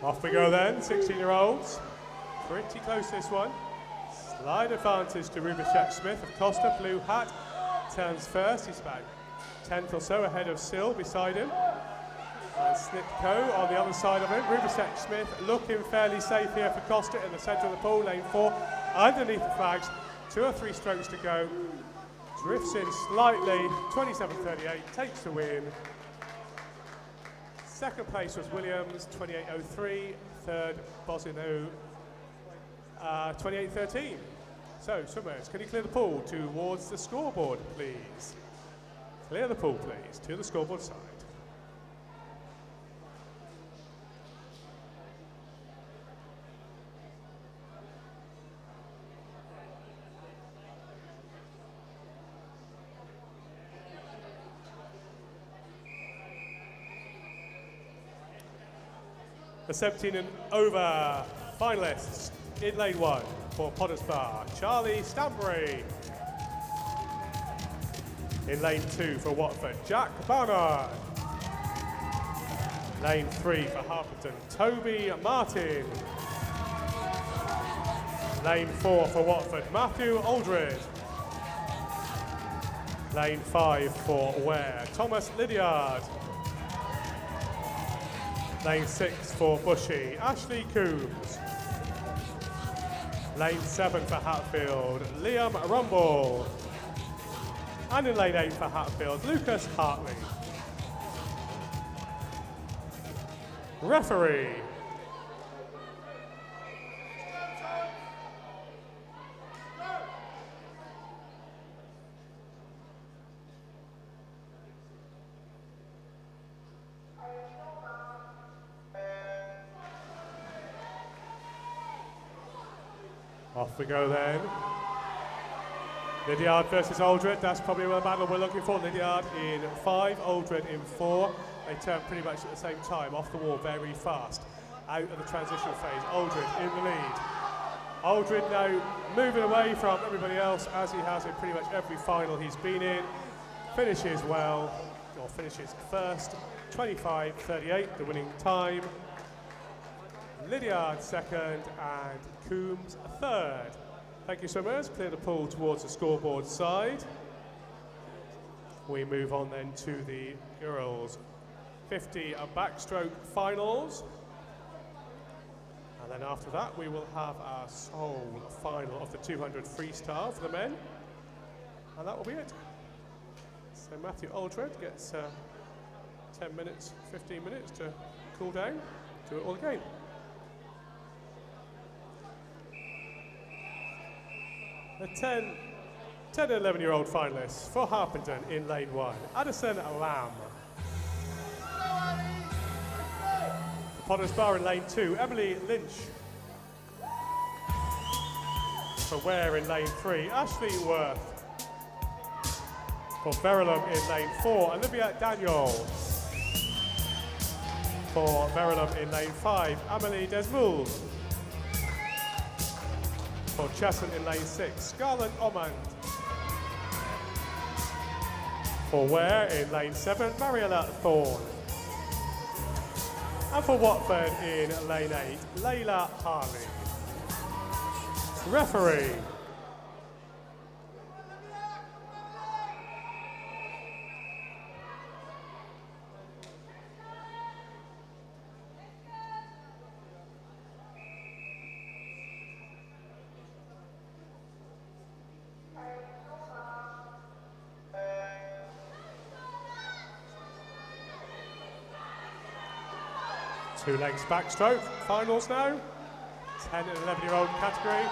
Off we go then, 16-year-olds. Pretty close this one. Slight advantage to Rubishek Smith of Costa, blue hat. Turns first, he's about 10th or so ahead of Sill beside him. And Snitko on the other side of him. Rubishek Smith looking fairly safe here for Costa in the centre of the pool, lane 4. Underneath the flags, 2 or 3 strokes to go. Drifts in slightly, 27.38, takes the win. Second place was Williams, 28.03. Third, Bozino, 28.13. So, swimmers, can you clear the pool towards the scoreboard, please? Clear the pool, please, to the scoreboard side. The 17 and over finalists in lane 1 for Potters Bar, Charlie Stanbury. In lane 2 for Watford, Jack Barnard. Lane 3 for Harpenden, Toby Martin. Lane 4 for Watford, Matthew Aldred. Lane 5 for Ware, Thomas Lydiard. Lane 6 for Bushy, Ashley Coombs. Lane 7 for Hatfield, Liam Rumble. And in lane 8 for Hatfield, Lucas Hartley. Referee. Off we go then. Lydiard versus Aldred, that's probably the battle we're looking for. Lydiard in 5, Aldred in 4. They turn pretty much at the same time, off the wall very fast. Out of the transition phase, Aldred in the lead. Aldred now moving away from everybody else as he has in pretty much every final he's been in. Finishes well, or finishes first, 25.38, the winning time. Lydiard second and Coombs third. Thank you so much. Clear the pool towards the scoreboard side. We move on then to the girls 50 backstroke finals. And then after that we will have our sole final of the 200 freestyle for the men. And that will be it. So Matthew Aldred gets 10 minutes, 15 minutes to cool down, do it all again. The 10 and 11-year-old finalists for Harpenden in lane 1, Addison Lamb. For Potters Bar in lane 2, Emily Lynch. For Ware in lane 3, Ashley Worth. For Verulam in lane 4, Olivia Daniel. For Verulam in lane 5, Amelie Desmoules. For Cheshunt in lane 6, Scarlett Omand. For Ware in lane 7, Mariella Thorne. And for Watford in lane 8, Layla Harley. Referee. 2 lengths backstroke, finals now. 10 and 11-year-old category.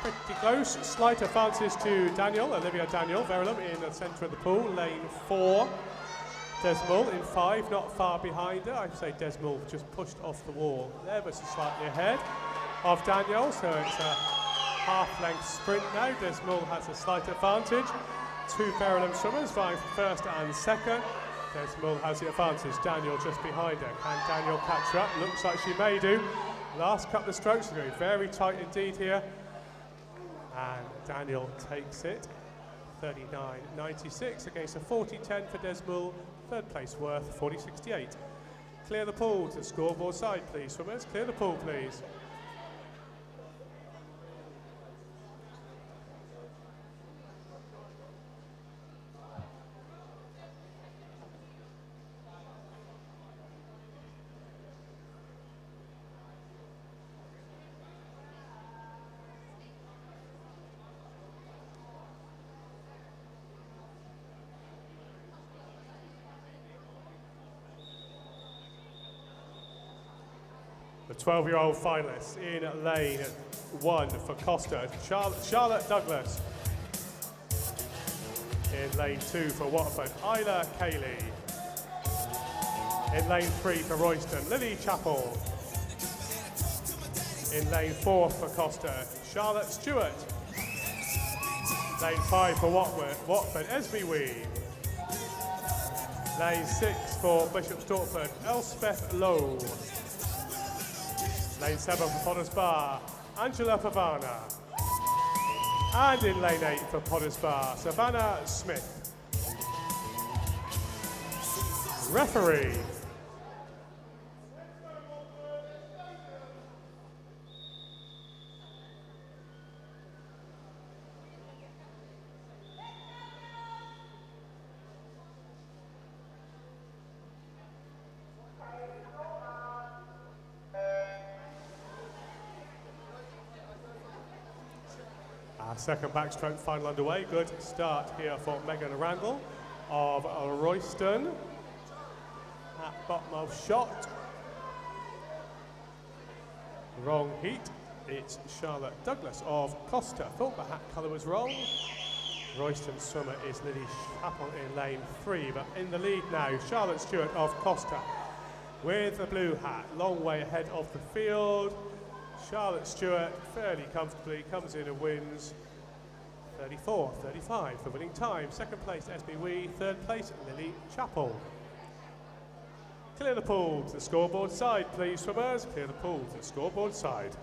Pretty close, slight advances to Daniel, Olivia Daniel, Verulam in the centre of the pool, lane 4. Desmal in 5, not far behind her. I'd say Desmal just pushed off the wall, ever so slightly ahead of Daniel, so it's a half-length sprint now. Desmal has a slight advantage. 2 Verulam swimmers vying for first and second. Desmal has the advantage, Daniel just behind her. Can Daniel catch her up? Looks like she may do. Last couple of strokes are going very tight indeed here. And Daniel takes it. 39.96 against a 40.10 for Desmal. Third place worth 40.68. Clear the pool to the scoreboard side, please, swimmers. Clear the pool, please. The 12-year-old finalists in lane 1 for Costa, Charlotte Douglas. In lane 2 for Watford, Isla Cayley. In lane 3 for Royston, Lily Chappell. In lane 4 for Costa, Charlotte Stewart. Lane 5 for Watford, Esme Wee. Lane 6 for Bishop Stortford, Elspeth Lowe. Lane 7 for Potters Bar, Angela Pavana. And in lane 8 for Potters Bar, Savannah Smith. Referee. Second backstroke final underway. Good start here for Megan Randall of Royston. At bottom of shot. Wrong heat. It's Charlotte Douglas of Costa. Thought the hat colour was wrong. Royston swimmer is Lily Chappell in lane 3, but in the lead now, Charlotte Stewart of Costa with the blue hat, long way ahead of the field. Charlotte Stewart fairly comfortably comes in and wins 34.35 the winning time. Second place SB Wee, third place Lily Chappell. Clear the pool to the scoreboard side, please, swimmers. Clear the pool to the scoreboard side.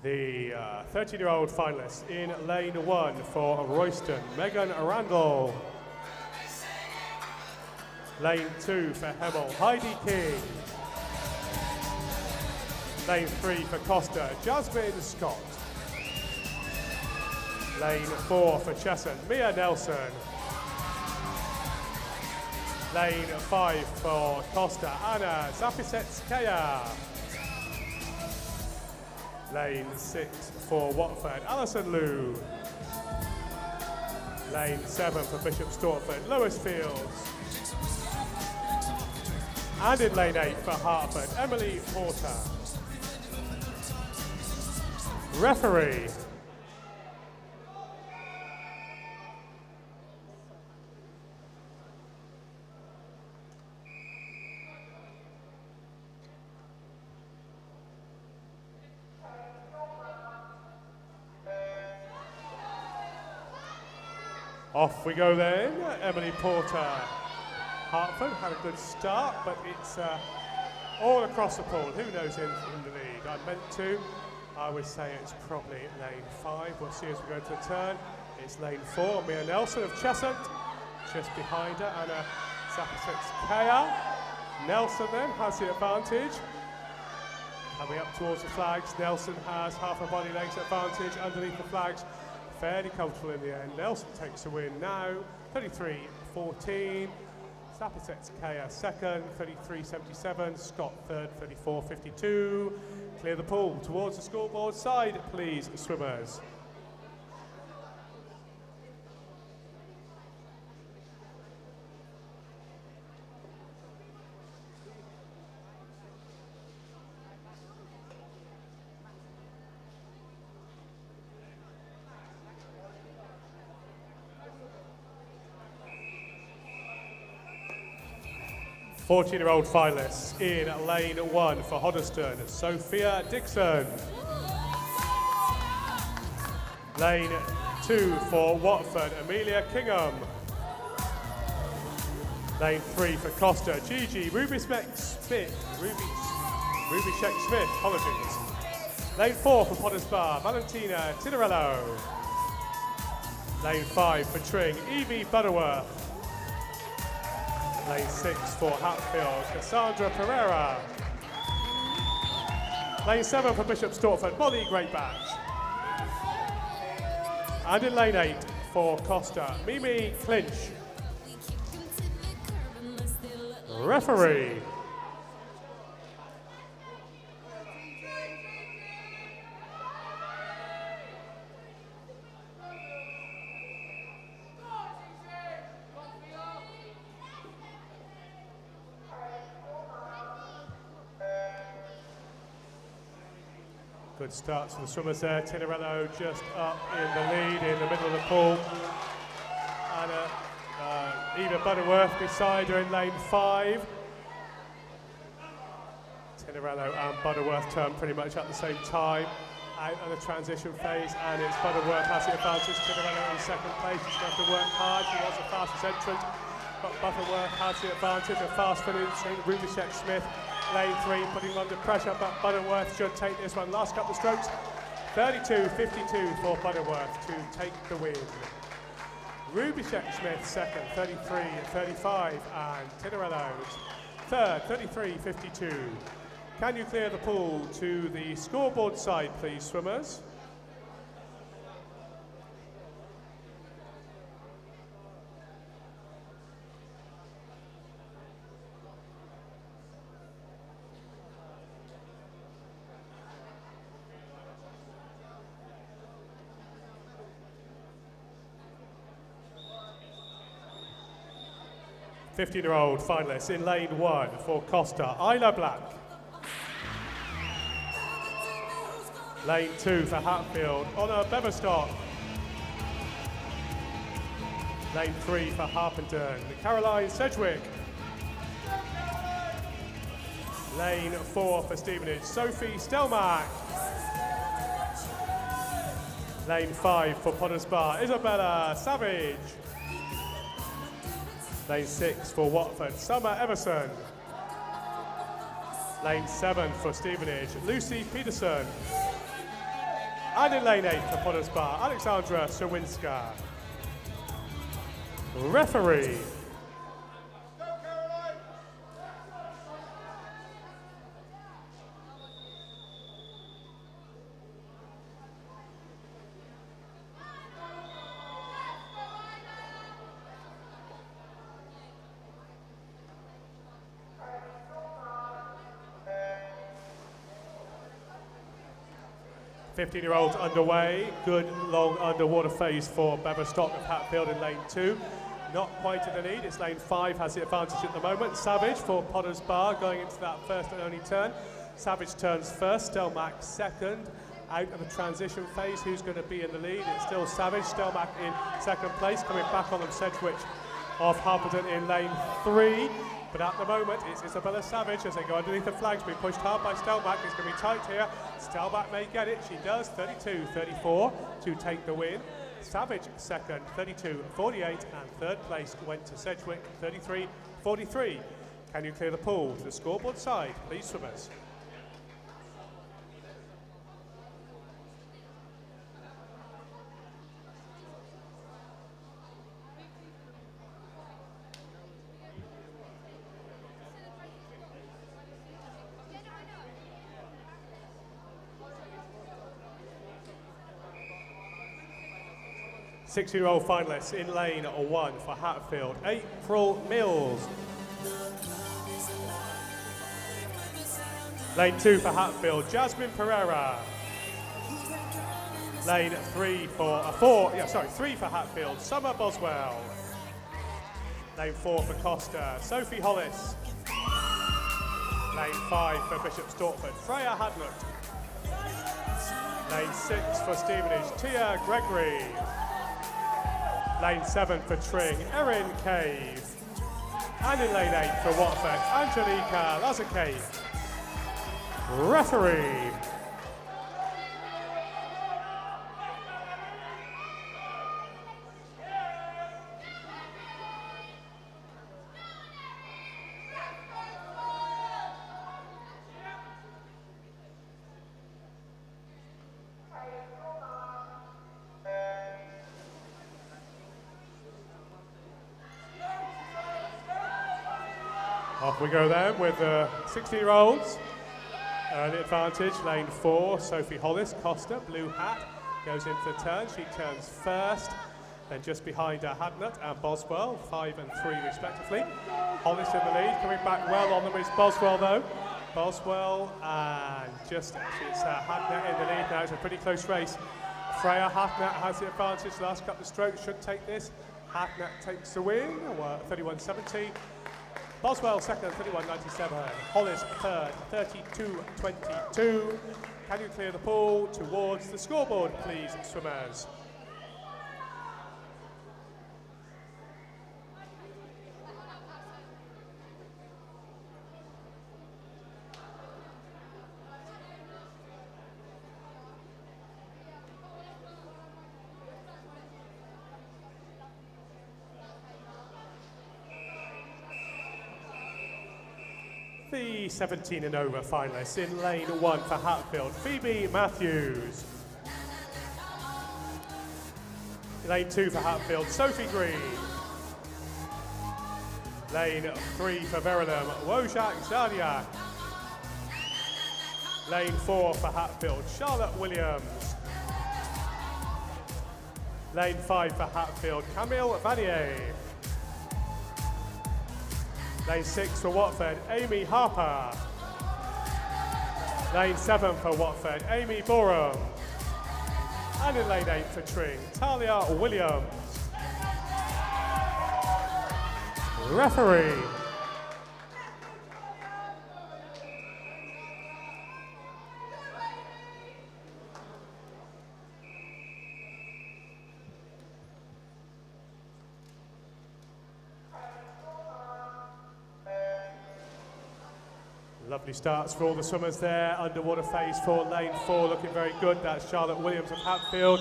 The 13-year-old finalists in lane 1 for Royston, Megan Randall. Lane 2 for Hemel, Heidi King. Lane 3 for Costa, Jasmine Scott. Lane 4 for Chesson, Mia Nelson. Lane 5 for Costa, Anna Zapisets-Kaya. Lane 6 for Watford, Alison Liu. Lane 7 for Bishop Stortford, Lewis Fields. And in lane 8 for Hertford, Emily Porter. Referee. Off we go then. Emily Porter, Hertford had a good start, but it's all across the pool. Who knows in the lead? I meant to. I would say it's probably lane 5. We'll see as we go to the turn. It's lane 4. Mia Nelson of Cheshunt, just behind her, Anna Zapisets-Kaya. Nelson then has the advantage. Coming up towards the flags, Nelson has half a body length advantage underneath the flags. fairly comfortable in the end. Nelson takes the win now, 33-14. Sapiset's Kaya second, 33-77. Scott third, 34-52. Clear the pool towards the scoreboard side, please, swimmers. Fourteen-year-old finalists in lane 1 for Hoddesdon, Sophia Dixon. Lane 2 for Watford, Amelia Kingham. Lane 3 for Costa, Gigi Rubishek Smith, apologies. Lane 4 for Potters Bar, Valentina Tinarello. Lane 5 for Tring, Evie Butterworth. Lane 6 for Hatfield, Cassandra Pereira. Lane 7 for Bishop Stortford, Molly Greatbatch. And in lane 8 for Costa, Mimi Clinch. Referee. Good starts for the swimmers there. Tinarello just up in the lead in the middle of the pool. And Eva Butterworth beside her in lane 5. Tinarello and Butterworth turn pretty much at the same time out of the transition phase, and it's Butterworth has the advantage. Tinarello in second place. She's going to have to work hard. She was the fastest entrant, but Butterworth has the advantage. A fast finish, Rubishek Smith. Lane 3 putting under pressure, but Butterworth should take this one. Last couple of strokes, 32-52 for Butterworth to take the win. Rubishek Smith second, 33-35, and Tinarello's third, 33-52. Can you clear the pool to the scoreboard side, please, swimmers? Fifteen-year-old finalists in lane 1 for Costa, Isla Black. Lane 2 for Hatfield, Honor Beverstock. Lane 3 for Harpenden, Caroline Sedgwick. Lane 4 for Stevenage, Sophie Stelmack. Lane 5 for Potters Bar, Isabella Savage. Lane 6 for Watford, Summer Everson. Lane 7 for Stevenage, Lucy Peterson. And in lane 8 for Potters Bar, Alexandra Sawinska. Referee. 15-year-olds underway. Good long underwater phase for Beverstock of Hatfield in lane 2. Not quite in the lead, it's lane 5 has the advantage at the moment. Savage for Potters Bar going into that first and only turn. Savage turns first, Stelmack second. Out of the transition phase, who's going to be in the lead? It's still Savage, Stelmack in second place. Coming back on them, Sedgwick of Harpenden in lane 3. But at the moment, it's Isabella Savage as they go underneath the flags, being pushed hard by Stelmack. It's going to be tight here. Stelmack may get it. She does, 32-34 to take the win. Savage second, 32-48, and third place went to Sedgwick, 33-43. Can you clear the pool to the scoreboard side, please, swimmers? 16-year-old finalists in lane 1 for Hatfield. April Mills. Lane 2 for Hatfield, Jasmine Pereira. Lane 3 for Hatfield, Summer Boswell. Lane 4 for Costa, Sophie Hollis. Lane 5 for Bishop Stortford, Freya Hadnut. Lane 6 for Stevenage, Tia Gregory. Lane 7 for Tring, Erin Cave. And in lane 8 for Watford, Angelica Lazarcave. Referee. Off we go then with the 16-year-olds. Early advantage, lane 4, Sophie Hollis, Costa, blue hat, goes in for the turn. She turns first, then just behind her Hadnut and Boswell, 5 and 3 respectively. Hollis in the lead, coming back well on them is Boswell though. Boswell and just it's Hadnut in the lead now. It's a pretty close race. Freya Hadnut has the advantage. The last couple of strokes should take this. Hadnut takes the win, 31.70. Boswell second, 31.97. Hollis third, 32.22. Can you clear the pool towards the scoreboard, please, swimmers? The 17 and over finalists in lane 1 for Hatfield, Phoebe Matthews. Lane 2 for Hatfield, Sophie Green. Lane 3 for Verulam, Wojak Zadiak. Lane 4 for Hatfield, Charlotte Williams. Lane 5 for Hatfield, Camille Vanier. Lane 6 for Watford, Amy Harper. Lane 7 for Watford, Amy Borum. And in lane 8 for Tring, Talia Williams. Referee. Lovely starts for all the swimmers there. Underwater phase for lane 4, looking very good. That's Charlotte Williams of Hatfield.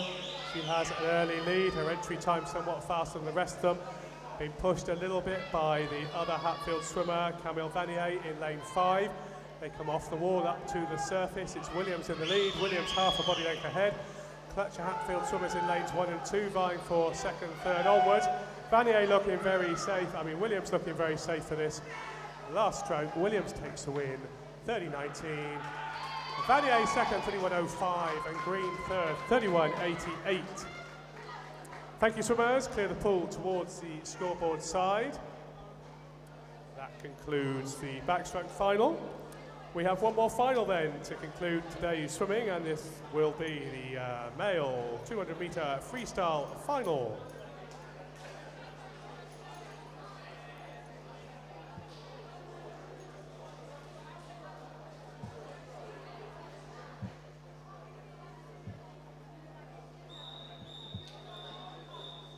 She has an early lead. Her entry time somewhat faster than the rest of them. Being pushed a little bit by the other Hatfield swimmer, Camille Vanier, in lane 5. They come off the wall up to the surface. It's Williams in the lead. Williams half a body length ahead. Clutch of Hatfield swimmers in lanes 1 and 2, vying for second, third onwards. Vanier looking very safe. Williams looking very safe for this. Last stroke, Williams takes the win, 30.19. Vanier second, 31.05, and Green third, 31.88. Thank you, swimmers. Clear the pool towards the scoreboard side. That concludes the backstroke final. We have one more final then to conclude today's swimming, and this will be the male 200-metre freestyle final.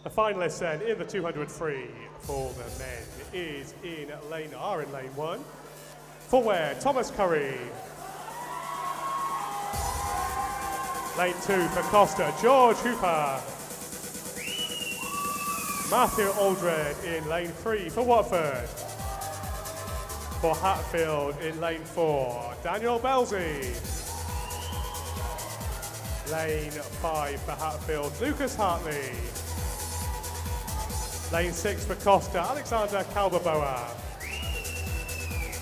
The finalists then in the 200 free for the men is in lane 1. For Ware, Thomas Curry. Lane 2 for Costa, George Hooper. Matthew Aldred in lane 3 for Watford. For Hatfield in lane 4, Daniel Belzy. Lane 5 for Hatfield, Lucas Hartley. Lane 6 for Costa, Alexander Calverboa.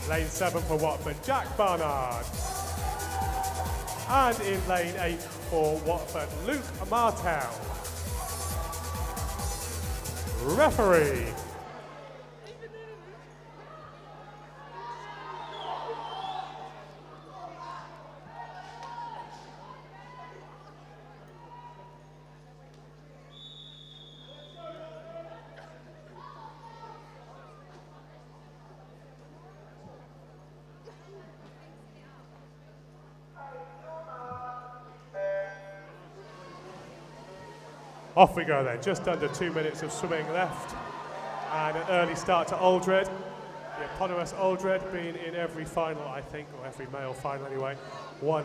Lane 7 for Watford, Jack Barnard. And in lane 8 for Watford, Luke Martel. referee. Off we go then, just under 2 minutes of swimming left, and an early start to Aldred. The eponymous Aldred, been in every final, I think, or every male final anyway. One,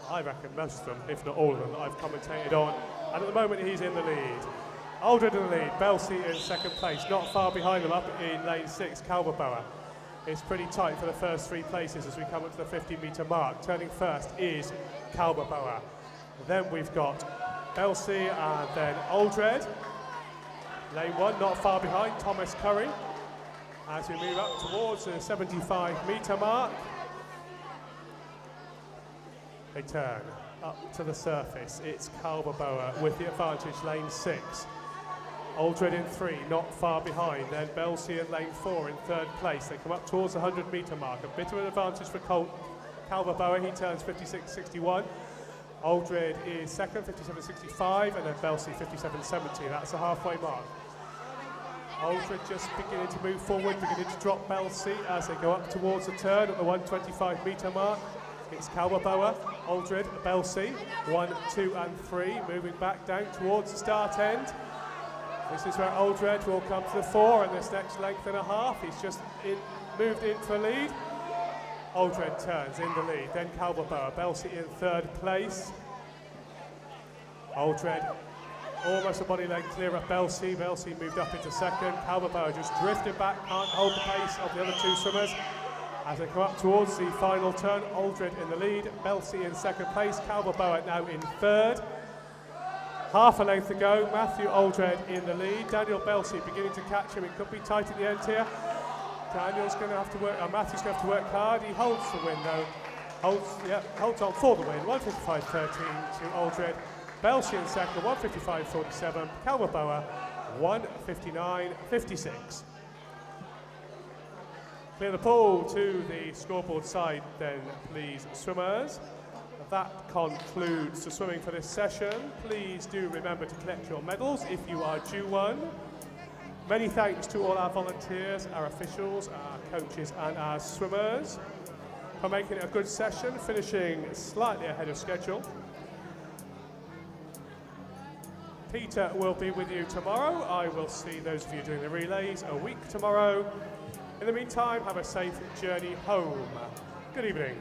I reckon most of them, if not all of them, that I've commentated on. And at the moment he's in the lead. Aldred in the lead, Belsey in second place, not far behind them up in lane 6, Calverboa. It's pretty tight for the first 3 places as we come up to the 50-metre mark. Turning first is Calverboa. Then we've got Belsey and then Aldred. Lane 1, not far behind, Thomas Curry. As we move up towards the 75-metre mark, they turn up to the surface. It's Calverboa with the advantage, lane 6. Aldred in 3, not far behind. Then Belsey in lane 4 in 3rd place. They come up towards the 100-metre mark. A bit of an advantage for Calverboa. He turns 56.61. Aldred is second, 57.65, and then Belsey 57.70. That's the halfway mark. Aldred just beginning to move forward, beginning to drop Belsey as they go up towards the turn at the 125-metre mark. It's Calverboa, Aldred, Belsey, 1, 2 and 3, moving back down towards the start end. This is where Aldred will come to the fore in this next length and a half. He's just moved in for a lead. Aldred turns in the lead, then Calverboa, Belsey in 3rd place. Aldred almost a body length clear of Belsey. Belsey moved up into 2nd. Calverboa just drifted back, can't hold the pace of the other 2 swimmers. As they come up towards the final turn, Aldred in the lead, Belsey in 2nd place, Calverboa now in 3rd. Half a length to go, Matthew Aldred in the lead, Daniel Belsey beginning to catch him. It could be tight at the end here. Daniel's going to have to work, Matthew's going to have to work hard. He holds the win though. Holds on for the win. 155.13 to Aldred. Belsey in 2nd, 155.47. Calverboa, 159.56. Clear the pool to the scoreboard side then, please, swimmers. That concludes the swimming for this session. Please do remember to collect your medals if you are due one. Many thanks to all our volunteers, our officials, our coaches and our swimmers for making it a good session, finishing slightly ahead of schedule. Peter will be with you tomorrow. I will see those of you doing the relays a week tomorrow. In the meantime, have a safe journey home. Good evening.